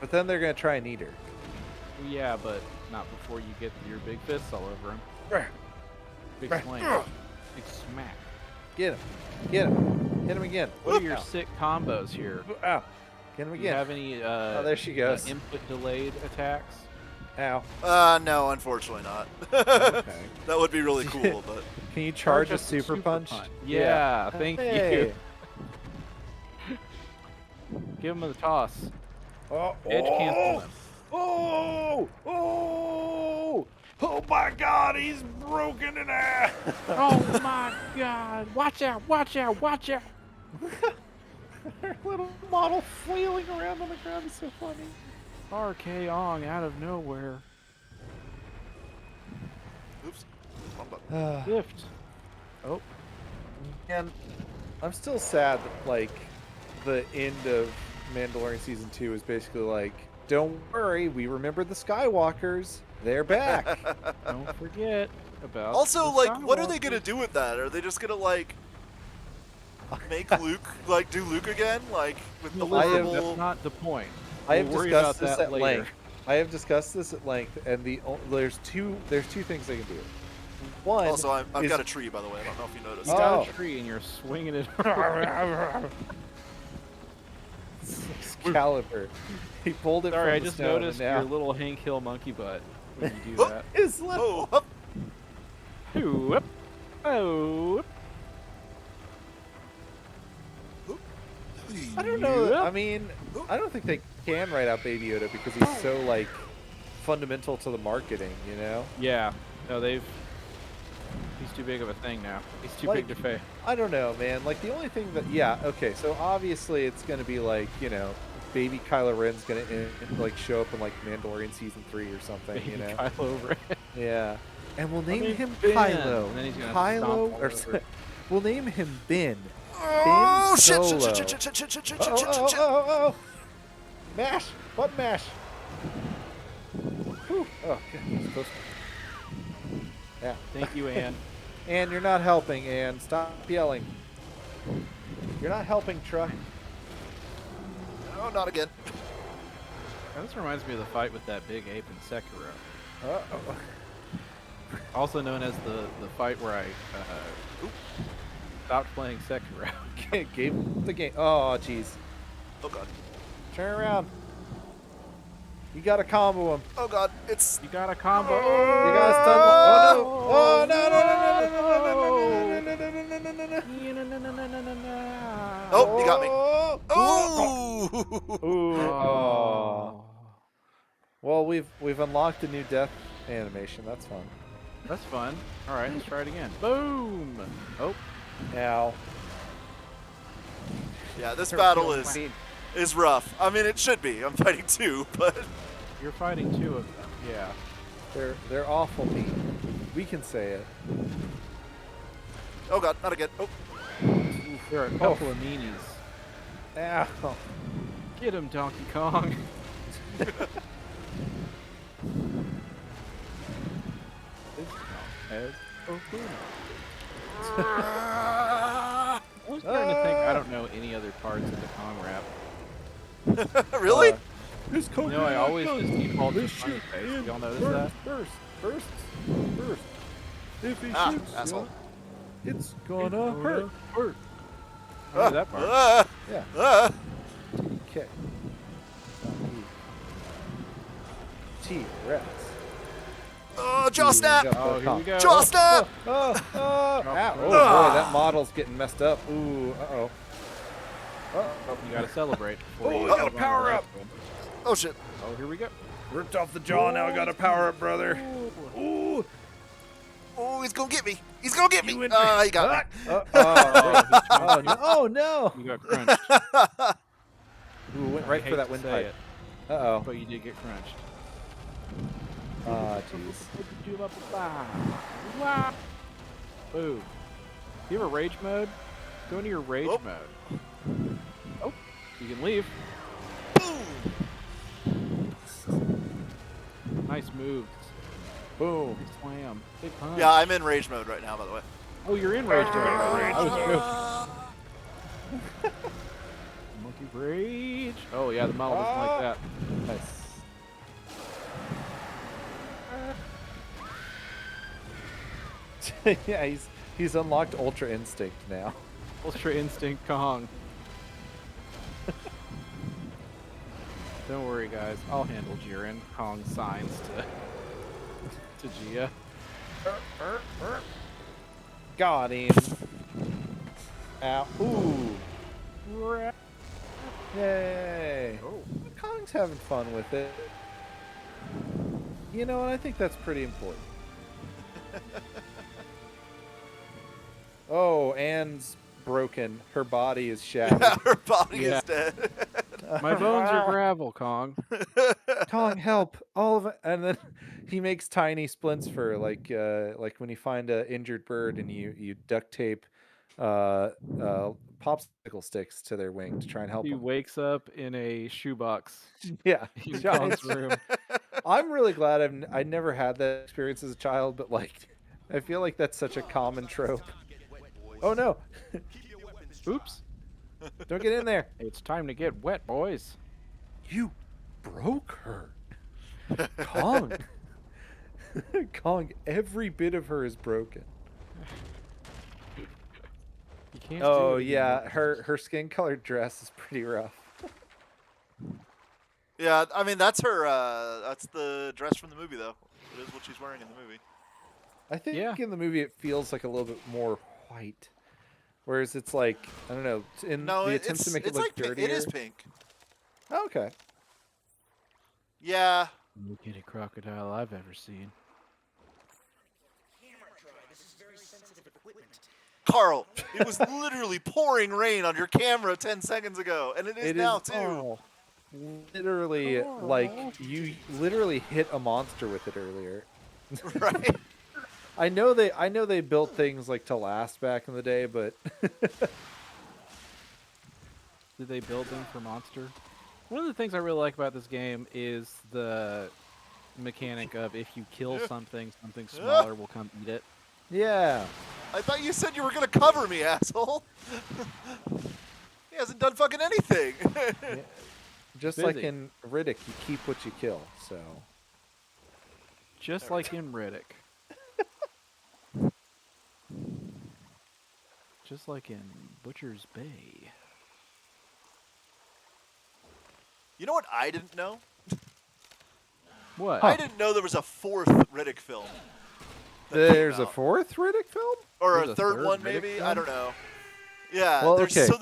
But then they're gonna try and eat her. Yeah, but not before you get your big fists all over him. Big slam. Big smack. Get him. Get him. Hit him again. What are your sick combos here? Ow. Get him Do you again. have any Oh, there she goes. input delayed attacks? Ow. No, unfortunately not. Okay. That would be really cool, but Can you charge a up the super punch? Yeah, thank Hey. you. Give him the toss. Oh, Edge cancel him. Oh! Oh! Oh my God! He's broken in half. Oh my god! Watch out! Watch out! Watch out! Her little model flailing around on the ground is so funny. RK Ong out of nowhere. oops. Wrong button. Lift. Oh, And I'm still sad that like the end of Mandalorian season 2 is basically like, don't worry, we remember the Skywalkers. They're back. don't forget about. Also, the like, what are they Skywalkers. gonna do with that? Are they just gonna like make Luke like do Luke again, like with the No, listen, horrible? that's not the point. I have We'll worry about discussed this that at later. length. I have discussed this at length, and there's two things they can do. One, Also, I've is- got a tree, by the way. I don't know if you noticed. You got Oh. a tree and you're swinging it. Excalibur. He pulled it. Sorry, from I the just stone, and noticed now- your little Hank Hill monkey butt when you do that. His little. Oh, up. Whoop. Oh. I don't know. Yep. I mean, I don't think they can write out Baby Yoda because he's so like fundamental to the marketing. You know. Yeah. No, he's too big of a thing now. He's too Like- big to fail. I don't know, man. Like the only thing that, yeah, okay. So obviously it's gonna be like, you know, baby Kylo Ren's gonna like show up in like Mandalorian season 3 or something. You know. Kylo Ren. Yeah. And we'll name name's him Ben. Kylo. And then he's gonna Kylo, stomp all or over. we'll name him Ben. Oh Ben shit! Solo. Shit! Shit! Shit! Shit! Shit! Shit! Shit! Oh, Shit! oh, Shit! Shit! oh. Mash. Button mash. Whew. Oh, good. That was close. Yeah. Thank you, Anne. And you're not helping, Anne. Stop yelling. You're not helping, Truck. No, not again. This reminds me of the fight with that big ape in Sekiro. Uh-oh. Also known as the fight where I stopped playing Sekiro. Gave the game. Oh, jeez. Oh god. Turn around. You gotta combo him. Oh god. It's. You got a combo. You gotta stun. Oh no! Oh no! Oh, you got me. Oh. Oh. Well, we've unlocked a new death animation. That's fun. That's fun. All right, let's try it again. Boom. Oh. Ow. Yeah, this battle is rough. I mean, it should be. I'm fighting 2, but You're fighting 2 of them. Yeah. They're awful mean. We can say it. oh god, not again. Oh. There are a couple of meanies. Ow. Get him, Donkey Kong. As I'm starting to think I don't know any other parts of the Kong rap. Really? This You know, I always just default to funny face. Y'all notice that? First. If he shoots asshole. you, it's gonna hurt. I know that part. Yeah. Okay. T-Rex. Oh, jaw snap! Oh, here we go. Jaw snap! Ow. Oh boy, that model's getting messed up. Ooh, uh-oh. Oh, you gotta celebrate. Before Oh, you we gotta go on power the up. next one. Oh shit. Oh, here we go. Ripped off the jaw, now I gotta power up, brother. Ooh. Oh, he's gonna get me. He's gonna get me. You He in- got me. Oh no. You got crunched. Ooh, went right I for that hate to say windpipe. it, Uh-oh. but you did get crunched. Ah, jeez. Wow. Boom. You have a rage mode? Go into your rage Oh. mode. Oh, you can leave. Nice moves. Boom. Big slam. Big punch. Yeah, I'm in rage mode right now, by the way. Oh, you're in rage mode. I was joking. Monkey rage. Oh yeah, the model doesn't like that. Nice. Yeah, he's unlocked Ultra Instinct now. Ultra Instinct Kong. Don't worry, guys. I'll handle Jiren. Kong signs to Gia. Got him. Ow. Ooh. Yay. Oh. Kong's having fun with it. You know, and I think that's pretty important. Oh, Anne's broken. Her body is shattered. Her body Yeah. is dead. My bones are gravel, Kong. Kong, help! All of it, and then he makes tiny splints for like when you find an injured bird and you duct tape popsicle sticks to their wing to try and help He them. wakes up in a shoebox Yeah, in giant. Kong's room. I'm really glad I never had that experience as a child, but like, I feel like that's such a common trope. Oh no! Oops. Don't get in there. It's time to get wet, boys. You broke her, Kong. Kong, every bit of her is broken. You can't Oh do it yeah, anymore. her skin colored dress is pretty rough. Yeah, I mean that's her. That's the dress from the movie, though. It is what she's wearing in the movie. I think Yeah. in the movie it feels like a little bit more white, whereas it's like I don't know. In No, the attempt to make it it's look like dirtier. it is pink. Oh, okay. Yeah. Look at a crocodile I've ever seen. Carl, it was literally pouring rain on your camera 10 seconds ago, and it is now too. Oh, literally, like you literally hit a monster with it earlier. Right? I know they built things like to last back in the day, but Did they build them for Monster? One of the things I really like about this game is the mechanic of if you kill something, something smaller will come eat it. yeah. I thought you said you were gonna cover me, asshole. He hasn't done fucking anything. Just like Busy. in Riddick, you keep what you kill. So Just like in Riddick. just like in Butcher's Bay. You know what I didn't know? What? I didn't know there was a 4th Riddick film. that came There's a out. 4th Riddick film? Or There's a a third third one, Riddick maybe. film? I don't know. Yeah. Well, there's, okay, so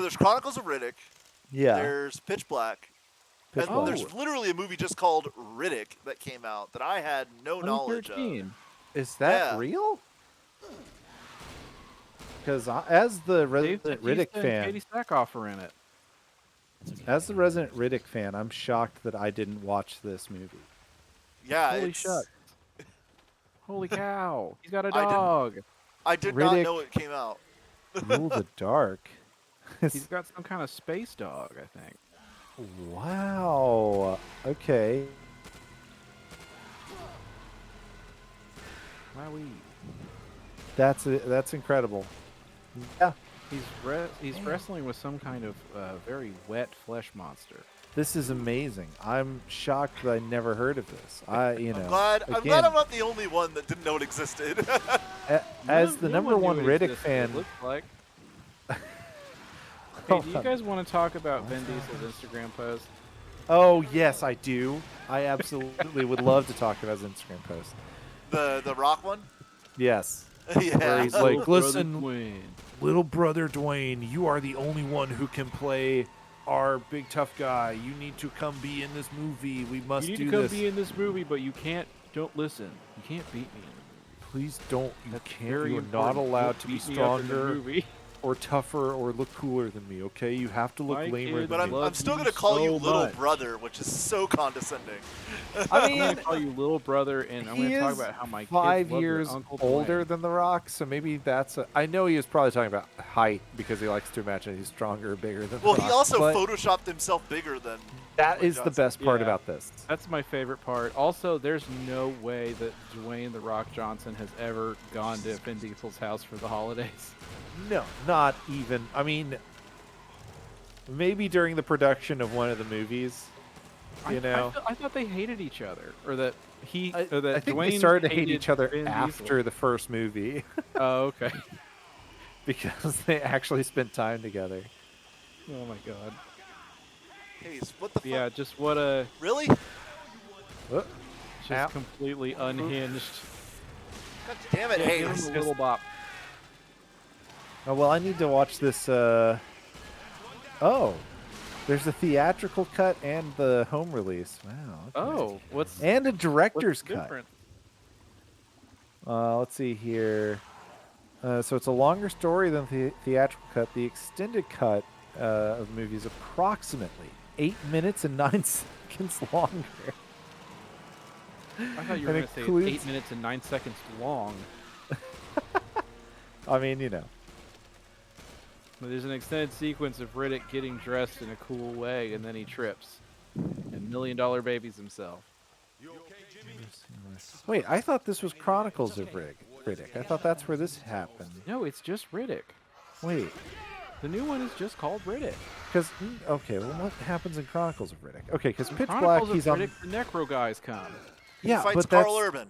there's Chronicles of Riddick. Yeah. There's Pitch Black. Pitch And Black. there's literally a movie just called Riddick that came out that I had no knowledge of. 2013. Is that Yeah. real? Because as the Dave resident Riddick Bautista and fan, Katie Sackhoff are in it. as the resident Riddick fan, I'm shocked that I didn't watch this movie. Yeah, Holy it's, shucks. Holy cow. He's got a I didn't- dog. I did not Riddick- know it came out. Rule the Dark. He's got some kind of space dog, I think. Wow. Okay. Wowee. That's incredible. Yeah. He's wrestling with some kind of very wet flesh monster. This is amazing. I'm shocked that I never heard of this. I'm glad I'm not the only one that didn't know it existed. As the number one knew it Riddick existed, fan, it looked like. Hey, Hold do you on. guys want to talk about Vin Diesel's Instagram post? Oh yes, I do. I absolutely would love to talk about his Instagram post. the Rock one? Yes. Yeah. Where he's Little like, brother listen, Dwayne. little brother Dwayne, you are the only one who can play our big tough guy. You need to come be in this movie. We must You need do to come this. be in this movie, but you can't. Don't listen. You can't beat me in the movie. Please don't. You That's can't. very You are not important. allowed Don't to be beat me up in the stronger movie. or tougher or look cooler than me. Okay, you have to look My lamer kids But than me. I'm love still you going to call you so little much. brother, which is so condescending. I I'm mean, gonna call you little brother, and I'm he gonna talk is about how my 5 kids love their years Uncle older Dwayne. than The Rock, so maybe that's a. I know he was probably talking about height because he likes to imagine he's stronger or bigger than Well, The he Rock, also but photoshopped himself bigger than. that Dwayne is the Johnson. best part Yeah. about this. That's my favorite part. Also, there's no way that Dwayne The Rock Johnson has ever gone to Vin Diesel's house for the holidays. No, not even. I mean, maybe during the production of one of the movies, you know. I thought they hated each other, or that I or that think Dwayne they started to hate hated each other Vin after Diesel. the first movie Oh, okay. because they actually spent time together. Oh my god. Hey, what the fuck? Yeah, just what a Really? Oh, just Ow. completely unhinged. God damn it, Yeah, hey. give this him is a little bop. oh well, I need to watch this. Oh, there's a theatrical cut and the home release. Wow. Okay. Oh, what's And a what's director's cut. different? Let's see here. So it's a longer story than the theatrical cut. The extended cut of the movie is approximately 8 minutes and 9 seconds longer. I thought you were And going to say includes- 8 minutes and 9 seconds long. I mean, you know. But there's an extended sequence of Riddick getting dressed in a cool way, and then he trips. And $1 Million Babies himself. Wait, I thought this was Chronicles of Riddick. I thought that's where this happened. No, it's just Riddick. Wait, The new one is just called Riddick. because okay, well, what happens in Chronicles of Riddick? Okay, because Pitch Black, Chronicles he's of on. Riddick, the Necro guys come. Yeah, he fights but Carl that's Urban.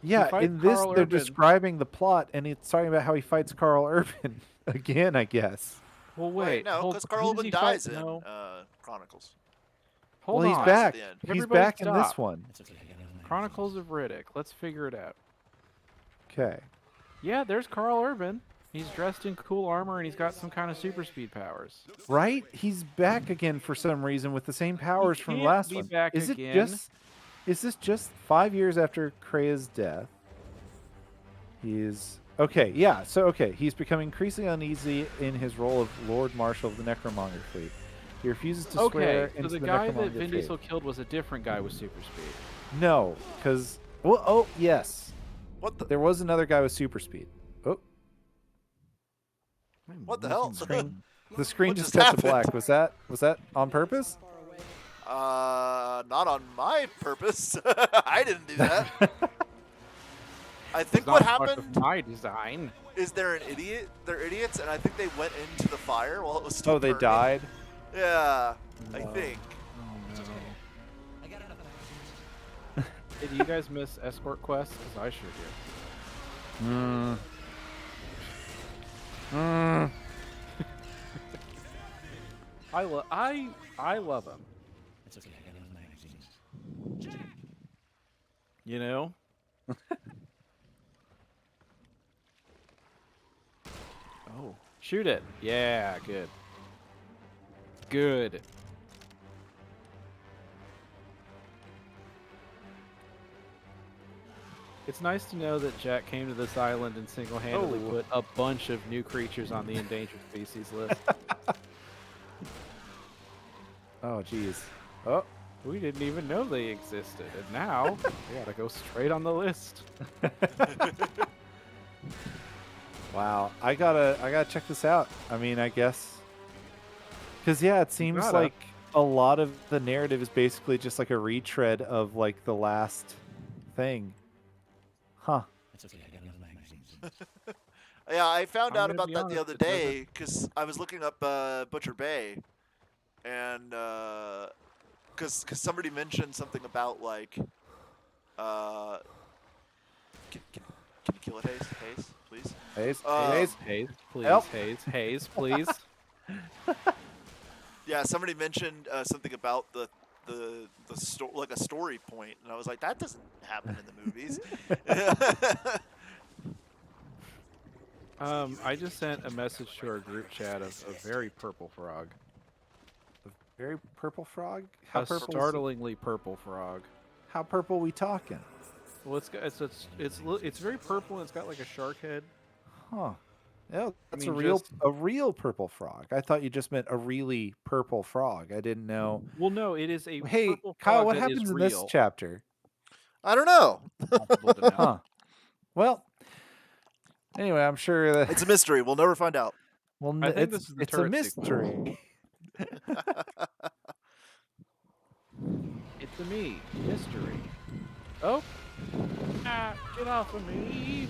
yeah. fights In this, Karl they're Urban. describing the plot, and it's talking about how he fights Carl Urban again. I guess. Well, Wait, no, hold- because who Carl does Urban he fight? dies in No, Chronicles. hold well, he's on. back. At the end. He's Everybody back in this stop. one. Chronicles of Riddick. Let's figure it out. Okay. Yeah, there's Carl Urban. He's dressed in cool armor and he's got some kind of super speed powers. Right? He's back again for some reason with the same powers from the can't last be one. back Is again. Is this just 5 years after Krea's death? He's okay, yeah. So okay, he's becoming increasingly uneasy in his role of Lord Marshal of the Necromonger fleet. He refuses to swear Okay, so into the the guy that Necromonger Vin faith. Diesel killed was a different guy with super speed. No, because well, oh yes, What the? there was another guy with super speed. Oh, What the hell? the screen What just just cut to happened? black. Was that on purpose? Not on my purpose. I didn't do that. I think It's what not part of happened my design. is they're idiots, and I think they went into the fire while it was still Oh, they burning. died. Yeah, I No. think. Oh no. I got another idea. Hey, do you guys miss escort quests? Because I sure do. I love him. It's okay, I got another magazine. You know? Oh, shoot it. Yeah, good. Good. It's nice to know that Jack came to this island and single-handedly Oh. put a bunch of new creatures on the endangered species list. Oh, jeez. Oh, We didn't even know they existed, and now they gotta go straight on the list. wow. I gotta check this out. I mean, I guess, because yeah, it seems gotta. like a lot of the narrative is basically just like a retread of like the last thing. Huh. It's okay, I got another magazine. Yeah, I found I'm out gonna about be that honest, the other it doesn't. day because I was looking up Butcher Bay, and because somebody mentioned something about like, can you kill it, Hayes, please? Hayes, Um, Hayes, please. Help. Hayes, please. Yeah, somebody mentioned something about the like a story point, and I was like, that doesn't happen in the movies. I just sent a message to our group chat of a very purple frog. very purple frog. How A purple? startlingly purple frog. How purple we talking? Well, it's very purple and it's got like a shark head. Huh. Yeah, that's mean, a real purple frog. I thought you just meant a really purple frog. I didn't know. Well, no, it is a Hey, purple Kyle, frog what that is happens in this real. chapter? I don't know. Possible to know. Huh. Well, anyway, I'm sure that It's a mystery. We'll never find out. well, I think this is the it's a turret sequence. mystery. It's a me mystery. Oh, get off of me!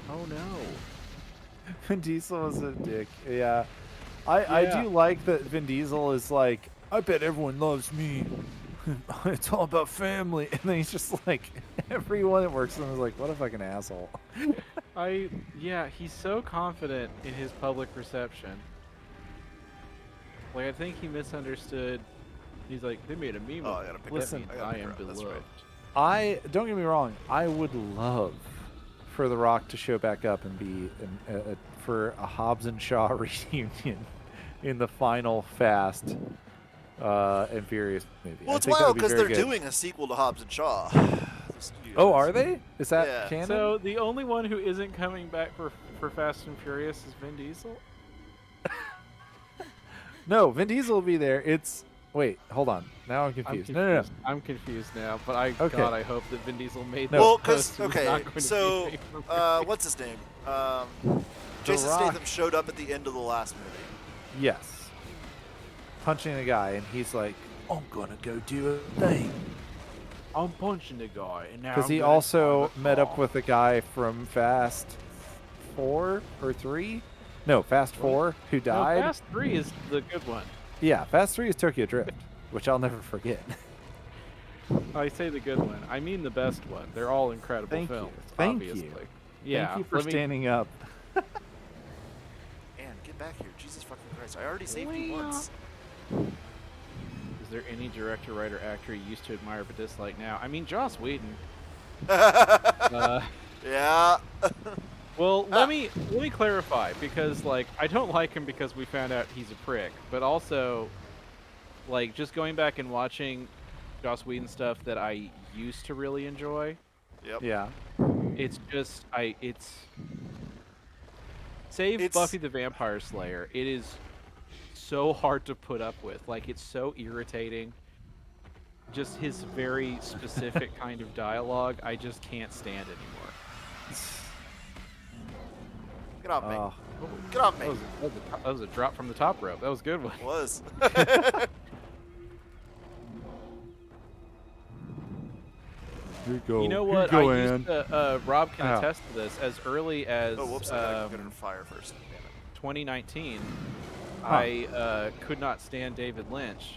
Oh no. Vin Diesel is a dick. Yeah. I Yeah. do like that Vin Diesel is like, I bet everyone loves me. It's all about family. And then he's just like, everyone that works with him is like, what a fucking asshole. Yeah, he's so confident in his public perception. Like, I think he misunderstood. He's like, they made a meme Oh, of I gotta me. pick That Listen, means I gotta I pick am her up, that's beloved. right. Don't get me wrong, I would love for The Rock to show back up and be for a Hobbs and Shaw reunion in the final Fast and Furious movie. Well, I it's think that wild would be because very they're good. doing a sequel to Hobbs and Shaw. Oh, are they? Is that Yeah. canon? So the only one who isn't coming back for Fast and Furious is Vin Diesel. No, Vin Diesel will be there. Wait, hold on. Now I'm confused. No. I'm confused now, but Okay. God, I hope that Vin Diesel made No. that Well, post. because It was not okay, going to be so made for what's his name? Jason Rock. Statham showed up at the end of the last movie. Yes. Punching a guy, and he's like, I'm gonna go do a thing. I'm punching the guy, and now Because I'm he gonna also drive a met up car. with a guy from Fast 4 or 3? No, Fast 4, who No, died. Fast 3 is the good one. Yeah, Fast 3 is Tokyo Drift, which I'll never forget. I say the good one. I mean the best one. They're all incredible Thank you. films. Thank obviously. you. Yeah. Thank you for let me- standing up. And get back here, Jesus fucking Christ! I already saved you once. Is there any director, writer, actor you used to admire but dislike now? I mean, Joss Whedon. Yeah. Well, let me clarify, because like I don't like him because we found out he's a prick, but also like just going back and watching Joss Whedon stuff that I used to really enjoy. Yep. Yeah. It's just save It's- Buffy the Vampire Slayer. It is so hard to put up with. Like, it's so irritating. Just his very specific kind of dialogue, I just can't stand anymore. Get off me. Oh, Get off me. That was a drop from the top rope. That was a good one. It was. here you go. You know Here what? go, I Ann. used to, Rob can Ow. attest to this. As early as Oh, whoops! I gotta go get in fire first. Damn it. 2019, Huh. I could not stand David Lynch.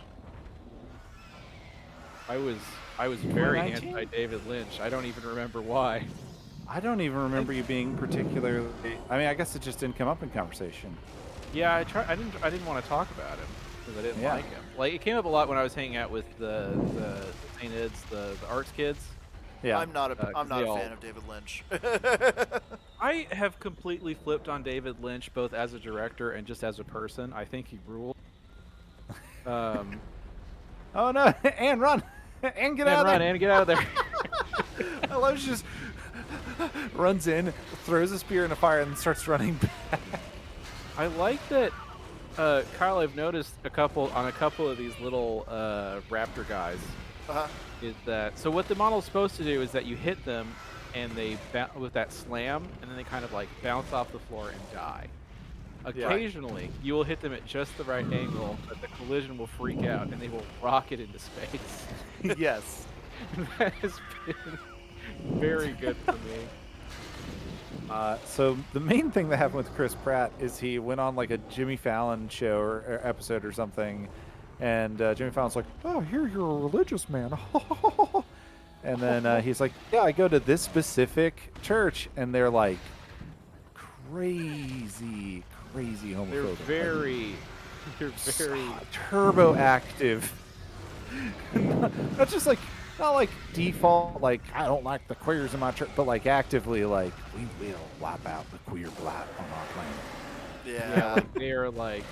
I was very 2019? anti David Lynch. I don't even remember why. I don't even remember you being particularly. I mean, I guess it just didn't come up in conversation. Yeah, I didn't want to talk about him because I didn't like him. Like it came up a lot when I was hanging out with the St. Ed's, the arts kids. Yeah. I'm not a fan of David Lynch. I have completely flipped on David Lynch both as a director and just as a person. I think he rules. Oh no! And run! And get out of there! And get out of there! I love she just runs in, throws a spear in a fire, and starts running back. I like that, Kyle. I've noticed a couple of these little raptor guys. Is that so? What the model's supposed to do is that you hit them, and they with that slam, and then they kind of like bounce off the floor and die. Occasionally, you will hit them at just the right angle, but the collision will freak out, and they will rocket into space. Yes. That has been very good for me. So the main thing that happened with Chris Pratt is he went on like a Jimmy Fallon show or episode or something, and Jimmy Fallon's like, "Oh, here you're a religious man," and then he's like, "Yeah, I go to this specific church," and they're like, crazy homophobic. They're very turbo active. Not just like. Not like default, like, I don't like the queers in my church, but like actively, like, we will wipe out the queer blight on our planet. Yeah. like they are like.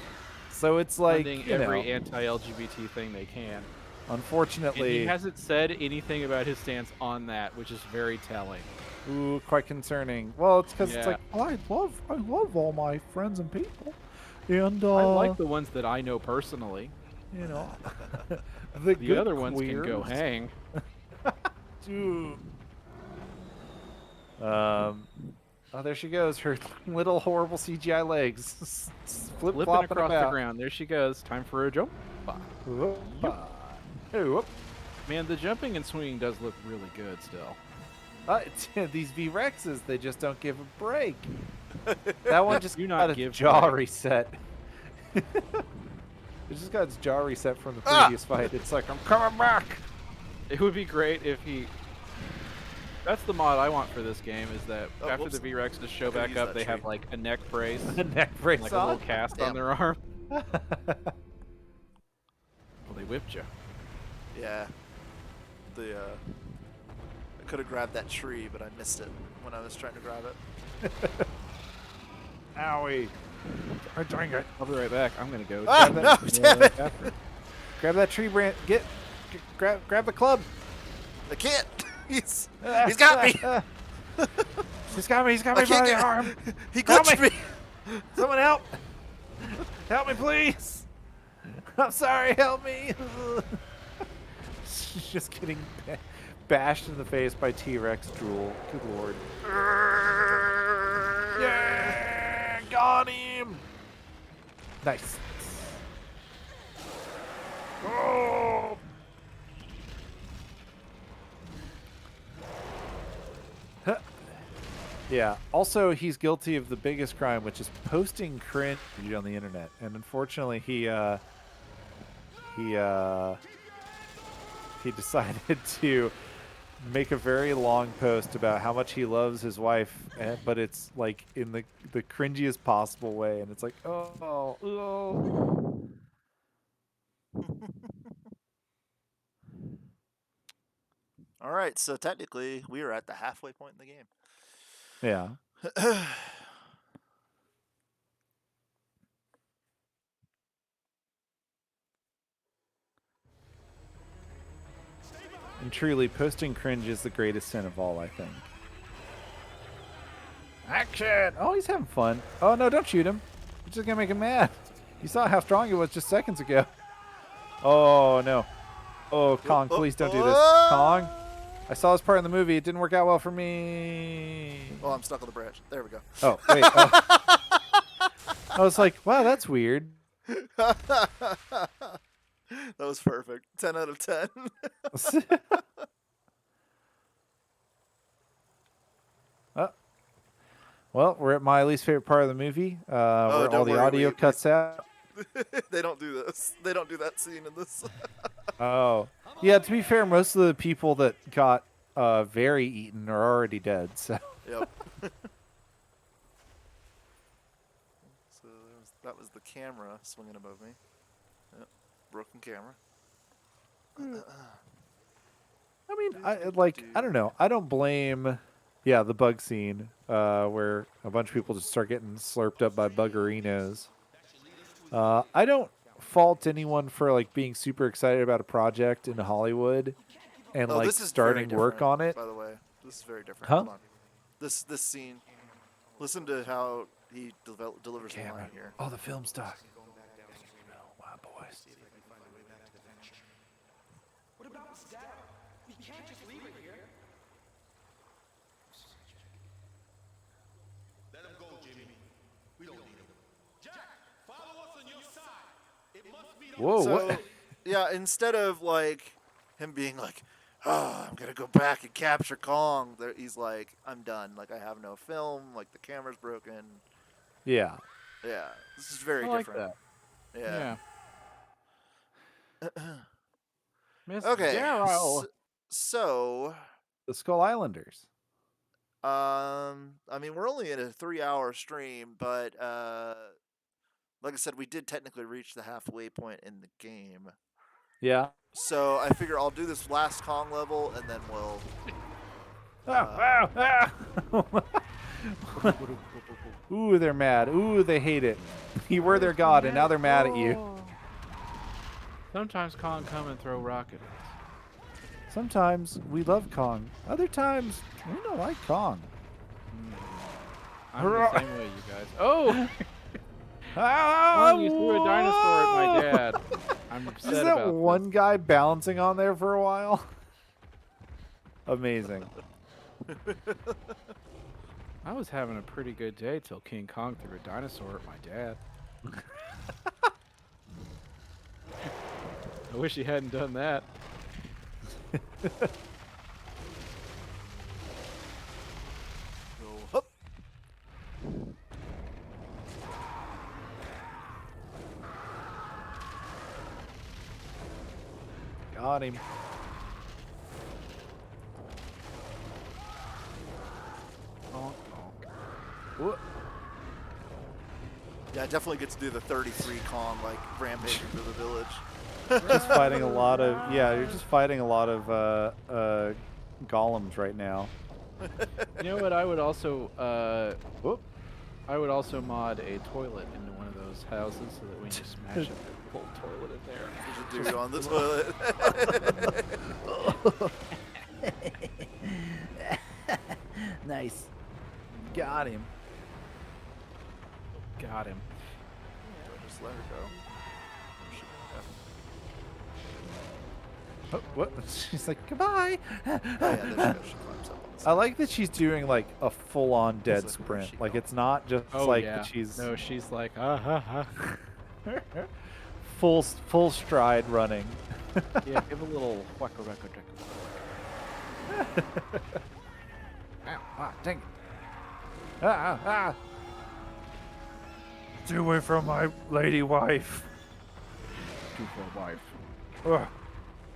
So it's like every anti-LGBT thing they can. Unfortunately, and he hasn't said anything about his stance on that, which is very telling. Ooh, quite concerning. Well, it's because it's like, I love all my friends and people, and I like the ones that I know personally. You know, the other ones can go hang. Dude. Oh, there she goes. Her little horrible CGI legs flipping across the ground. There she goes. Time for a jump. Man, the jumping and swinging does look really good still. These V-Rexes, they just don't give a break. That one just got a jaw reset. It just got its jaw reset from the previous fight. It's like, I'm coming back. It would be great if he... That's the mod I want for this game, is that after the V-Rexes show back up, they have like a neck brace. A neck brace like a little cast on their arm. Well, they whipped you. Yeah. I could have grabbed that tree, but I missed it when I was trying to grab it. Owie. Oh, dang it. I'll be right back. I'm going to go. No, damn it. Grab that tree branch. Grab the club. I can't. He's got me. He's got me by the arm. He glitched me. Someone help. Help me, please. I'm sorry. Help me. She's just getting bashed in the face by T-Rex drool. Good lord. Yeah, got him. Nice. Oh. Huh. Yeah. Also, he's guilty of the biggest crime, which is posting cringe on the internet. And unfortunately, he decided to make a very long post about how much he loves his wife, but it's like in the cringiest possible way, and it's like, oh. All right, so technically we are at the halfway point in the game. Yeah. And truly, posting cringe is the greatest sin of all, I think. Action! Oh, he's having fun. Oh, no, don't shoot him. You're just going to make him mad. You saw how strong he was just seconds ago. Oh, no. Oh, Kong, please don't do this. Kong, I saw this part in the movie. It didn't work out well for me. Oh, I'm stuck on the branch. There we go. Oh, wait. Oh. I was like, wow, that's weird. That was perfect. 10 out of 10. Well, we're at my least favorite part of the movie, where all the audio cuts out. They don't do this. They don't do that scene in this. Oh. Yeah, to be fair, most of the people that got very eaten are already dead, so. Yep. So that was the camera swinging above me. Yep. Broken camera. I mean, I don't know. I don't blame, yeah, the bug scene where a bunch of people just start getting slurped up by buggerinos. I don't fault anyone for like being super excited about a project in Hollywood and Oh, like this is very starting work different, on it. by the way. This is very different. Huh? Hold on. This scene. Listen to how he delivers the line here. Oh, the film stock. Wow, boys. What about Stella? We can't just leave her here. Let him go, Jimmy. We don't need him. Jack, follow us on your side. It must be the Whoa, So, what? yeah, instead of like him being like, "Oh, I'm gonna go back and capture Kong," he's like, "I'm done. Like I have no film. Like the camera's broken." Yeah. Yeah, this is very I like different. that. Yeah. Miss Okay. Darrow. So, The Skull Islanders. I mean, we're only in a 3-hour stream, but like I said, we did technically reach the halfway point in the game. Yeah. So I figure I'll do this last Kong level, and then we'll. Ooh, they're mad. Ooh, they hate it. You were their god, and now they're mad at you. Sometimes Kong come and throw rockets. Sometimes we love Kong. Other times we don't like Kong. I'm the same way, you guys. Oh! Ah, Kong, you threw a dinosaur at my dad. I'm upset Is about that this. one guy balancing on there for a while? Amazing. I was having a pretty good day till King Kong threw a dinosaur at my dad. I wish he hadn't done that. Go up. Got him. Whoop. Yeah, I definitely get to do the 33 Kong like rampaging through the village. Just fighting a lot of you're just fighting a lot of golems right now. You know what? I would also Whoop. I would also mod a toilet into one of those houses so that when you smash it, there's a full toilet in there. There's a dude on the toilet. Nice. Got him. Got him. Just let her go. Oh, what? She's like, goodbye. Oh, yeah, there she goes. She climbs up on the I side. like that she's doing like a full-on dead like, where's sprint. she Like going? it's not just Oh like yeah. that she's No, she's like ah ha ha. full stride running. Yeah, give a little wacko wacko wacko. Ow, ah, dang it. Ah. Stay away from my lady wife. Two for a wife. Ugh.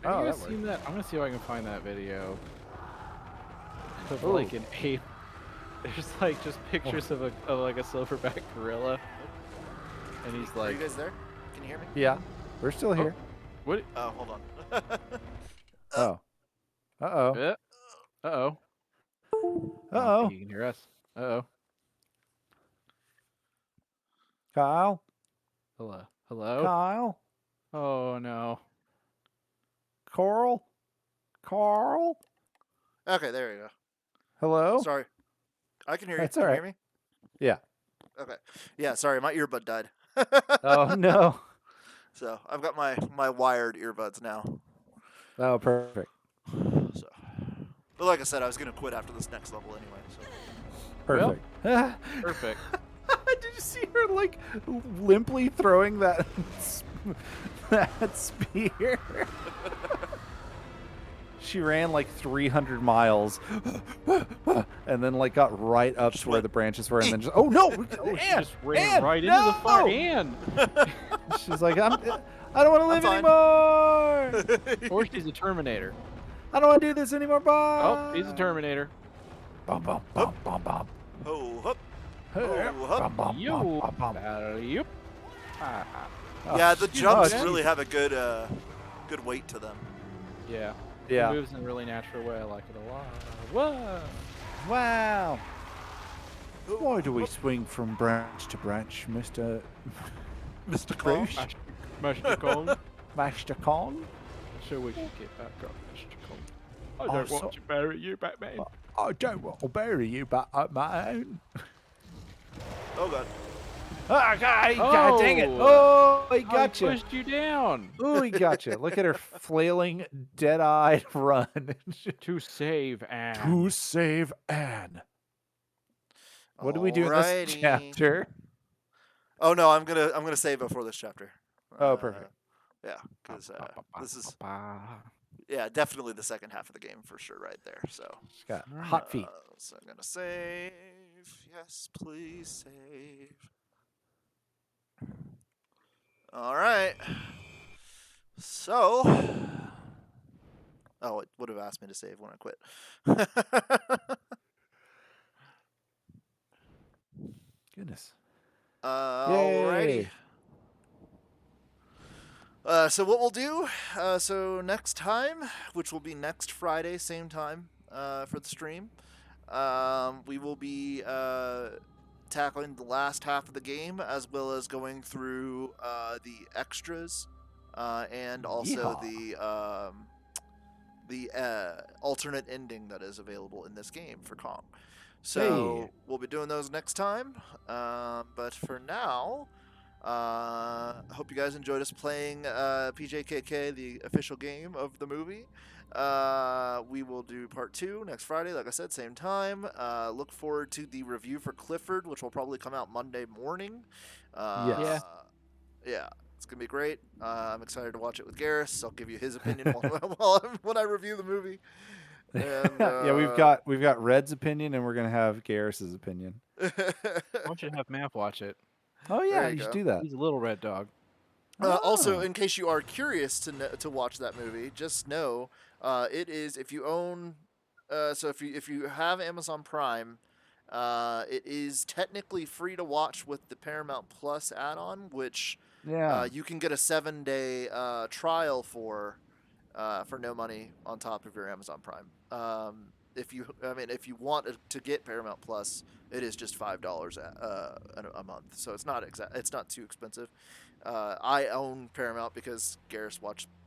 Have Oh, you that guys seen that? I'm gonna see if I can find that video. Of Ooh. like an ape. There's like just pictures of like a silverback gorilla, and he's Are you like, guys there? Can you hear me? Yeah, we're still here. "What? Oh, hold on. Oh. Uh-oh. Uh oh. Uh-oh. You can hear us. Uh oh. Kyle? Hello. Hello. Kyle? Oh no. Carl? Okay, there you go. Hello? Sorry. I can hear you. That's Can all you right. hear me? Yeah. Okay. Yeah, sorry, my earbud died. Oh, no. So I've got my wired earbuds now. Oh, perfect. So, but like I said, I was gonna quit after this next level anyway. So Perfect. Perfect. Did you see her, like, limply throwing that, that spear? She ran, like, 300 miles, and then, like, got right up to where the branches were, and then just, oh, no! Oh, she Ann, just ran Ann, right into the fire. no! Ann! She's like, I don't want to live fine. anymore! Or she's a Terminator. I don't want to do this anymore, bye! Oh, he's a Terminator. Bum, bum, bum, bum, bum. Ho hup. Hey, Ho hup. bum, bum, Yo. bum, bum, bum. Yep. Ah. Yeah, the excuse jumps me. really have a good good weight to them. Yeah. Yeah. It moves in a really natural way. I like it a lot. Whoa. Wow. Why do we swing from branch to branch, Mr. Mr. Kong. Bruce? Master Kong. Master Kong? So we can get back up, Mr. Kong. I Oh, don't so- want to bury you, Batman. I don't want to bury you, but on my own. Oh god. Oh, God, Oh! dang it. Oh, he Oh, got he you. pushed you down Oh, he got you. Look at her flailing, dead-eyed run. to save Anne. To save Anne. What do we do in this Alrighty. chapter? Oh no, I'm gonna save it for this chapter. Oh, perfect. Yeah, because this is definitely the second half of the game for sure, right there. So She's got hot feet. so I'm gonna save. Yes, please save. All right. So, oh, it would have asked me to save when I quit. Goodness. Alrighty. Yay. So what we'll do, so next time, which will be next Friday, same time for the stream, we will be tackling the last half of the game as well as going through the extras and also the alternate ending that is available in this game for Kong. So Hey. we'll be doing those next time. But for now, I hope you guys enjoyed us playing PJKK, the official game of the movie. We will do part 2 next Friday, like I said, same time. Look forward to the review for Clifford, which will probably come out Monday morning. Yes. Yeah, it's gonna be great. I'm excited to watch it with Garrus. I'll give you his opinion when I review the movie. And, Yeah, we've got Red's opinion, and we're gonna have Garrus's opinion. I want you to have Mav watch it. Oh yeah, There you you should go. do that. He's a little red dog. Also, Oh. in case you are curious to watch that movie, just know it is if you own, so if you have Amazon Prime, it is technically free to watch with the Paramount Plus add-on, which Yeah. you can get a 7-day trial for no money on top of your Amazon Prime. If you want to get Paramount Plus, it is just $5 a month, so it's not too expensive. I own Paramount because Garrus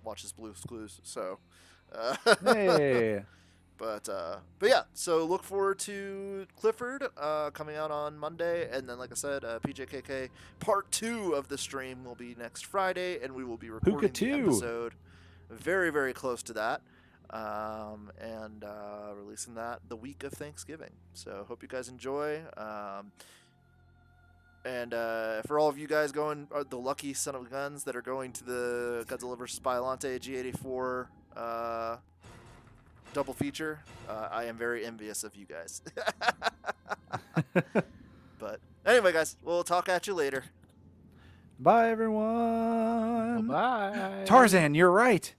watches Blue's Clues, so. Hey. But yeah, so look forward to Clifford coming out on Monday, and then like I said, PJKK part 2 of the stream will be next Friday, and we will be recording the 2. episode very, very close to that, and releasing that the week of Thanksgiving. So hope you guys enjoy. And for all of you guys the lucky son of guns that are going to the Godzilla vs. Biollante G84 double feature, I am very envious of you guys. But anyway, guys, we'll talk at you later. Bye, everyone. Bye. Tarzan, you're right.